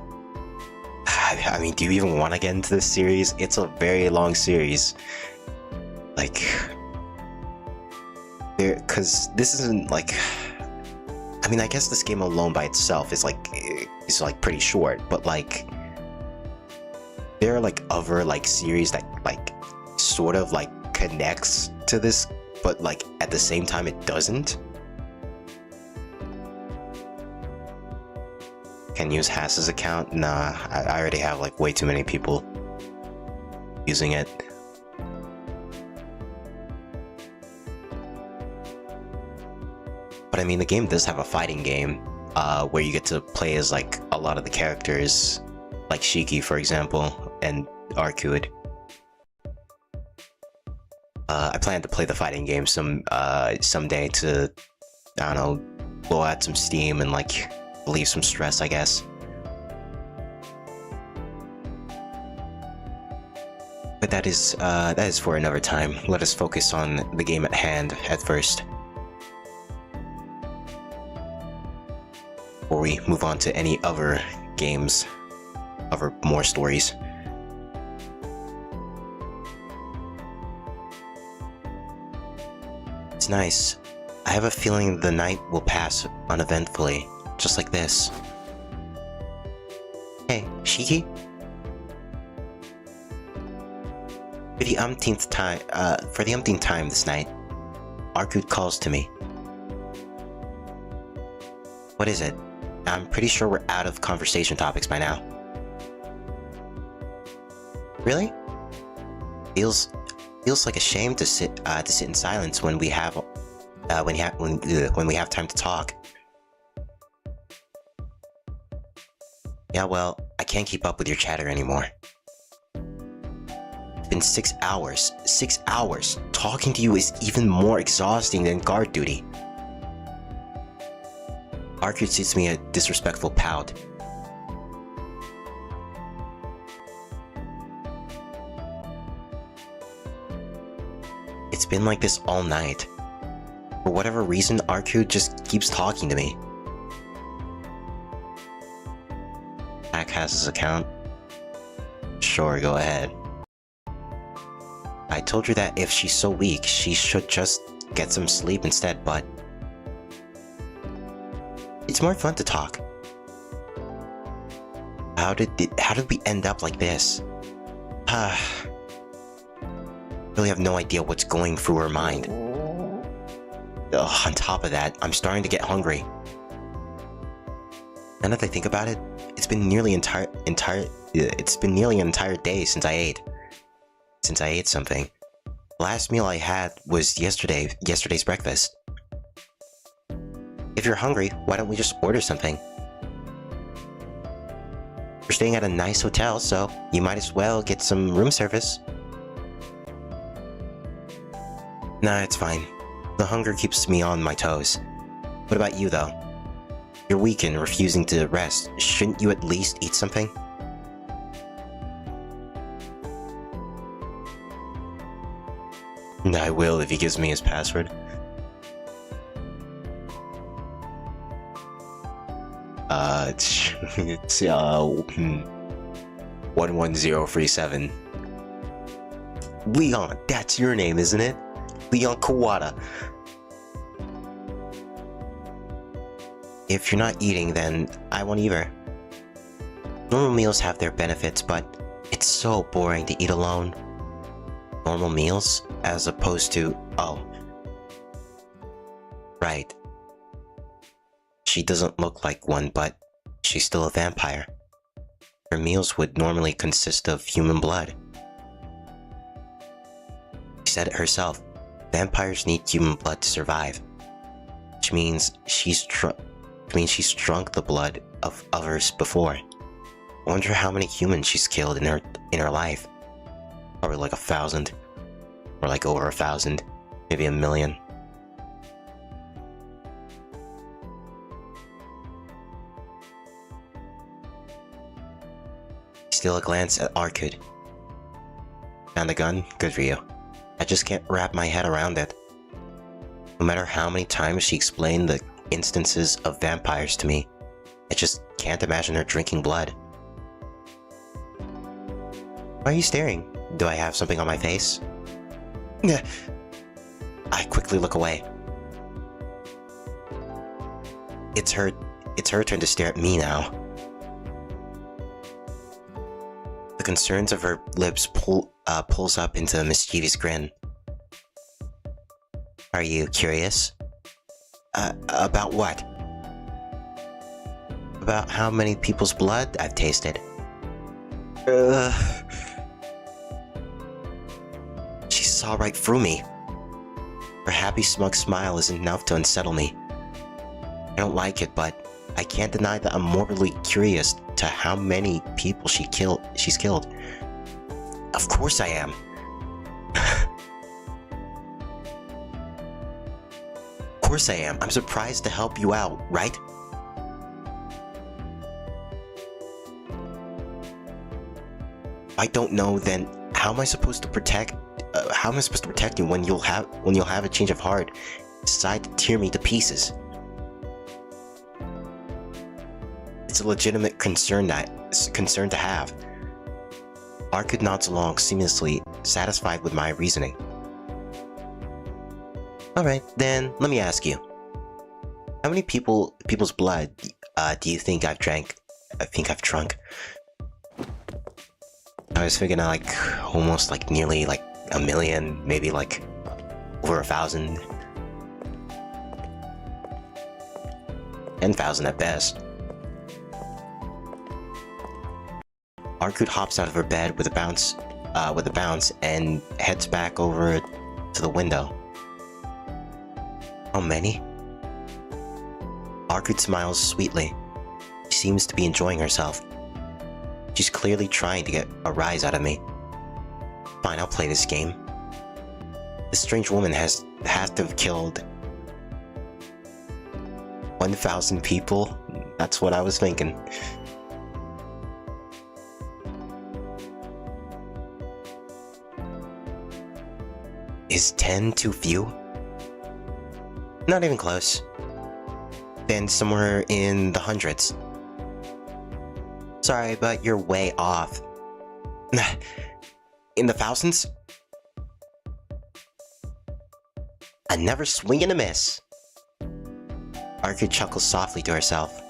I mean, do you even want to get into this series? It's a very long series. Like, because this isn't like. I mean, I guess this game alone by itself is like pretty short, but like, there are like other like series that like sort of like connects to this, but like at the same time it doesn't. Can use Hass's account? Nah, I already have like way too many people using it. But I mean, the game does have a fighting game, where you get to play as like a lot of the characters, like Shiki, for example, and Arkut. I plan to play the fighting game someday to I don't know, blow out some steam and like relieve some stress, I guess. But that is for another time. Let us focus on the game at hand at first, before we move on to any other games, more stories. It's nice. I have a feeling the night will pass uneventfully, just like this. Hey, Shiki? For the umpteenth time this night, Arkud calls to me. What is it? I'm pretty sure we're out of conversation topics by now. Really? Feels like a shame to sit in silence when we have when we have time to talk. Yeah, well, I can't keep up with your chatter anymore. It's been 6 hours. 6 hours. Talking to you is even more exhausting than guard duty. Arkud shoots me a disrespectful pout. It's been like this all night. For whatever reason, Arkud just keeps talking to me. Hack has his account. Sure, go ahead. I told her that if she's so weak, she should just get some sleep instead, but it's more fun to talk. How did we end up like this? Really have no idea what's going through her mind. Ugh, on top of that, I'm starting to get hungry. Now that I think about it, it's been nearly an entire day since I ate. Since I ate something. The last meal I had was yesterday's breakfast. If you're hungry, why don't we just order something? We're staying at a nice hotel, so you might as well get some room service. Nah, it's fine. The hunger keeps me on my toes. What about you, though? You're weak and refusing to rest. Shouldn't you at least eat something? I will if he gives me his password. It's 11037. Leon, that's your name, isn't it? Leon Kawada. If you're not eating, then I won't either. Normal meals have their benefits, but it's so boring to eat alone. Normal meals, as opposed to... oh. Right. She doesn't look like one, but she's still a vampire. Her meals would normally consist of human blood. She said it herself. Vampires need human blood to survive. Which means she's drunk the blood of others before. I wonder how many humans she's killed in her life. Probably like 1,000. Or like over 1,000. Maybe 1,000,000. Steal a glance at Arkud. Found a gun? Good for you. I just can't wrap my head around it. No matter how many times she explained the instances of vampires to me, I just can't imagine her drinking blood. Why are you staring? Do I have something on my face? I quickly look away. It's her turn to stare at me now. The concerns of her lips pulls up into a mischievous grin. Are you curious? About what? About how many people's blood I've tasted. She saw right through me. Her happy, smug smile is enough to unsettle me. I don't like it, but I can't deny that I'm morbidly curious to how many people she's killed. Of course I am. course I am. I'm surprised to help you out, right? If I don't know, then how am I supposed to protect you when you'll have a change of heart, decide to tear me to pieces? It's a legitimate concern to have. Arkud nods along, seamlessly satisfied with my reasoning. Alright, then let me ask you. How many people's blood do you think I've drunk? I was thinking almost nearly 1,000,000, maybe over 1,000. 10,000 at best. Arkud hops out of her bed with a bounce, and heads back over to the window. How many? Arkud smiles sweetly. She seems to be enjoying herself. She's clearly trying to get a rise out of me. Fine, I'll play this game. This strange woman has to have killed 1,000 people? That's what I was thinking. Is 10 too few? Not even close. Then somewhere in the hundreds. Sorry, but you're way off. In the thousands? I never swing and a miss. Arkud chuckles softly to herself.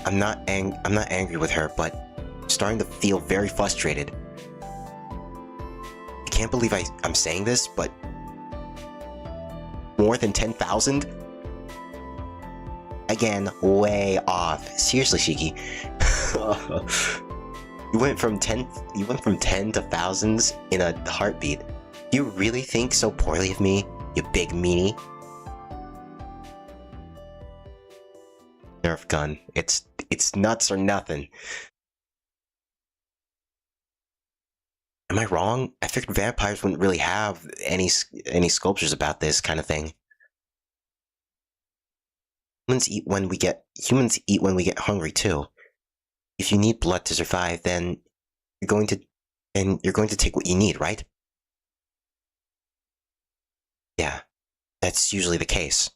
I'm not angry with her, but I'm starting to feel very frustrated. I can't believe I'm saying this, but more than 10,000? Again, way off. Seriously, Shiki. You went from 10 to thousands in a heartbeat. Do you really think so poorly of me, you big meanie? Nerf gun. It's nuts or nothing. Am I wrong? I figured vampires wouldn't really have any sculptures about this kind of thing. Humans eat when we get hungry too. If you need blood to survive, then you're going to take what you need, right? Yeah, that's usually the case.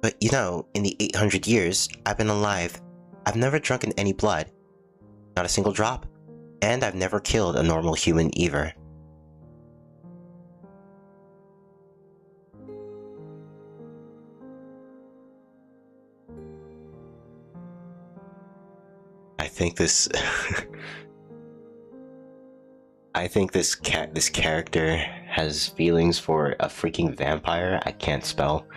But you know, in the 800 years I've been alive, I've never drunken any blood. Not a single drop. And I've never killed a normal human either. I think this character has feelings for a freaking vampire I can't spell.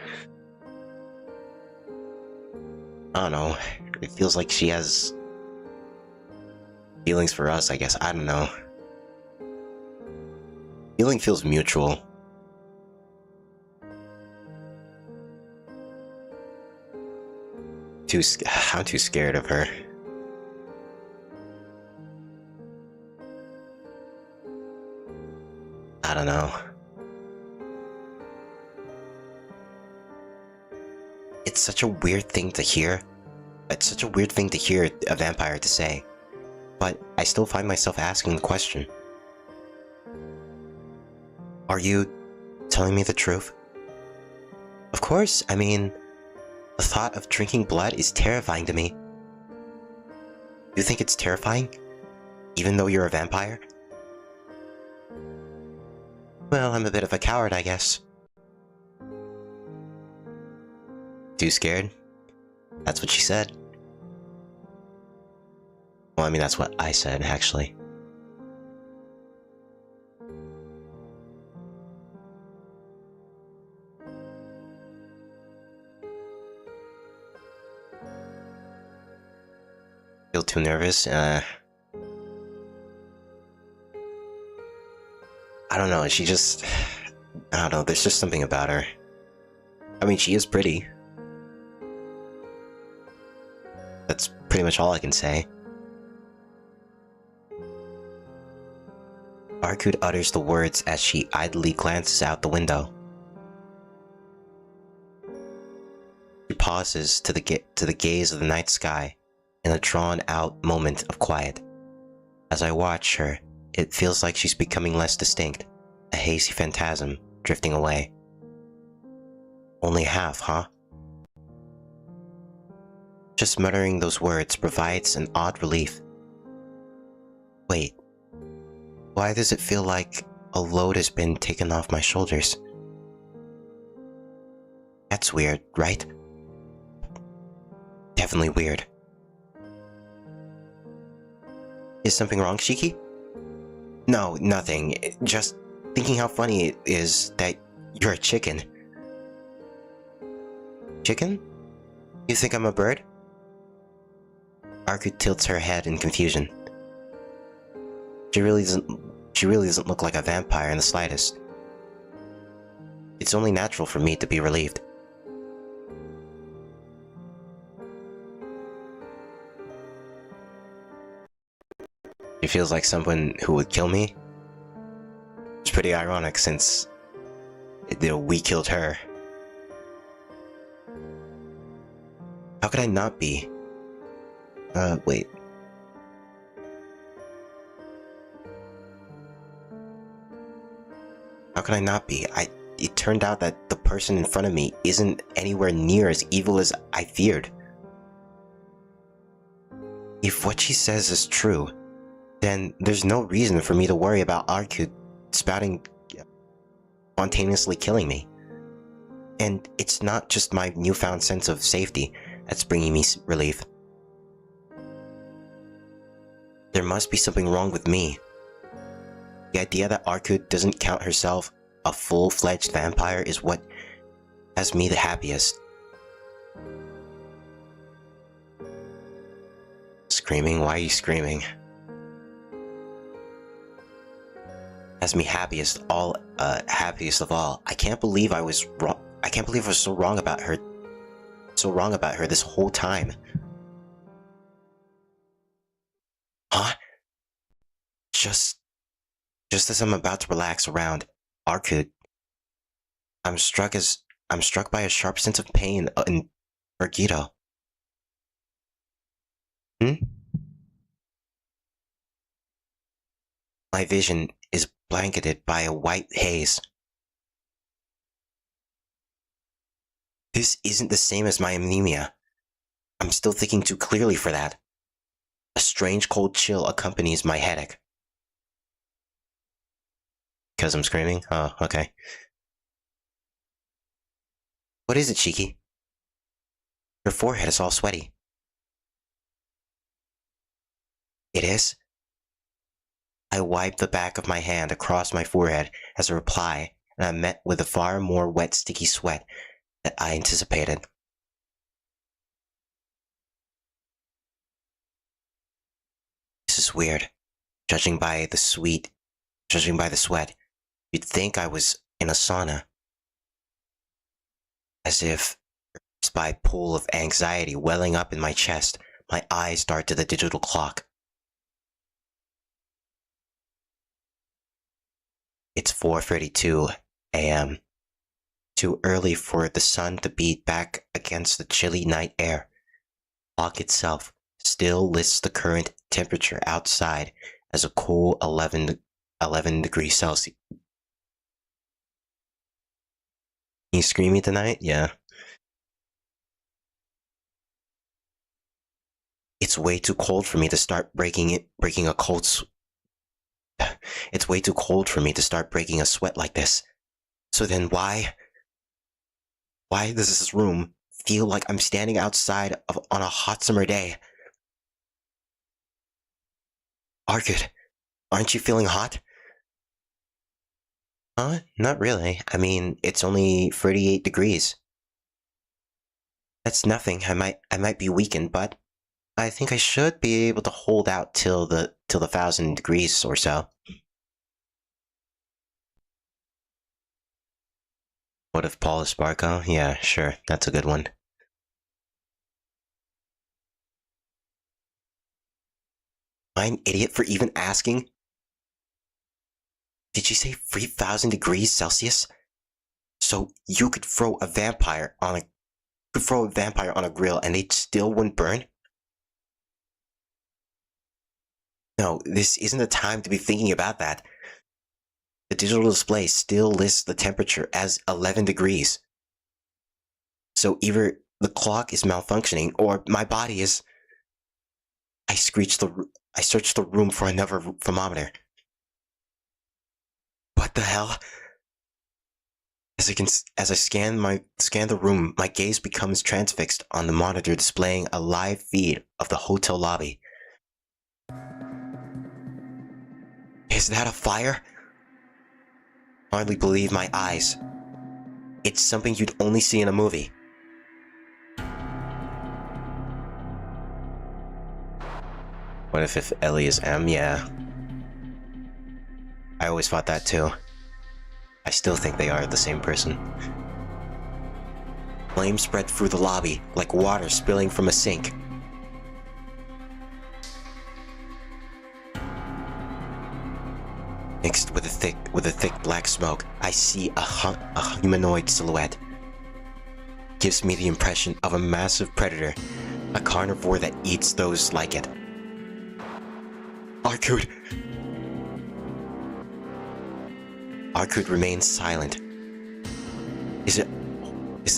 I don't know. It feels like she has feelings for us, I guess. I don't know. Feeling feels mutual. I'm too scared of her. I don't know. It's such a weird thing to hear. It's such a weird thing to hear a vampire to say. But I still find myself asking the question. Are you telling me the truth? Of course, I mean, the thought of drinking blood is terrifying to me. You think it's terrifying? Even though you're a vampire? Well, I'm a bit of a coward, I guess. Too scared? That's what she said. Well, I mean, that's what I said, actually. Feel too nervous? I don't know, she just... I don't know, there's just something about her. I mean, she is pretty. That's pretty much all I can say. Arkud utters the words as she idly glances out the window. She pauses to the gaze of the night sky in a drawn-out moment of quiet. As I watch her, it feels like she's becoming less distinct, a hazy phantasm drifting away. Only half, huh? Just muttering those words provides an odd relief. Wait, why does it feel like a load has been taken off my shoulders? That's weird, right? Definitely weird. Is something wrong, Shiki? No, nothing. Just thinking how funny it is that you're a chicken. Chicken? You think I'm a bird? Arkud tilts her head in confusion. She really doesn't look like a vampire in the slightest. It's only natural for me to be relieved. She feels like someone who would kill me. It's pretty ironic since we killed her. How could I not be? Wait. How could I not be? It turned out that the person in front of me isn't anywhere near as evil as I feared. If what she says is true, then there's no reason for me to worry about Arkud spontaneously killing me. And it's not just my newfound sense of safety that's bringing me relief. There must be something wrong with me. The idea that Arkud doesn't count herself a full-fledged vampire is what has me the happiest. Screaming? Why are you screaming? Has me happiest of all. I can't believe I was wrong. I can't believe I was so wrong about her. So wrong about her this whole time. Huh? Just as I'm about to relax around Arkud, I'm struck by a sharp sense of pain in Ergito. My vision is blanketed by a white haze. This isn't the same as my anemia. I'm still thinking too clearly for that. A strange cold chill accompanies my headache. Because I'm screaming? Oh, okay. What is it, Shiki? Your forehead is all sweaty. It is? I wipe the back of my hand across my forehead as a reply, and I'm met with a far more wet, sticky sweat than I anticipated. This is weird. Judging by the sweat, you'd think I was in a sauna. As if by a pool of anxiety welling up in my chest, my eyes dart to the digital clock. It's 4:32 a.m. Too early for the sun to beat back against the chilly night air. The clock itself still lists the current temperature outside as a cool 11 degrees Celsius. You screaming tonight? Yeah. It's way too cold for me to start breaking a cold. It's way too cold for me to start breaking a sweat like this. So then why does this room feel like I'm standing outside on a hot summer day? Arkud, aren't you feeling hot? Huh? Not really. I mean, it's only 38 degrees. That's nothing. I might be weakened, but I think I should be able to hold out till the 1,000 degrees or so. What if Paul is Sparko? Yeah, sure. That's a good one. Am I an idiot for even asking? Did she say 3,000 degrees Celsius? So you could throw a vampire on a grill and it still wouldn't burn? No, this isn't the time to be thinking about that. The digital display still lists the temperature as 11 degrees. So either the clock is malfunctioning or my body is... I searched the room for another thermometer. What the hell? As I scan the room, my gaze becomes transfixed on the monitor displaying a live feed of the hotel lobby. Is that a fire? Hardly believe my eyes. It's something you'd only see in a movie. What if Ellie is M? Yeah. I always thought that too. I still think they are the same person. Flames spread through the lobby, like water spilling from a sink. Mixed with a thick black smoke, I see a humanoid silhouette. Gives me the impression of a massive predator, a carnivore that eats those like it. Arkud remains silent. Is it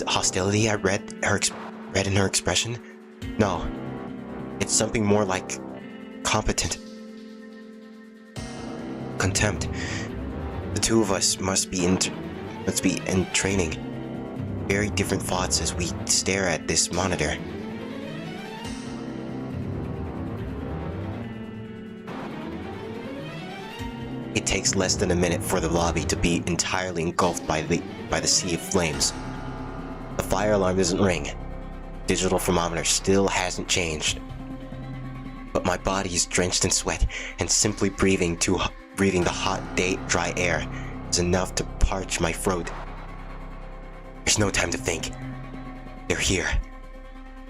hostility I read in her expression? No. It's something more like competent. Contempt. The two of us must be in training. Very different thoughts as we stare at this monitor. It takes less than a minute for the lobby to be entirely engulfed by the sea of flames. The fire alarm doesn't ring. Digital thermometer still hasn't changed. But my body is drenched in sweat, and simply breathing the hot, dry air is enough to parch my throat. There's no time to think. They're here.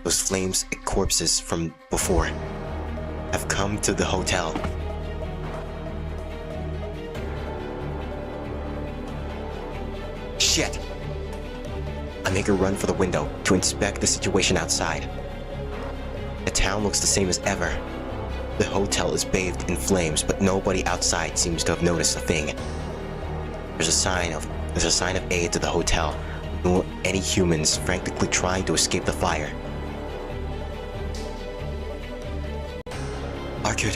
Those flames and corpses from before have come to the hotel. Shit! I make a run for the window to inspect the situation outside. The town looks the same as ever. The hotel is bathed in flames, but nobody outside seems to have noticed a thing. There's a sign of aid to the hotel. Nor any humans frantically trying to escape the fire. Arkud,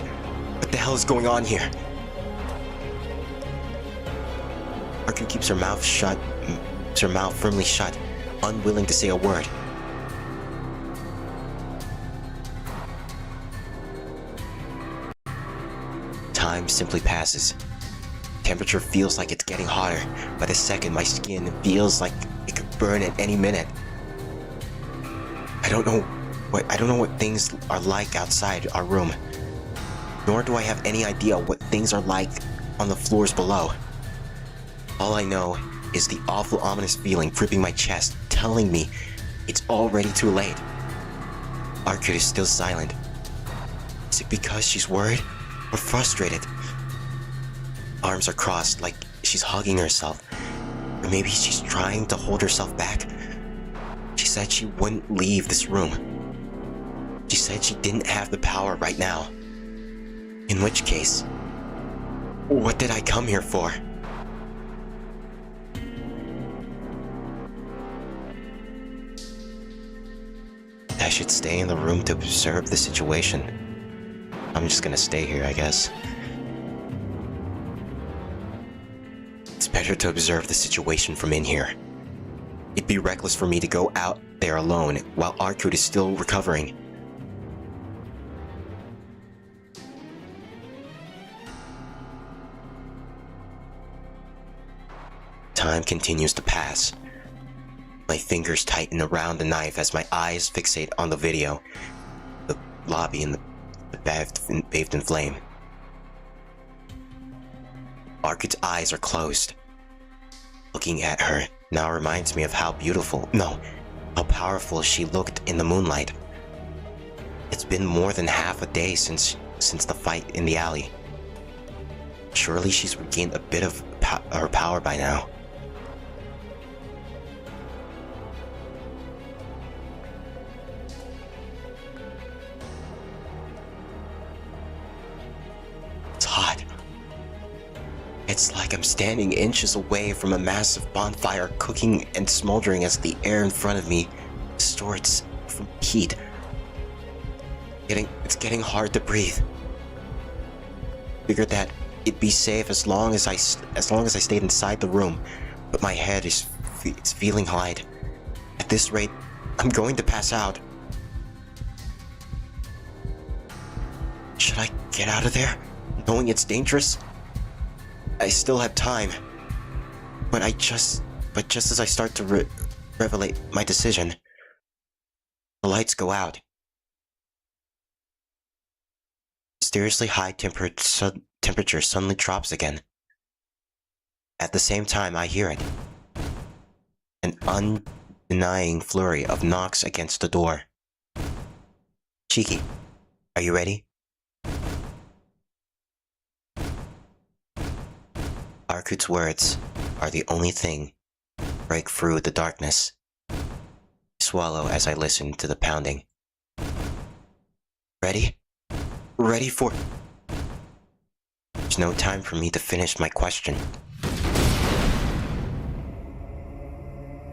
what the hell is going on here? Arkud keeps her mouth firmly shut, unwilling to say a word. Time simply passes. Temperature feels like it's getting hotter. By the second, my skin feels like it could burn at any minute. I don't know what things are like outside our room. Nor do I have any idea what things are like on the floors below. All I know is the awful ominous feeling gripping my chest, telling me it's already too late. Arkud is still silent. Is it because she's worried or frustrated? Arms are crossed like she's hugging herself. Or maybe she's trying to hold herself back. She said she wouldn't leave this room. She said she didn't have the power right now. In which case, what did I come here for? I should stay in the room to observe the situation. I'm just gonna stay here, I guess. It's better to observe the situation from in here. It'd be reckless for me to go out there alone while Arkud is still recovering. Time continues to pass. My fingers tighten around the knife as my eyes fixate on the video, the lobby and the bathed in flame. Arkud's eyes are closed. Looking at her now reminds me of how powerful she looked in the moonlight. It's been more than half a day since the fight in the alley. Surely she's regained a bit of her power by now. It's hot. It's like I'm standing inches away from a massive bonfire cooking and smoldering as the air in front of me distorts from heat. It's getting hard to breathe. Figured that it'd be safe as long as I stayed inside the room, but my head is feeling light. At this rate, I'm going to pass out. Should I get out of there, knowing it's dangerous? I still have time, but just as I start to revelate my decision, the lights go out. Mysteriously high temperature suddenly drops again. At the same time, I hear it. An undenying flurry of knocks against the door. Chiki, are you ready? Arkut's words are the only thing break through the darkness. I swallow as I listen to the pounding. Ready? Ready for... There's no time for me to finish my question.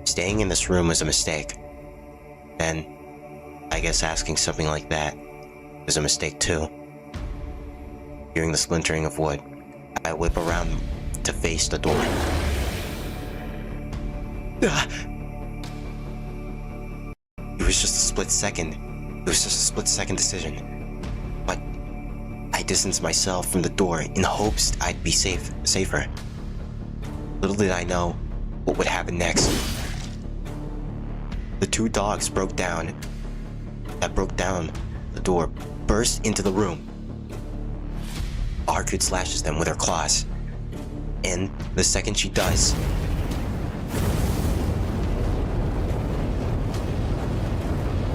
Staying in this room was a mistake. And I guess asking something like that is a mistake too. Hearing the splintering of wood, I whip around to face the door. It was just a split second. It was just a split-second decision. But I distanced myself from the door in hopes I'd be safer. Little did I know what would happen next. The two dogs broke down the door, burst into the room. Arkut slashes them with her claws. And the second she does,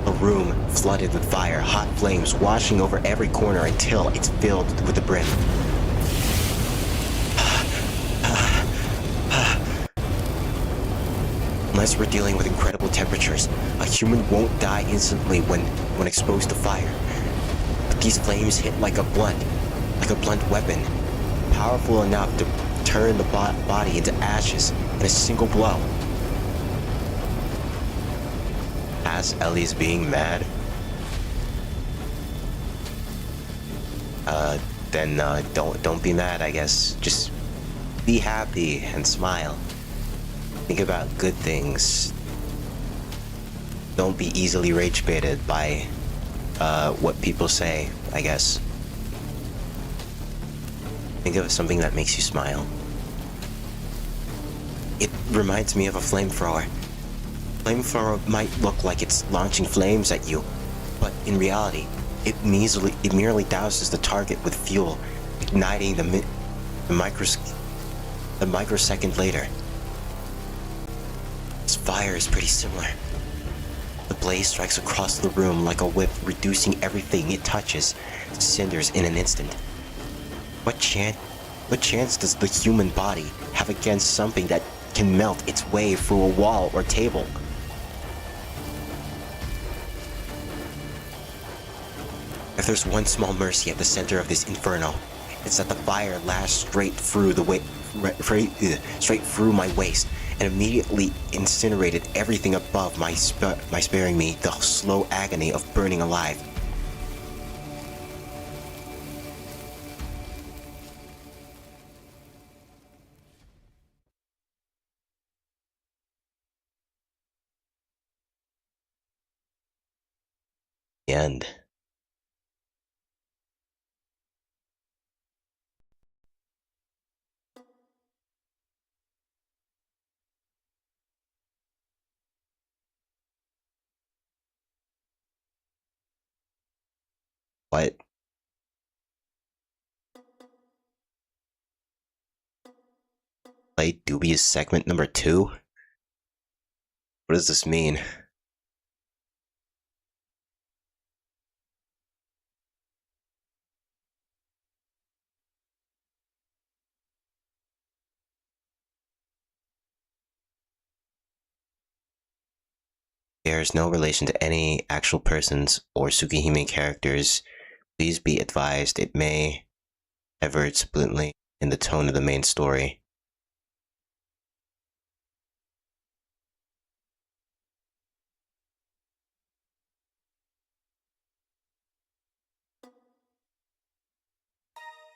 the room flooded with fire, hot flames washing over every corner until it's filled with the brim. Unless we're dealing with incredible temperatures, a human won't die instantly when exposed to fire. But these flames hit like a blunt weapon, powerful enough to turn the body into ashes in a single blow. As Ellie's being mad, then don't be mad, I guess. Just be happy and smile. Think about good things. Don't be easily rage baited by what people say, I guess. Think of something that makes you smile. It reminds me of a flamethrower. Flamethrower might look like it's launching flames at you, but in reality, it merely douses the target with fuel, igniting the microsecond later. This fire is pretty similar. The blaze strikes across the room like a whip, reducing everything it touches to cinders in an instant. What chance does the human body have against something that can melt its way through a wall or table? If there's one small mercy at the center of this inferno, it's that the fire lashed straight through my waist and immediately incinerated everything above my sparing me the slow agony of burning alive. The end. What? Play dubious segment number 2? What does this mean? bears no relation to any actual persons or Tsukihime characters, please be advised it may divert splintly in the tone of the main story.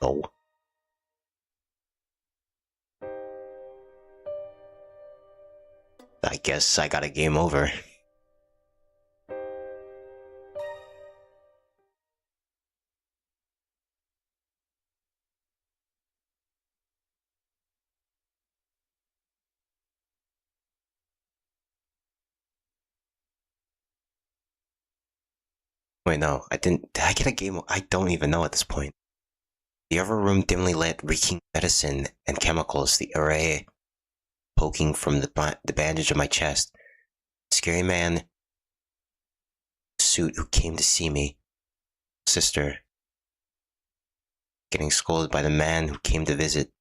Oh. I guess I got a game over. Wait, no, I didn't. Did I get a game? I don't even know at this point. The other room dimly lit, reeking medicine and chemicals, the array poking from the bandage of my chest. Scary man suit who came to see me. Sister. Getting scolded by the man who came to visit.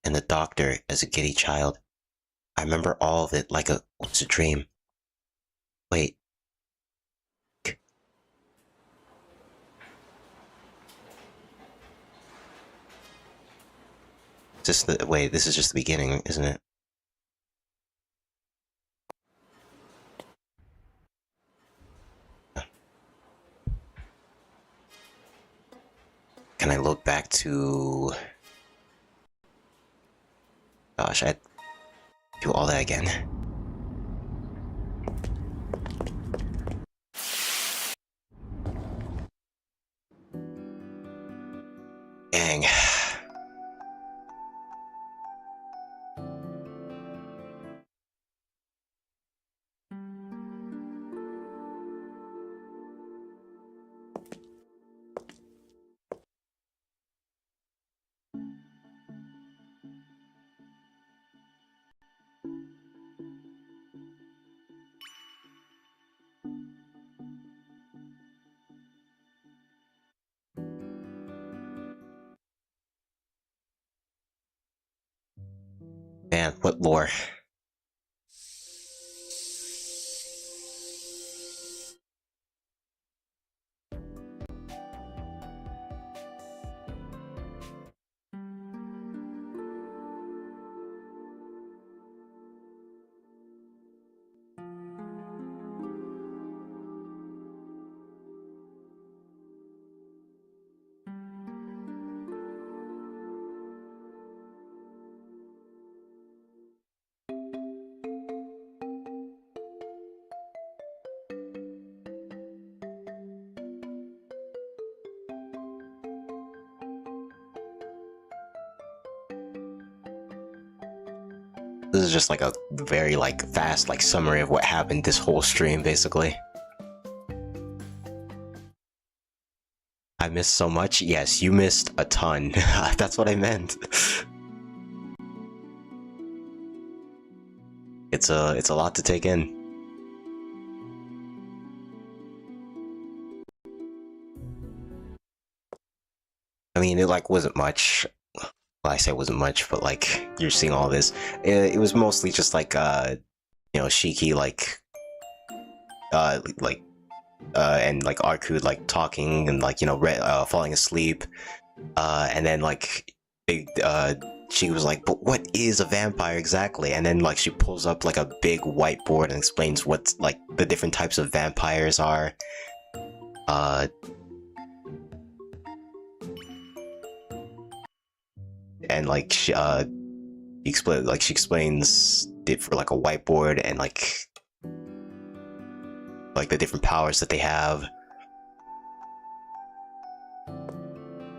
And the doctor as a giddy child. I remember all of it like it was a dream. Wait. Wait, this is just the beginning, isn't it? Can I look back to... Gosh, I'd do all that again. Dang. Man, what lore? This is just like a very fast summary of what happened this whole stream, basically. I missed so much? Yes, you missed a ton. That's what I meant. It's a lot to take in. I mean, it wasn't much. Well, I say it wasn't much, but you're seeing all this. It was mostly just Shiki and Arkud talking and falling asleep, and then she was like, but what is a vampire exactly? And then she pulls up a big whiteboard and explains what the different types of vampires are. And she explains it for a whiteboard and the different powers that they have.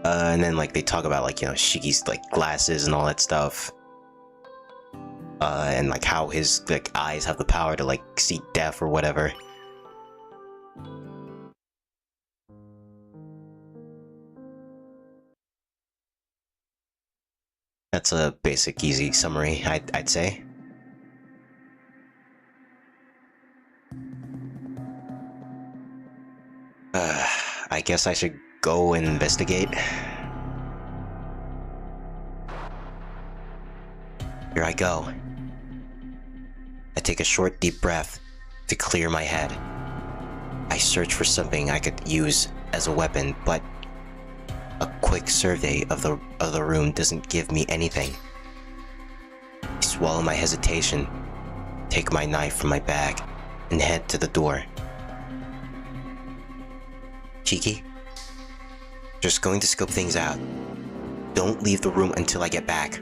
And then they talk about Shiki's glasses and all that stuff. And how his eyes have the power to see death or whatever. That's a basic, easy summary, I'd say. I guess I should go and investigate. Here I go. I take a short, deep breath, to clear my head. I search for something I could use as a weapon, but a quick survey of the room doesn't give me anything. I swallow my hesitation, take my knife from my bag, and head to the door. Cheeky? Just going to scope things out. Don't leave the room until I get back.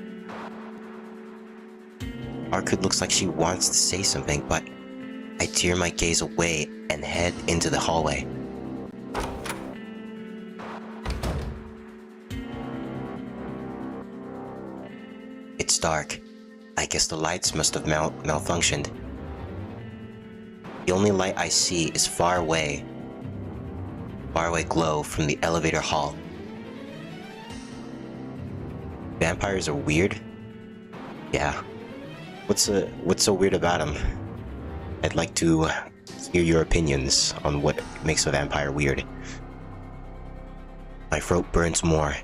Arkut looks like she wants to say something, but I tear my gaze away and head into the hallway. It's dark. I guess the lights must have malfunctioned. The only light I see is faraway glow from the elevator hall. Vampires are weird? Yeah. What's so weird about them? I'd like to hear your opinions on what makes a vampire weird. My throat burns more.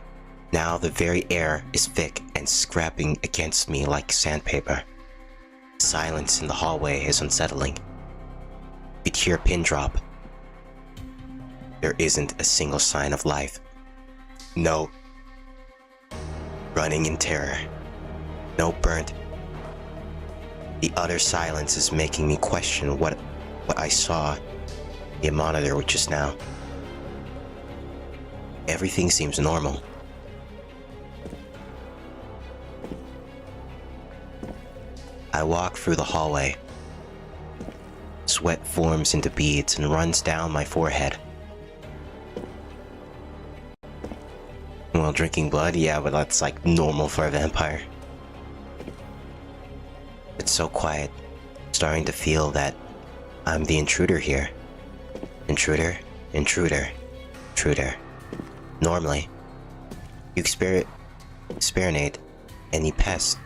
Now the very air is thick and scraping against me like sandpaper. Silence in the hallway is unsettling. You could hear a pin drop. There isn't a single sign of life. No. Running in terror. No burnt. The utter silence is making me question what I saw in the monitor just now. Everything seems normal. I walk through the hallway. Sweat forms into beads and runs down my forehead. Well, drinking blood? Yeah, but that's like normal for a vampire. It's so quiet, starting to feel that I'm the intruder here. Intruder, intruder, intruder. Normally, you exterminate any pests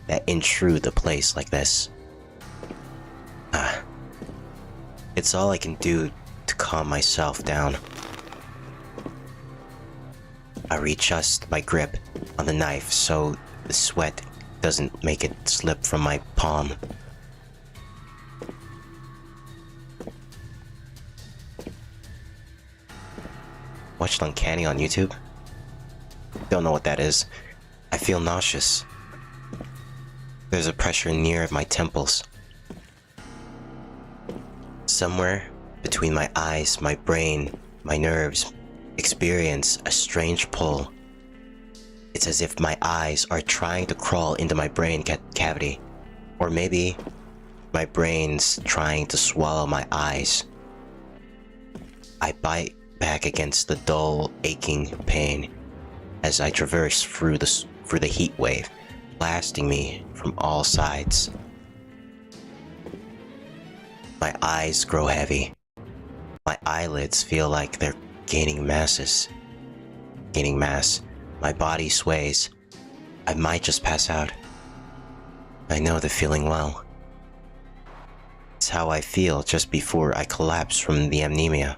that intrude the place like this. It's all I can do to calm myself down. I readjust my grip on the knife so the sweat doesn't make it slip from my palm. Watched Uncanny on YouTube? Don't know what that is. I feel nauseous. There's a pressure near my temples. Somewhere between my eyes, my brain, my nerves experience a strange pull. It's as if my eyes are trying to crawl into my brain cavity. Or maybe my brain's trying to swallow my eyes. I bite back against the dull, aching pain as I traverse through the heat wave, blasting me from all sides. My eyes grow heavy. My eyelids feel like they're gaining mass. My body sways. I might just pass out. I know the feeling well. It's how I feel just before I collapse from the anemia.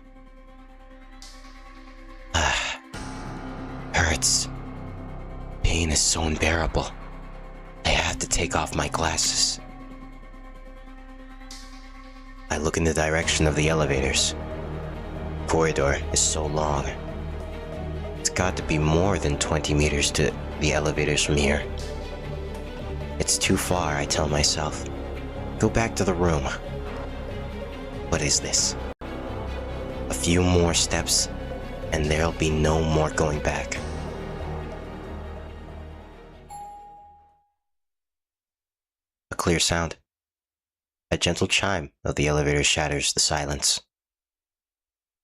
Hurts. Pain is so unbearable. I have to take off my glasses. I look in the direction of the elevators. The corridor is so long. It's got to be more than 20 meters to the elevators from here. It's too far, I tell myself. Go back to the room. What is this? A few more steps, and there'll be no more going back. A clear sound. A gentle chime of the elevator shatters the silence,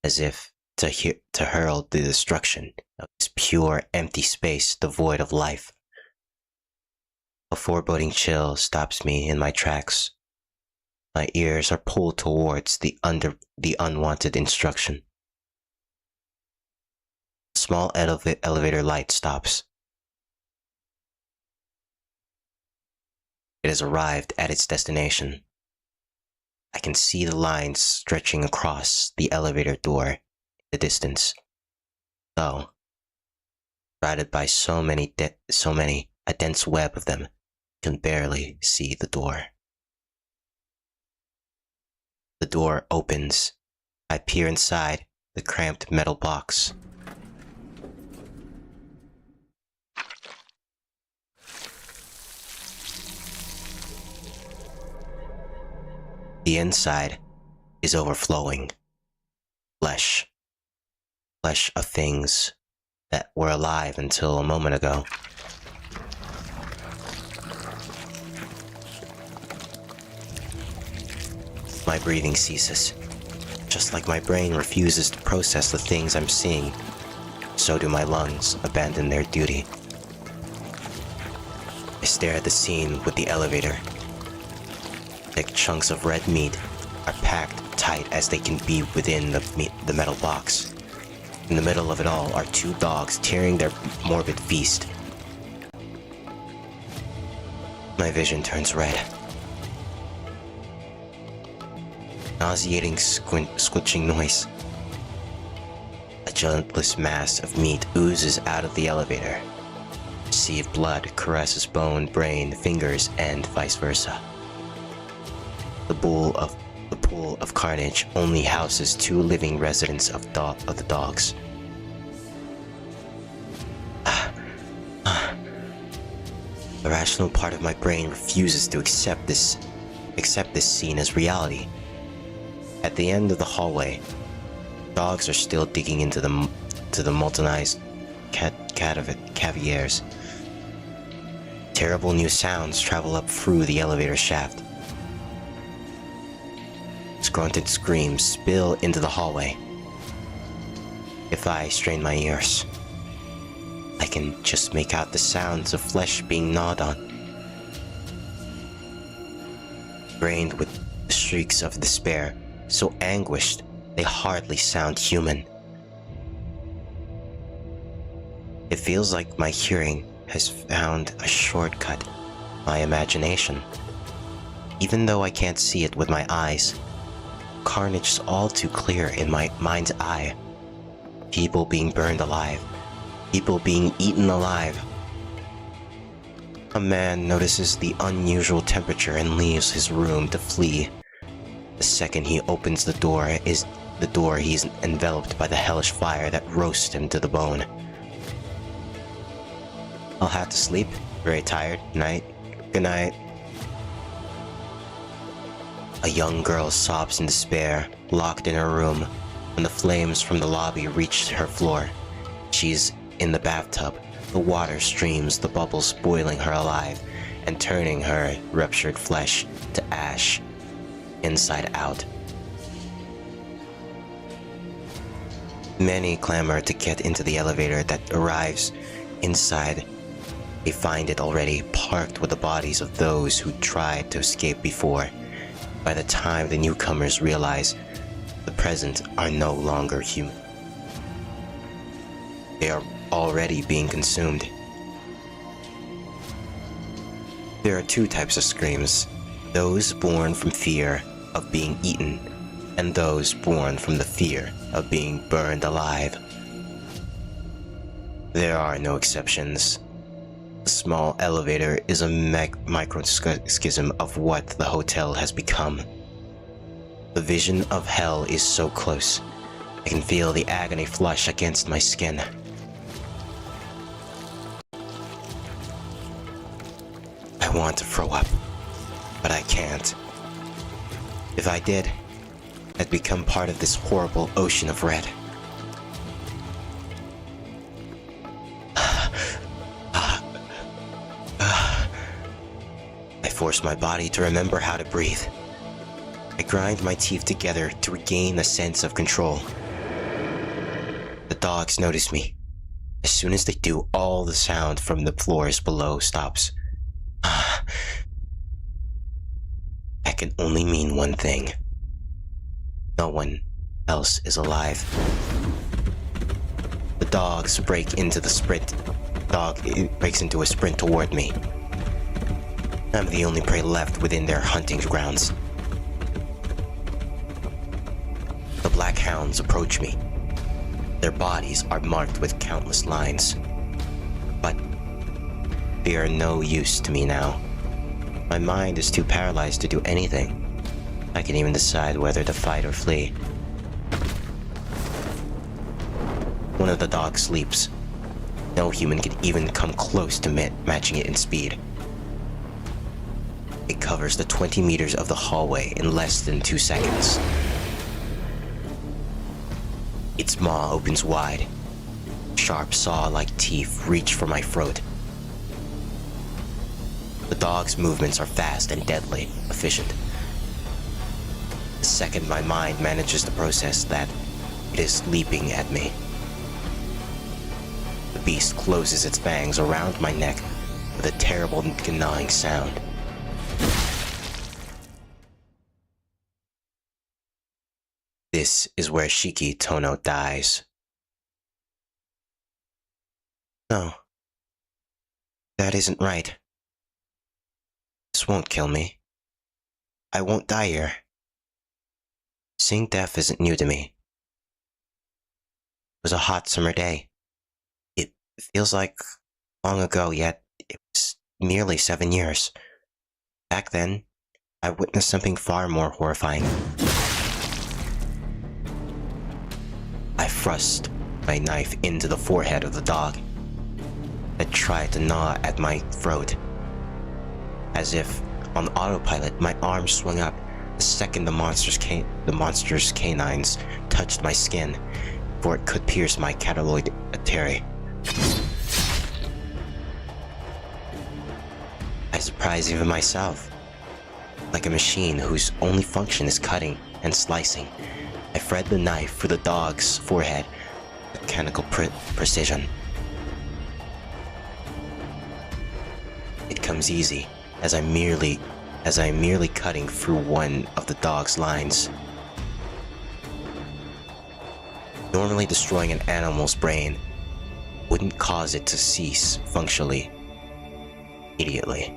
as if to herald the destruction of this pure, empty space devoid of life. A foreboding chill stops me in my tracks. My ears are pulled towards the unwanted instruction. A small elevator light stops. It has arrived at its destination. I can see the lines stretching across the elevator door in the distance. Though, surrounded by so many, a dense web of them, can barely see the door. The door opens. I peer inside the cramped metal box. The inside is overflowing. Flesh. Flesh of things that were alive until a moment ago. My breathing ceases. Just like my brain refuses to process the things I'm seeing, so do my lungs abandon their duty. I stare at the scene with the elevator. Thick chunks of red meat are packed tight as they can be within the metal box. In the middle of it all are two dogs tearing their morbid feast. My vision turns red. Nauseating squishing noise. A gelatinous mass of meat oozes out of the elevator. A sea of blood caresses bone, brain, fingers, and vice versa. The pool of carnage only houses two living residents of the dogs. The rational part of my brain refuses to accept this scene as reality. At the end of the hallway, dogs are still digging into the moltenized caviars. Terrible new sounds travel up through the elevator shaft. Grunted screams spill into the hallway. If I strain my ears, I can just make out the sounds of flesh being gnawed on. Drained with shrieks of despair, so anguished they hardly sound human. It feels like my hearing has found a shortcut, my imagination. Even though I can't see it with my eyes, carnage is all too clear in my mind's eye. People being burned alive. People being eaten alive. A man notices the unusual temperature and leaves his room to flee. The second he opens the door, he's enveloped by the hellish fire that roasts him to the bone. I'll have to sleep. Very tired. Night. Good night. A young girl sobs in despair, locked in her room, when the flames from the lobby reach her floor. She's in the bathtub. The water streams, the bubbles boiling her alive and turning her ruptured flesh to ash, inside out. Many clamor to get into the elevator that arrives inside. They find it already parked with the bodies of those who tried to escape before. By the time the newcomers realize the present are no longer human, they are already being consumed. There are two types of screams: those born from fear of being eaten, and those born from the fear of being burned alive. There are no exceptions. The small elevator is a microcosm of what the hotel has become. The vision of hell is so close. I can feel the agony flush against my skin. I want to throw up, but I can't. If I did, I'd become part of this horrible ocean of red. I force my body to remember how to breathe. I grind my teeth together to regain a sense of control. The dogs notice me. As soon as they do, all the sound from the floors below stops. That can only mean one thing. No one else is alive. The dogs break into a sprint toward me. I'm the only prey left within their hunting grounds. The black hounds approach me. Their bodies are marked with countless lines. But they are no use to me now. My mind is too paralyzed to do anything. I can even decide whether to fight or flee. One of the dogs sleeps. No human can even come close to matching it in speed. It covers the 20 meters of the hallway in less than 2 seconds. Its maw opens wide. Sharp saw-like teeth reach for my throat. The dog's movements are fast and deadly efficient. The second my mind manages to process that, it is leaping at me. The beast closes its fangs around my neck with a terrible gnawing sound. This is where Shiki Tono dies. No. That isn't right. This won't kill me. I won't die here. Seeing death isn't new to me. It was a hot summer day. It feels like long ago, yet it was nearly 7 years. Back then, I witnessed something far more horrifying. I thrust my knife into the forehead of the dog that tried to gnaw at my throat. As if on autopilot, my arm swung up the second the monster's canines touched my skin, for it could pierce my cataloid artery. I surprised even myself. Like a machine whose only function is cutting and slicing, I thread the knife through the dog's forehead with mechanical precision. It comes easy, as I'm merely cutting through one of the dog's lines. Normally destroying an animal's brain wouldn't cause it to cease functionally immediately.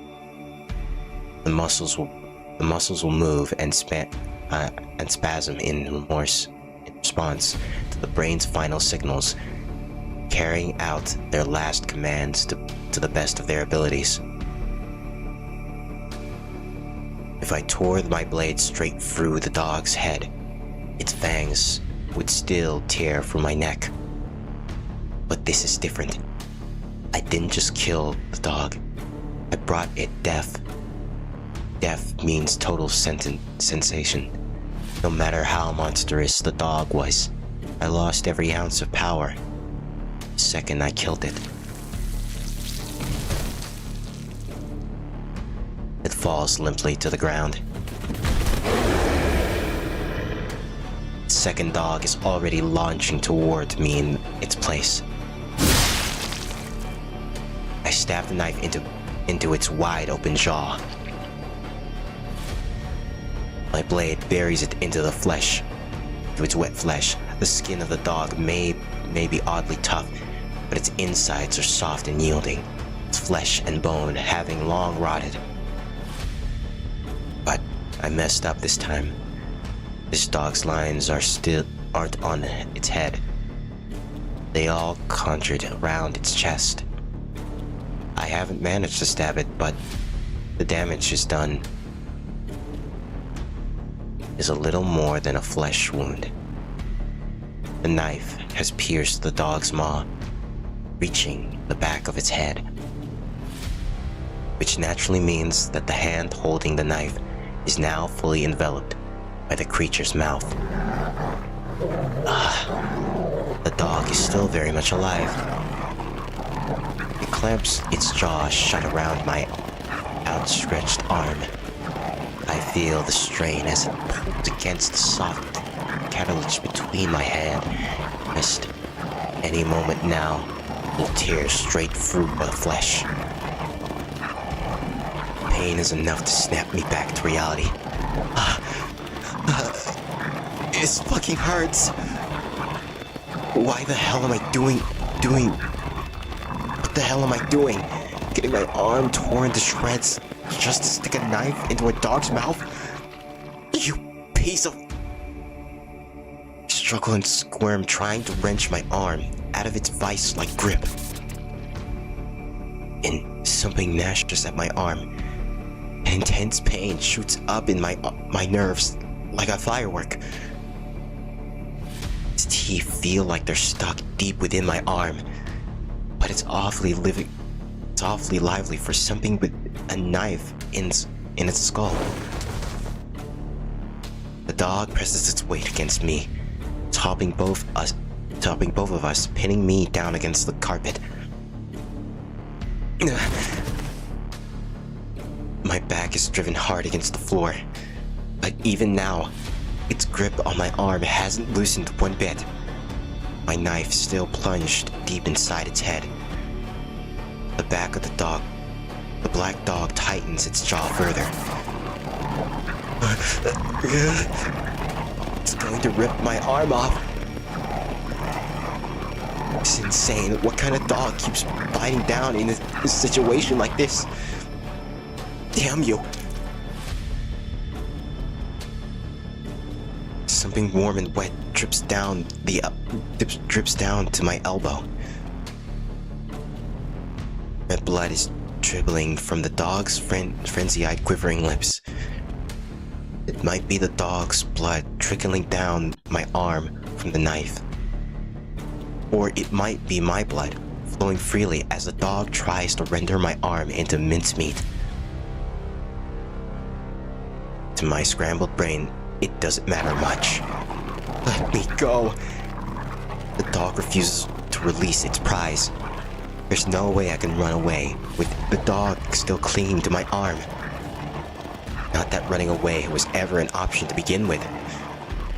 The muscles will move and spasm in remorse in response to the brain's final signals, carrying out their last commands to the best of their abilities. If I tore my blade straight through the dog's head, its fangs would still tear from my neck. But this is different. I didn't just kill the dog. I brought it death. Death means total sensation. No matter how monstrous the dog was, I lost every ounce of power the second I killed it. It falls limply to the ground. The second dog is already launching toward me in its place. I stab the knife into its wide-open jaw. My blade buries it into the flesh, into its wet flesh. The skin of the dog may be oddly tough, but its insides are soft and yielding, its flesh and bone having long rotted. But I messed up this time. This dog's lines aren't on its head. They all conjured around its chest. I haven't managed to stab it, but the damage is done. Is a little more than a flesh wound. The knife has pierced the dog's maw, reaching the back of its head, which naturally means that the hand holding the knife is now fully enveloped by the creature's mouth. The dog is still very much alive. It clamps its jaw shut around my outstretched arm. I feel the strain as it pulls against the soft cartilage between my hand and wrist. Any moment now, it will tear straight through the flesh. Pain is enough to snap me back to reality. It fucking hurts. Why the hell am I doing? What the hell am I doing? Getting my arm torn to shreds just to stick a knife into a dog's mouth? You piece of... I struggle and squirm, trying to wrench my arm out of its vice-like grip. And something gnashes at my arm. An intense pain shoots up in my nerves, like a firework. His teeth feel like they're stuck deep within my arm, but it's awfully lively for something with a knife in its skull. The dog presses its weight against me, topping both of us, pinning me down against the carpet. My back is driven hard against the floor, but even now, its grip on my arm hasn't loosened one bit. My knife still plunged deep inside its head. The back of the black dog tightens its jaw further. It's going to rip my arm off. It's insane. What kind of dog keeps biting down in a situation like this? Damn you. Something warm and wet drips down to my elbow. Red blood is dribbling from the dog's frenzy-eyed quivering lips. It might be the dog's blood trickling down my arm from the knife. Or it might be my blood flowing freely as the dog tries to render my arm into mincemeat. To my scrambled brain, it doesn't matter much. Let me go. The dog refuses to release its prize. There's no way I can run away with the dog still clinging to my arm. Not that running away was ever an option to begin with,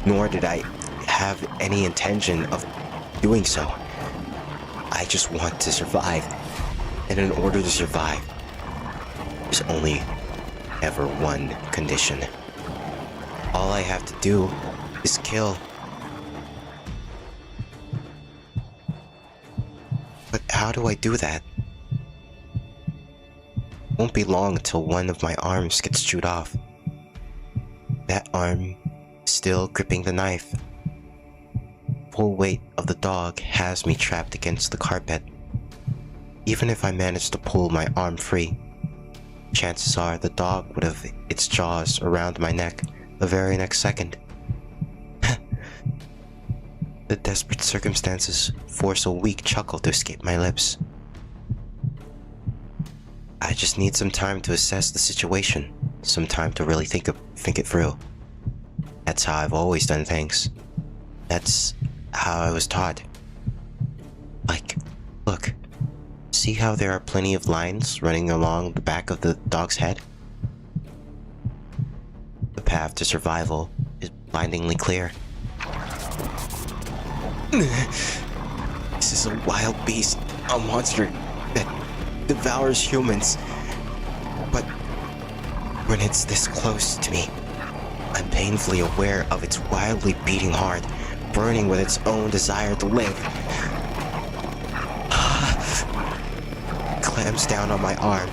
nor did I have any intention of doing so. I just want to survive, and in order to survive, there's only ever one condition. All I have to do is kill. But how do I do that? It won't be long until one of my arms gets chewed off. That arm still gripping the knife. Full weight of the dog has me trapped against the carpet. Even if I manage to pull my arm free, chances are the dog would have its jaws around my neck the very next second. The desperate circumstances force a weak chuckle to escape my lips. I just need some time to assess the situation, some time to really think it through. That's how I've always done things. That's how I was taught. Like, look, see how there are plenty of lines running along the back of the dog's head? The path to survival is blindingly clear. This is a wild beast, a monster that devours humans. But when it's this close to me, I'm painfully aware of its wildly beating heart, burning with its own desire to live. Clamps down on my arm,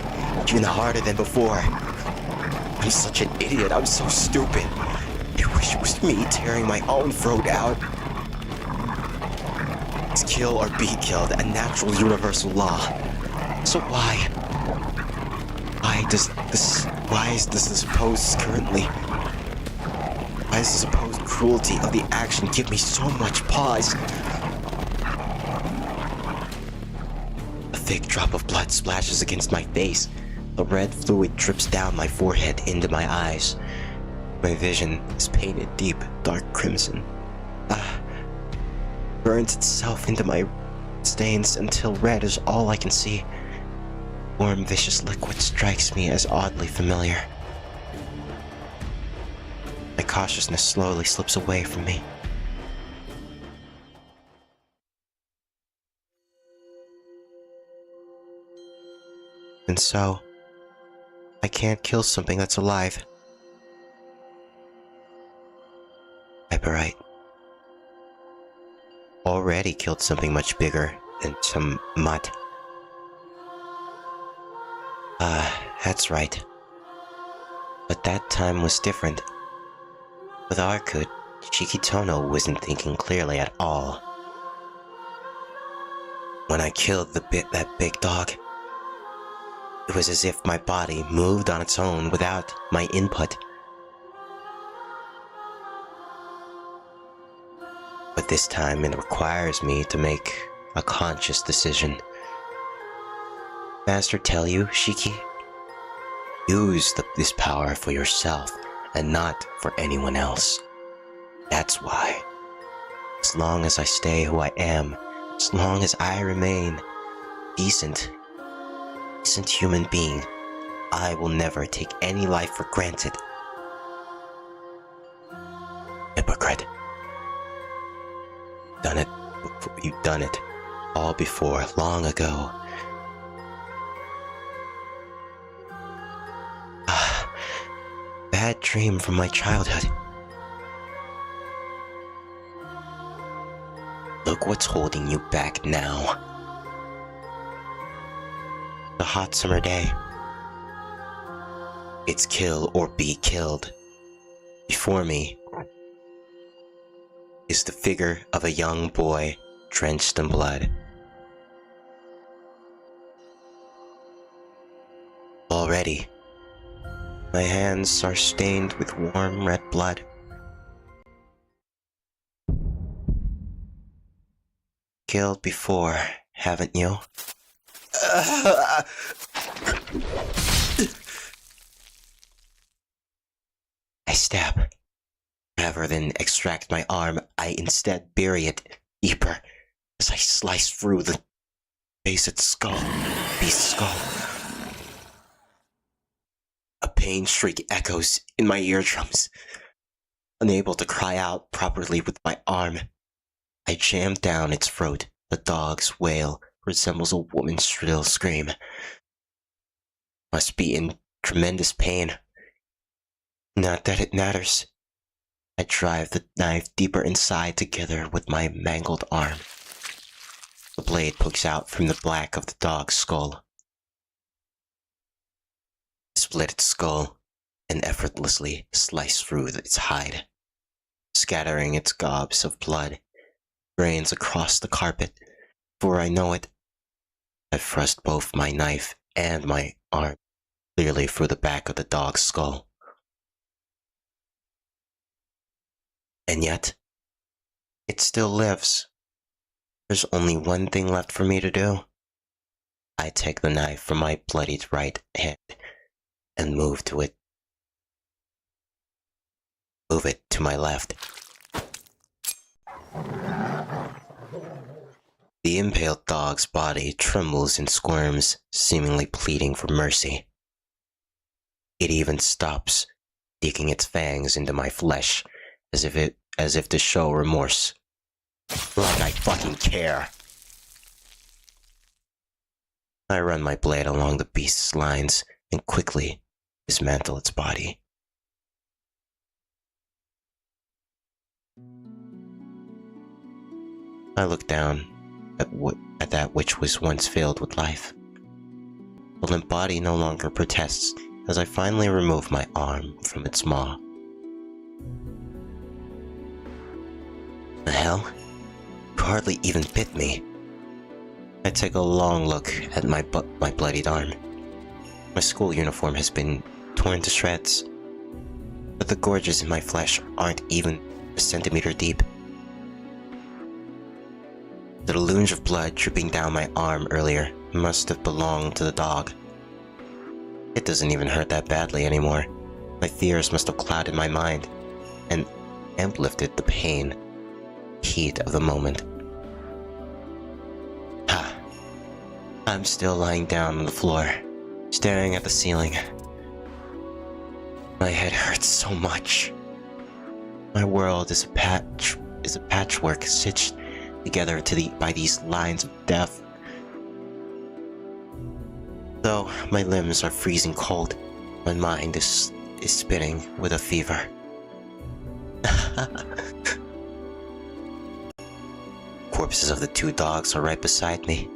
even harder than before. I'm such an idiot, I'm so stupid. I wish it was me tearing my own throat out. It's kill or be killed, a natural universal law. So why is the supposed cruelty of the action give me so much pause? A thick drop of blood splashes against my face. The red fluid drips down my forehead into my eyes. My vision is painted deep, dark crimson. Burns itself into my stains until red is all I can see. Warm, vicious liquid strikes me as oddly familiar. My cautiousness slowly slips away from me. And so, I can't kill something that's alive. Hyperite. Already killed something much bigger than some mutt. That's right. But that time was different. With Arkut, Shikitono wasn't thinking clearly at all. When I killed that big dog, it was as if my body moved on its own without my input. But this time it requires me to make a conscious decision. Master tell you, Shiki? Use this power for yourself and not for anyone else. That's why. As long as I stay who I am, as long as I remain decent human being, I will never take any life for granted. Hypocrite. Done it. You've done it. All before, long ago. Bad dream from my childhood. Look what's holding you back now. The hot summer day. It's kill or be killed. Before me is the figure of a young boy drenched in blood. Already, my hands are stained with warm red blood. Killed before, haven't you? I stab. Rather than extract my arm, I instead bury it deeper as I slice through the beast's skull. A pain shriek echoes in my eardrums. Unable to cry out properly with my arm, I jam down its throat. The dog's wail resembles a woman's shrill scream. Must be in tremendous pain. Not that it matters. I drive the knife deeper inside together with my mangled arm. The blade pokes out from the black of the dog's skull. I split its skull and effortlessly slice through its hide, scattering its gobs of blood, drains across the carpet. Before I know it, I thrust both my knife and my arm clearly through the back of the dog's skull. And yet, it still lives. There's only one thing left for me to do. I take the knife from my bloodied right hand and move it to my left. The impaled dog's body trembles and squirms, seemingly pleading for mercy. It even stops, digging its fangs into my flesh, as if to show remorse. Like I fucking care. I run my blade along the beast's lines and quickly dismantle its body. I look down at that which was once filled with life. The limp body no longer protests as I finally remove my arm from its maw. The hell? You hardly even bit me. I take a long look at my bloodied arm. My school uniform has been torn to shreds, but the gorges in my flesh aren't even a centimeter deep. The deluge of blood dripping down my arm earlier must have belonged to the dog. It doesn't even hurt that badly anymore. My fears must have clouded my mind and amplified the pain, heat of the moment. I'm still lying down on the floor, staring at the ceiling. My head hurts so much. My world is a patchwork stitched together by these lines of death. Though my limbs are freezing cold, my mind is spinning with a fever. Corpses of the two dogs are right beside me.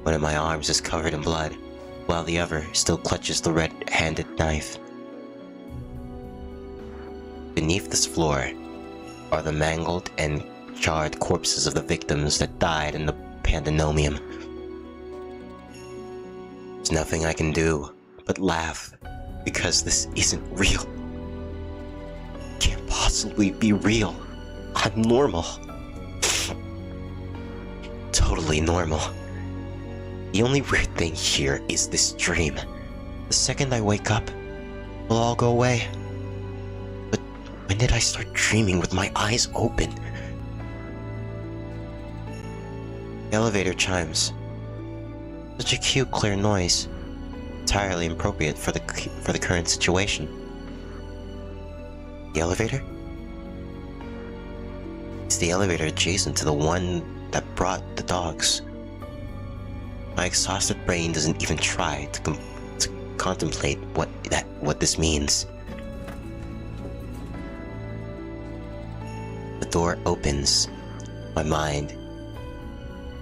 One of my arms is covered in blood, while the other still clutches the red-handed knife. Beneath this floor are the mangled and charred corpses of the victims that died in the pandemonium. There's nothing I can do but laugh, because this isn't real. It can't possibly be real. I'm normal. totally normal. The only weird thing here is this dream. The second I wake up, it'll all go away. But when did I start dreaming with my eyes open? The elevator chimes. Such a cute, clear noise. Entirely appropriate for the current situation. The elevator? It's the elevator adjacent to the one that brought the dogs. My exhausted brain doesn't even try to contemplate what this means. The door opens. My mind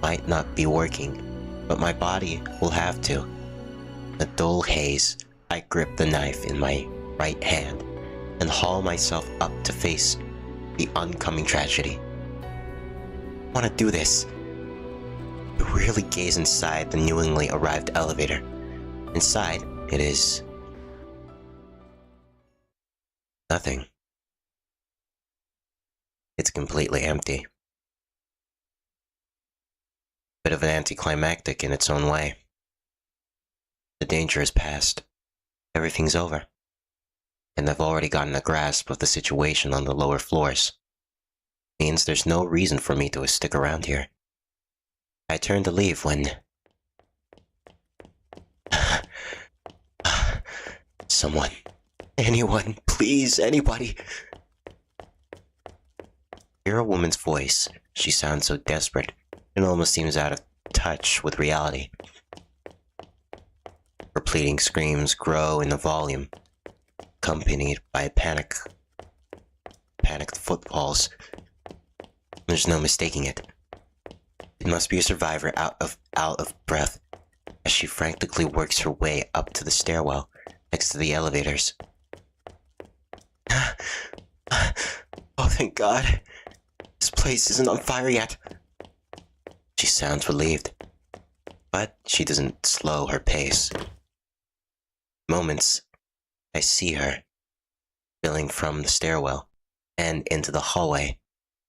might not be working, but my body will have to. In a dull haze, I grip the knife in my right hand and haul myself up to face the oncoming tragedy. I want to do this. I wearily gaze inside the newly arrived elevator. Inside, it is nothing. It's completely empty. Bit of an anticlimactic in its own way. The danger is past. Everything's over. And I've already gotten a grasp of the situation on the lower floors. Means there's no reason for me to stick around here. I turn to leave when someone, anyone, please, anybody. Hear a woman's voice. She sounds so desperate. It almost seems out of touch with reality. Her pleading screams grow in the volume, accompanied by panicked footfalls. There's no mistaking it. It must be a survivor out of breath as she frantically works her way up to the stairwell next to the elevators. Oh, thank God. This place isn't on fire yet. She sounds relieved, but she doesn't slow her pace. Moments, I see her spilling from the stairwell and into the hallway.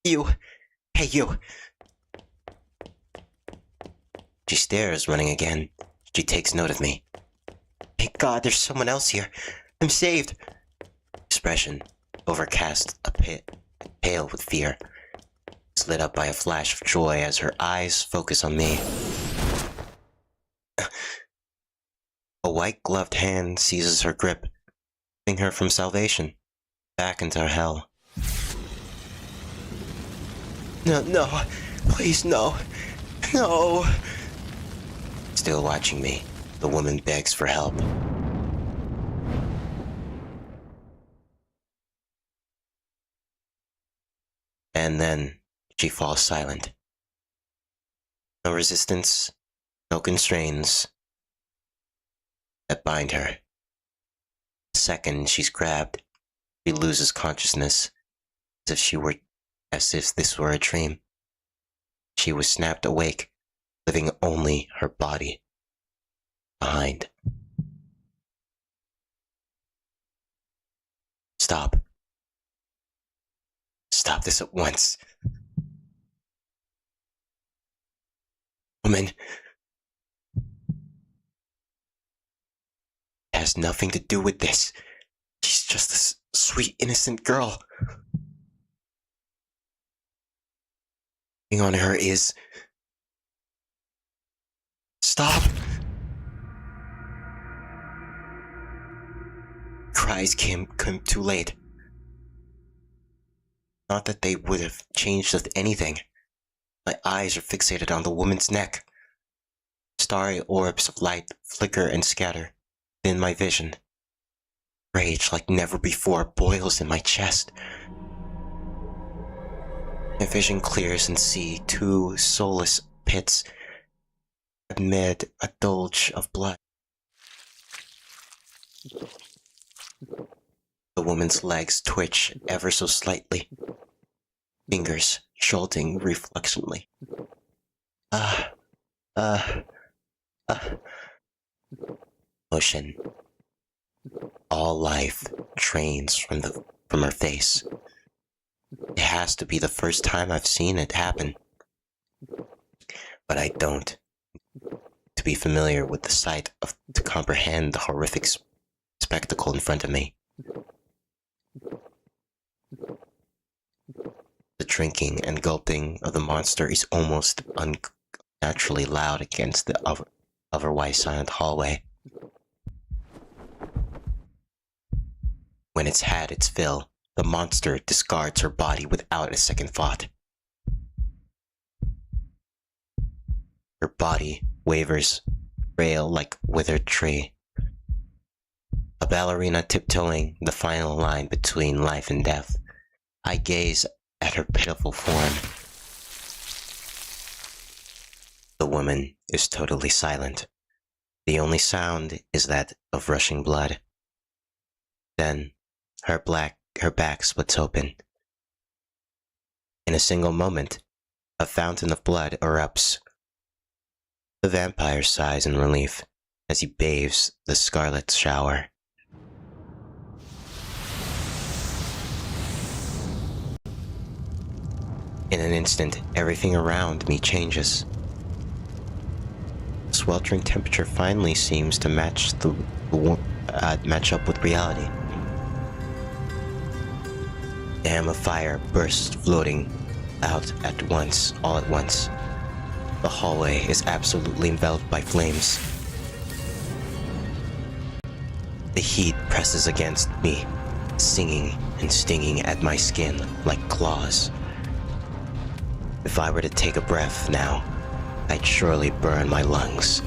You! Hey, you! She stares, running again. She takes note of me. Thank God, there's someone else here. I'm saved! Expression, overcast, pale with fear, is lit up by a flash of joy as her eyes focus on me. A white-gloved hand seizes her grip, lifting her from salvation, back into hell. No, please, no, no. Still watching me, the woman begs for help. And then she falls silent. No resistance, no constraints that bind her. The second she's grabbed, she loses consciousness, as if this were a dream. She was snapped awake, leaving only her body behind. Stop. Stop this at once. Woman. It has nothing to do with this. She's just a sweet, innocent girl. On her is... Stop! Cries came too late. Not that they would have changed anything. My eyes are fixated on the woman's neck. Starry orbs of light flicker and scatter within my vision. Rage like never before boils in my chest. My vision clears and see two soulless pits amid a dolge of blood. The woman's legs twitch ever so slightly, fingers jolting reflexively. Motion. All life drains from her face. It has to be the first time I've seen it happen. but I don't. To be familiar with the sight of, to comprehend the horrific spectacle in front of me. The drinking and gulping of the monster is almost unnaturally loud against the otherwise silent hallway. When it's had its fill, the monster discards her body without a second thought. Her body wavers, frail like withered tree. A ballerina tiptoeing the final line between life and death, I gaze at her pitiful form. The woman is totally silent. The only sound is that of rushing blood. Then, her back splits open. In a single moment, a fountain of blood erupts. The vampire sighs in relief as he bathes the scarlet shower. In an instant, everything around me changes. The sweltering temperature finally seems to match match up with reality. A dam of fire bursts floating out all at once. The hallway is absolutely enveloped by flames. The heat presses against me, singing and stinging at my skin like claws. If I were to take a breath now, I'd surely burn my lungs.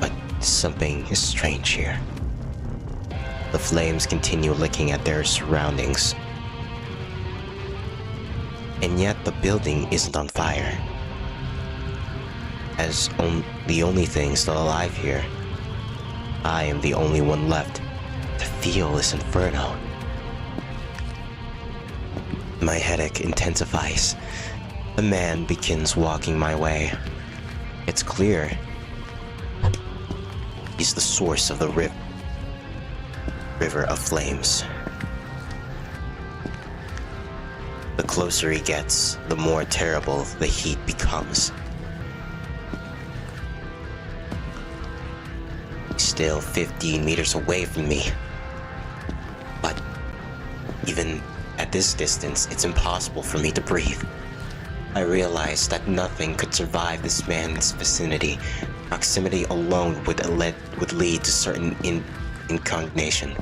But something is strange here. The flames continue licking at their surroundings. And yet the building isn't on fire. As the only thing still alive here, I am the only one left to feel this inferno. My headache intensifies. The man begins walking my way. It's clear. He's the source of the river of flames. The closer he gets, the more terrible the heat becomes. He's still 15 meters away from me. But even at this distance, it's impossible for me to breathe. I realize that nothing could survive this man's vicinity. Proximity alone would lead to certain incognation.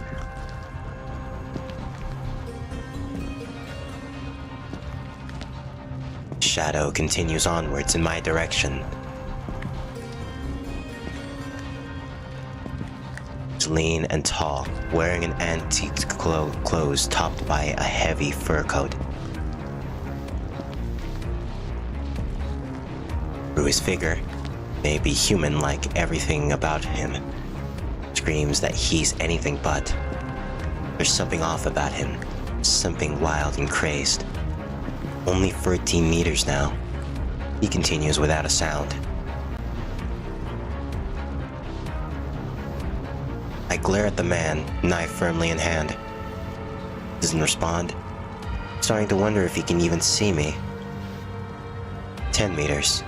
Shadow continues onwards in my direction. He's lean and tall, wearing an antique clothes topped by a heavy fur coat. Through his figure, may be human-like, everything about him screams that he's anything but. There's something off about him, something wild and crazed. Only 13 meters now. He continues without a sound. I glare at the man, knife firmly in hand. Doesn't respond. Starting to wonder if he can even see me. 10 meters.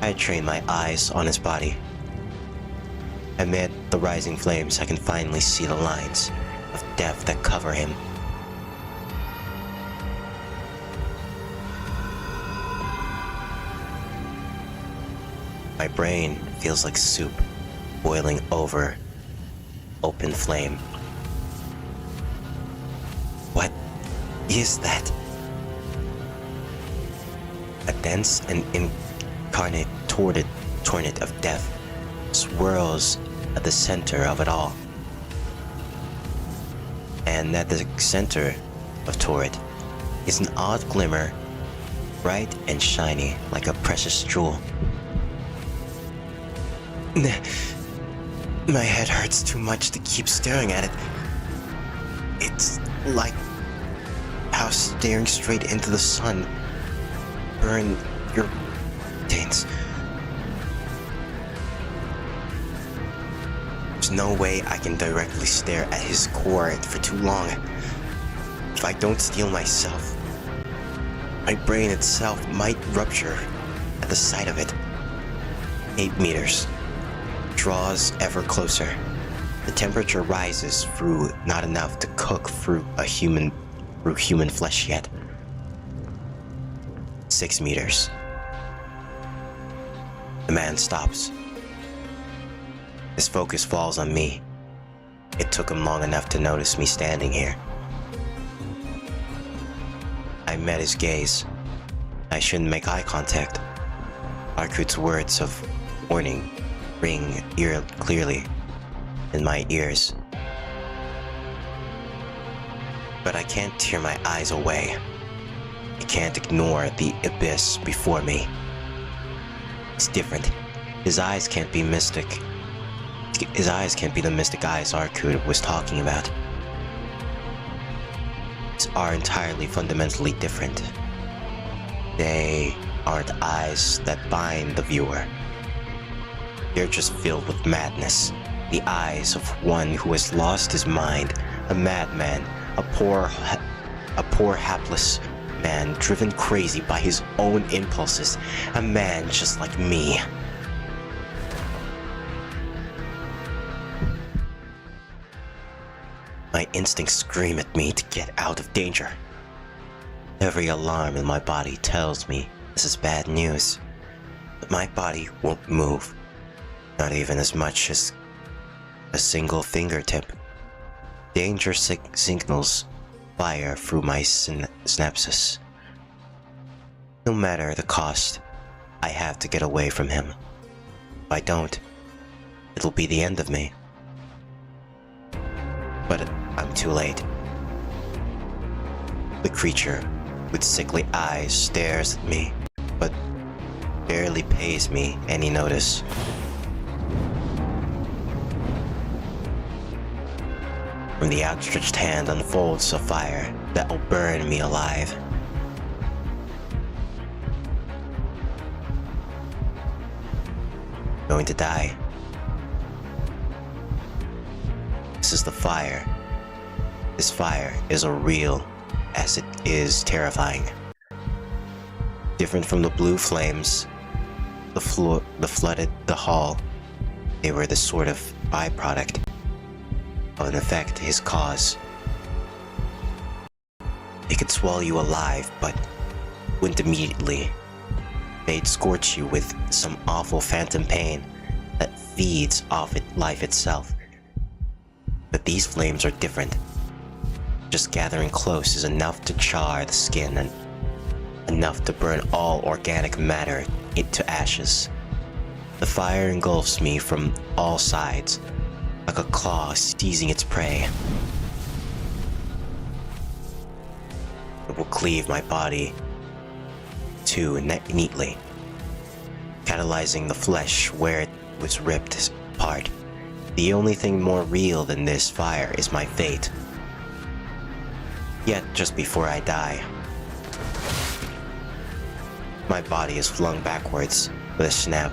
I train my eyes on his body. Amid the rising flames, I can finally see the lines of death that cover him. My brain feels like soup boiling over open flame. What is that? A dense and incarnate tornado of death swirls at the center of it all. And at the center of Torrid is an odd glimmer, bright and shiny like a precious jewel. My head hurts too much to keep staring at it. It's like how staring straight into the sun burn your taints. There's no way I can directly stare at his core for too long. If I don't steel myself, my brain itself might rupture at the sight of it. 8 meters. Draws ever closer. The temperature rises through not enough to cook through human flesh yet. 6 meters. The man stops. His focus falls on me. It took him long enough to notice me standing here. I met his gaze. I shouldn't make eye contact. Arkut's words of warning ring clearly in my ears. But I can't tear my eyes away. I can't ignore the abyss before me. It's different. His eyes can't be mystic. His eyes can't be the mystic eyes Arkut was talking about. These are entirely fundamentally different. They aren't eyes that bind the viewer. They're just filled with madness. The eyes of one who has lost his mind, a madman, a poor hapless man driven crazy by his own impulses, a man just like me. My instincts scream at me to get out of danger. Every alarm in my body tells me this is bad news, but my body won't move, not even as much as a single fingertip. Danger signals fire through my synapses. No matter the cost, I have to get away from him. If I don't, it'll be the end of me. But I'm too late. The creature with sickly eyes stares at me, but barely pays me any notice. From the outstretched hand unfolds a fire that will burn me alive. Going to die. This is the fire. This fire is as real as it is terrifying. Different from the blue flames, the flooded the hall. They were the sort of byproduct of an effect his cause. It could swallow you alive, but wouldn't immediately. They'd scorch you with some awful phantom pain that feeds off life itself. But these flames are different. Just gathering close is enough to char the skin and enough to burn all organic matter into ashes. The fire engulfs me from all sides, like a claw seizing its prey. It will cleave my body too neatly, catalyzing the flesh where it was ripped apart. The only thing more real than this fire is my fate. Yet, just before I die, my body is flung backwards with a snap.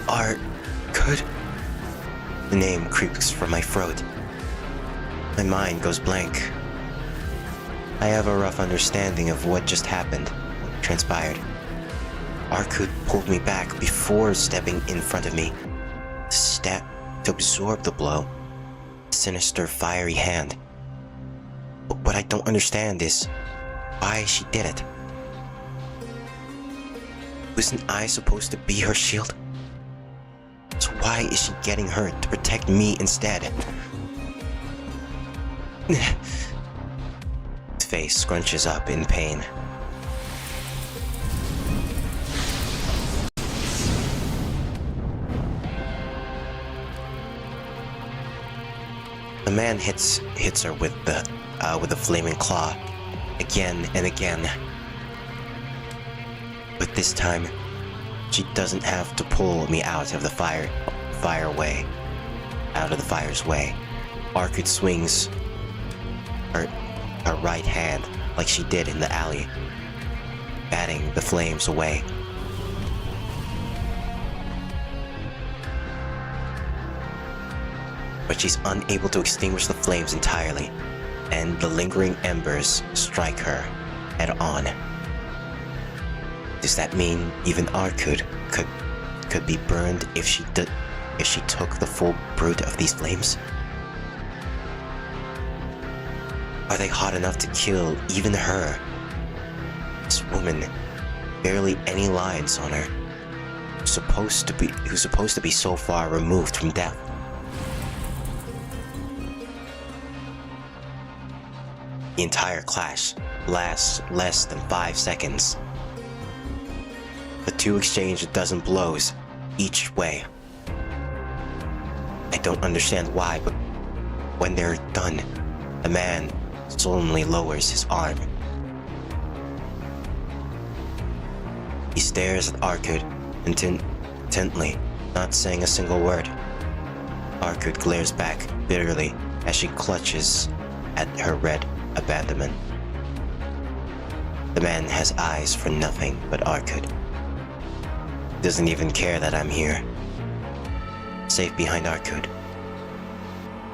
Arkut. The name creeps from my throat. My mind goes blank. I have a rough understanding of what just happened, what transpired. Arkut pulled me back before stepping in front of me, to absorb the blow. A sinister, fiery hand. But what I don't understand is why she did it. Wasn't I supposed to be her shield? So why is she getting hurt to protect me instead? His face scrunches up in pain. The man hits her with the flaming claw again and again. But this time, she doesn't have to pull me out of the fire's way. Arkut swings her right hand like she did in the alley, batting the flames away. But she's unable to extinguish the flames entirely, and the lingering embers strike her head on. Does that mean even Arkud could be burned if she took the full brunt of these flames? Are they hot enough to kill even her? This woman, barely any lines on her, who's supposed to be so far removed from death. The entire clash lasts less than 5 seconds. The two exchange a dozen blows each way. I don't understand why, but when they're done, the man solemnly lowers his arm. He stares at Arkud intently, not saying a single word. Arkud glares back bitterly as she clutches at her red abandonment. The man has eyes for nothing but Arkud. Doesn't even care that I'm here. Safe behind Arkud.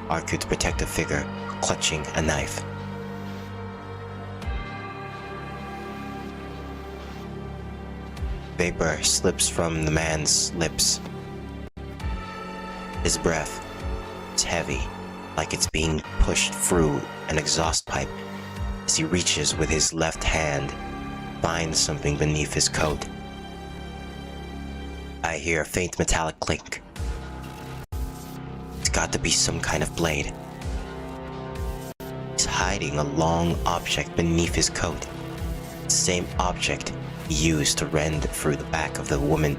Arkud's protective figure clutching a knife. Vapor slips from the man's lips. His breath is heavy, like it's being pushed through an exhaust pipe as he reaches with his left hand, finds something beneath his coat. I hear a faint metallic clink. It's got to be some kind of blade. He's hiding a long object beneath his coat. The same object he used to rend through the back of the woman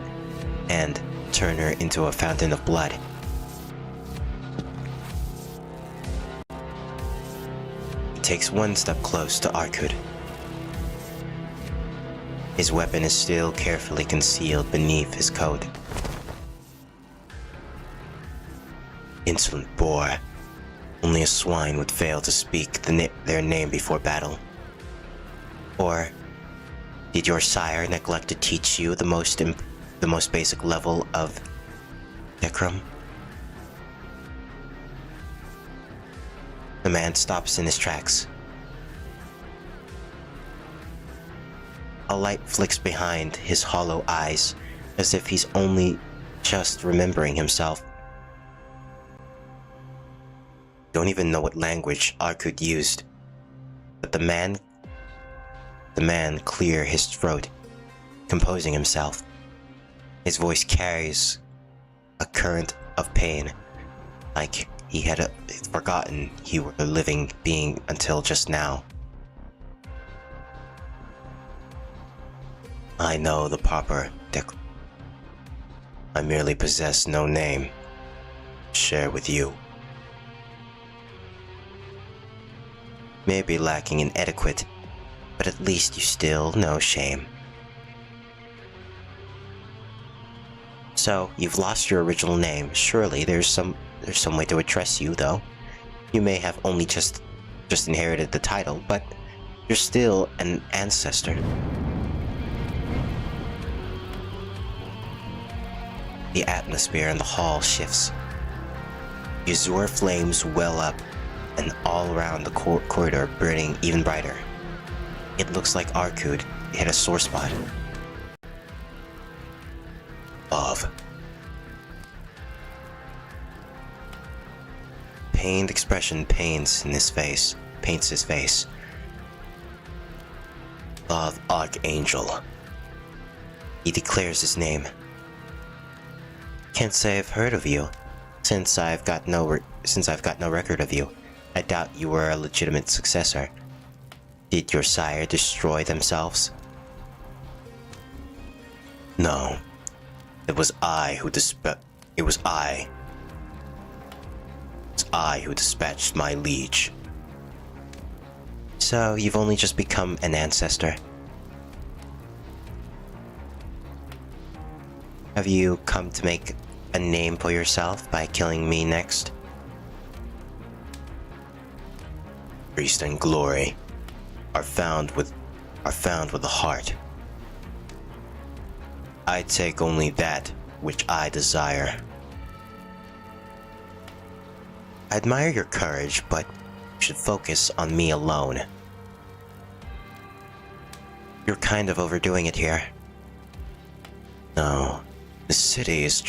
and turn her into a fountain of blood. He takes one step close to Arkud. His weapon is still carefully concealed beneath his coat. Insolent boar. Only a swine would fail to speak their name before battle. Or did your sire neglect to teach you the most basic level of decorum? The man stops in his tracks. A light flicks behind his hollow eyes, as if he's only just remembering himself. Don't even know what language Arkud used, but the man cleared his throat, composing himself. His voice carries a current of pain, like he had forgotten he were a living being until just now. I know the proper decorum. I merely possess no name to share with you. Maybe lacking in etiquette, but at least you still know shame. So, you've lost your original name. Surely there's some way to address you, though. You may have only just inherited the title, but you're still an ancestor. The atmosphere in the hall shifts. The azure flames well up, and all around the corridor burning even brighter. It looks like Arkud hit a sore spot. Love. Pained expression paints his face. Love Archangel. He declares his name. Can't say I've heard of you, since I've got no record of you. I doubt you were a legitimate successor. Did your sire destroy themselves? No. It was I who dispatched my liege. So you've only just become an ancestor. Have you come to make a name for yourself by killing me next? Priest and glory are found with the heart. I take only that which I desire. I admire your courage, but you should focus on me alone. You're kind of overdoing it here. No, the city is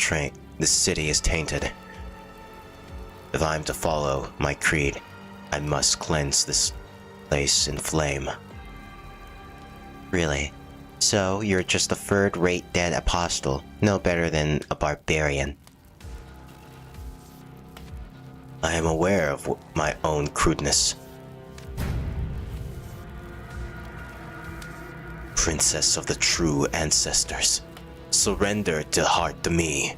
tainted. If I'm to follow my creed, I must cleanse this place in flame. Really? So, you're just a third-rate dead apostle, no better than a barbarian. I am aware of my own crudeness. Princess of the true ancestors, surrender to heart to me.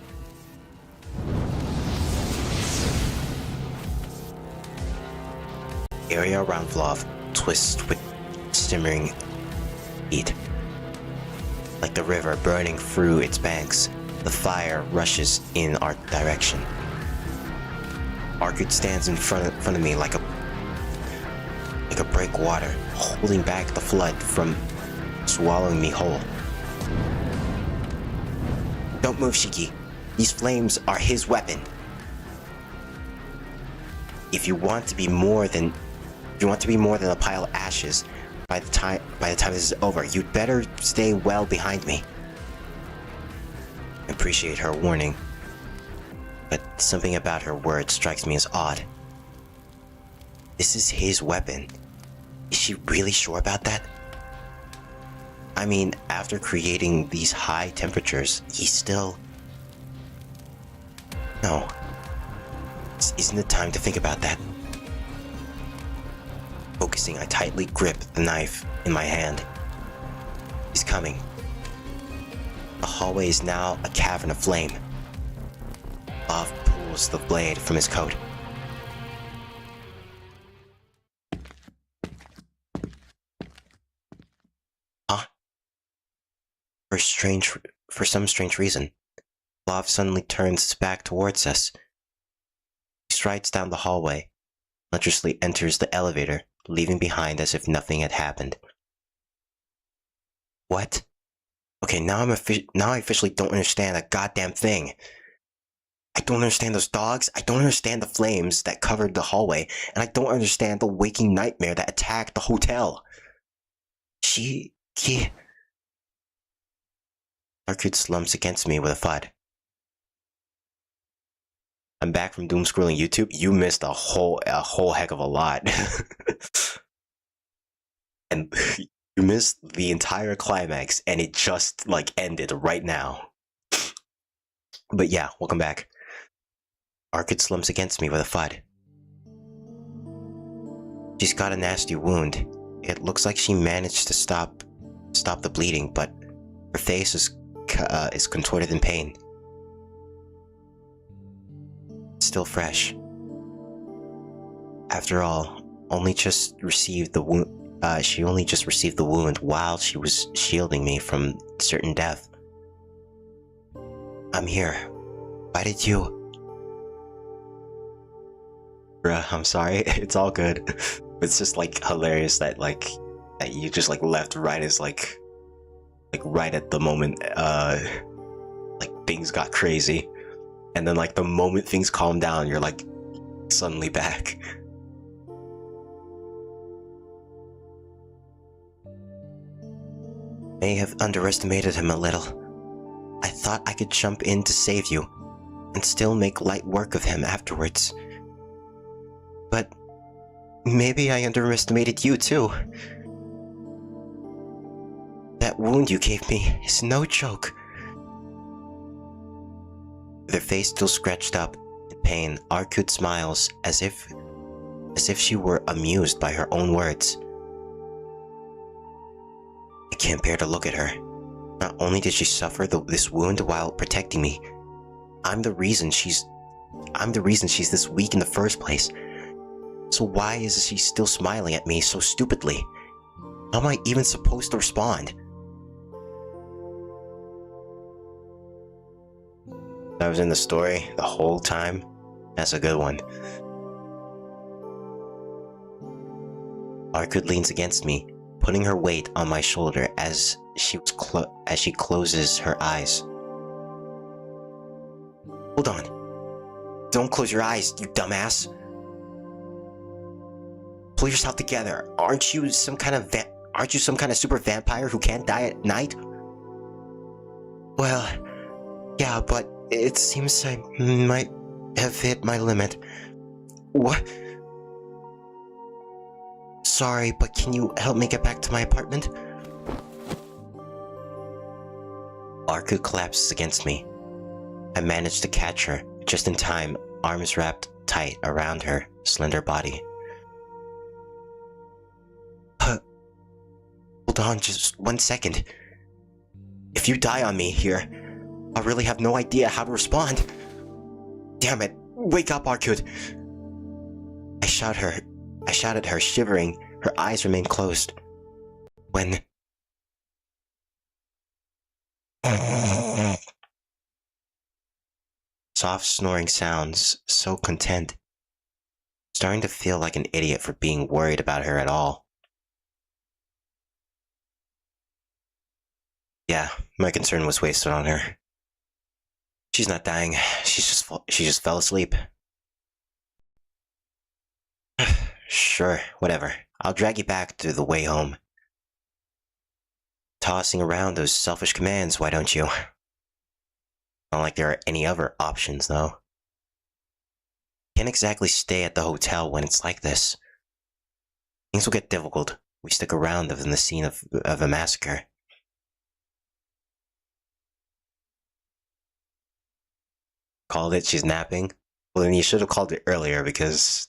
Area around Vlov twists with simmering heat. Like the river burning through its banks, the fire rushes in our direction. Arcud stands in front of me like a breakwater, holding back the flood from swallowing me whole. Don't move, Shiki. These flames are his weapon. If you want to be more than a pile of ashes by the time this is over, you'd better stay well behind me. I appreciate her warning, but something about her words strikes me as odd. This is his weapon. Is she really sure about that? I mean, after creating these high temperatures, he's still... No. Isn't it time to think about that? Focusing, I tightly grip the knife in my hand. He's coming. The hallway is now a cavern of flame. Love pulls the blade from his coat. Huh? For some strange reason, Love suddenly turns his back towards us. He strides down the hallway, lecherously enters the elevator, leaving behind as if nothing had happened. What? Okay, now I officially don't understand a goddamn thing. I don't understand those dogs, I don't understand the flames that covered the hallway, and I don't understand the waking nightmare that attacked the hotel. Arcud slumps against me with a thud. I'm back from doom scrolling YouTube. You missed a whole heck of a lot. And you missed the entire climax, and it just, like, ended right now. But yeah, welcome back. Arcud slumps against me with a thud. She's got a nasty wound. It looks like she managed to stop the bleeding, but her face is contorted in pain. It's still fresh. After all, only just received the wound. She only just received the wound while she was shielding me from certain death. I'm here. Why did you? Bruh, I'm sorry. It's all good. It's just like hilarious that that you just like left right as like right at the moment like things got crazy, and then like the moment things calm down, you're like suddenly back. May have underestimated him a little. I thought I could jump in to save you, and still make light work of him afterwards. But maybe I underestimated you too. That wound you gave me is no joke. With her face still scratched up in pain, Arcud smiles as if she were amused by her own words. I can't bear to look at her. Not only did she suffer this wound while protecting me, I'm the reason she's this weak in the first place. So why is she still smiling at me so stupidly? How am I even supposed to respond? I was in the story the whole time. That's a good one. Arcud leans against me, putting her weight on my shoulder as she closes her eyes. Hold on. Don't close your eyes, you dumbass. Pull yourself together. Aren't you some kind of Aren't you some kind of super vampire who can't die at night? Well, yeah, but it seems I might have hit my limit. What? Sorry, but can you help me get back to my apartment? Arku collapses against me. I manage to catch her, just in time, arms wrapped tight around her slender body. Hold on just 1 second. If you die on me here, I really have no idea how to respond. Damn it, wake up, Arkud. I shout at her, shivering. Her eyes remain closed. When... Soft snoring sounds, so content. Starting to feel like an idiot for being worried about her at all. Yeah, my concern was wasted on her. She's not dying. She just fell asleep. Sure, whatever. I'll drag you back to the way home. Tossing around those selfish commands, why don't you? Not like there are any other options, though. Can't exactly stay at the hotel when it's like this. Things will get difficult. We stick around in the scene of a massacre. Called it, she's napping. Well, then you should have called it earlier because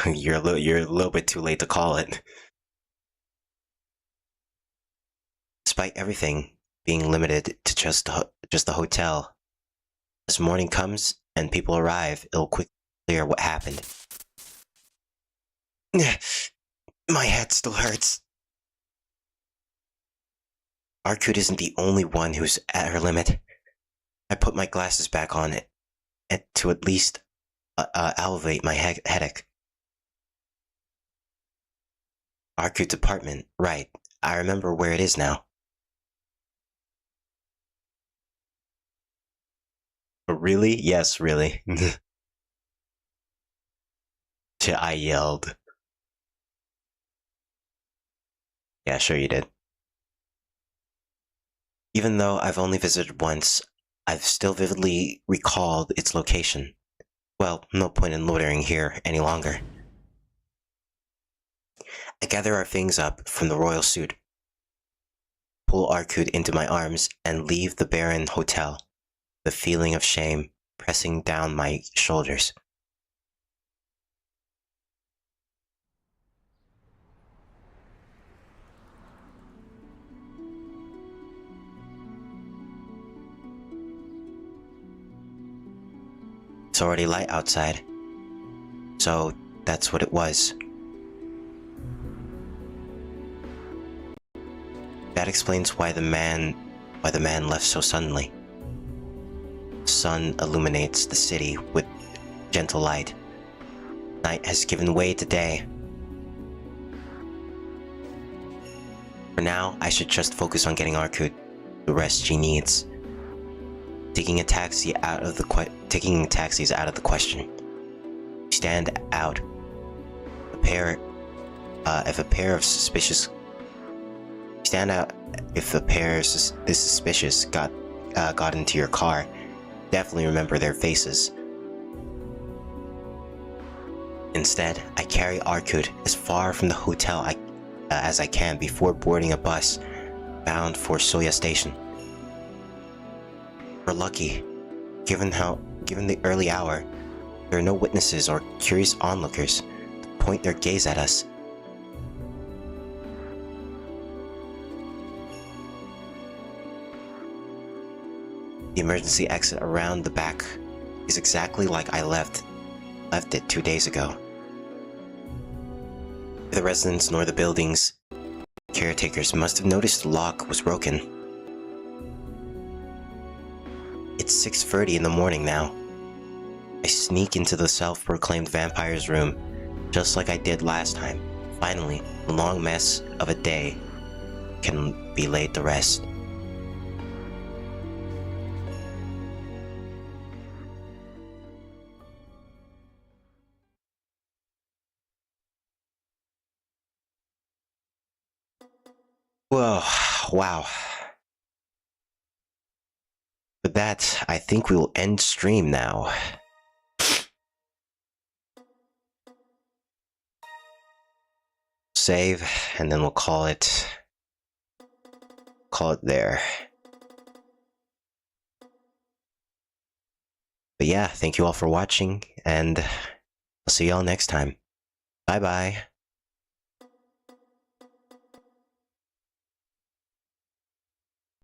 you're a little bit too late to call it. Despite everything being limited to just the hotel, as morning comes and people arrive, it'll quickly clear what happened. My head still hurts. Arkud isn't the only one who's at her limit. I put my glasses back on it to at least alleviate my headache. Arkud's apartment, right. I remember where it is now. Really? Yes, really. I yelled. Yeah, sure you did. Even though I've only visited once, I've still vividly recalled its location. Well, no point in loitering here any longer. I gather our things up from the royal suite, pull Arkud into my arms, and leave the barren hotel, the feeling of shame pressing down my shoulders. It's already light outside, so that's what it was. That explains why the man left so suddenly. The sun illuminates the city with gentle light. Night has given way to day. For now, I should just focus on getting Arkud the rest she needs. Taking taxis out of the question. Stand out. If a pair is suspicious got into your car, definitely remember their faces. Instead, I carry Arkud as far from the hotel as I can before boarding a bus bound for Soya Station. We're lucky, given the early hour, there are no witnesses or curious onlookers to point their gaze at us. The emergency exit around the back is exactly like I left it 2 days ago. Neither the residents nor the building's caretakers must have noticed the lock was broken. It's 6:30 in the morning now. I sneak into the self-proclaimed vampire's room, just like I did last time. Finally, the long mess of a day can be laid to rest. Whoa, wow. With that, I think we will end stream now. Save, and then we'll call it there. But yeah, thank you all for watching, and I'll see y'all next time. Bye bye.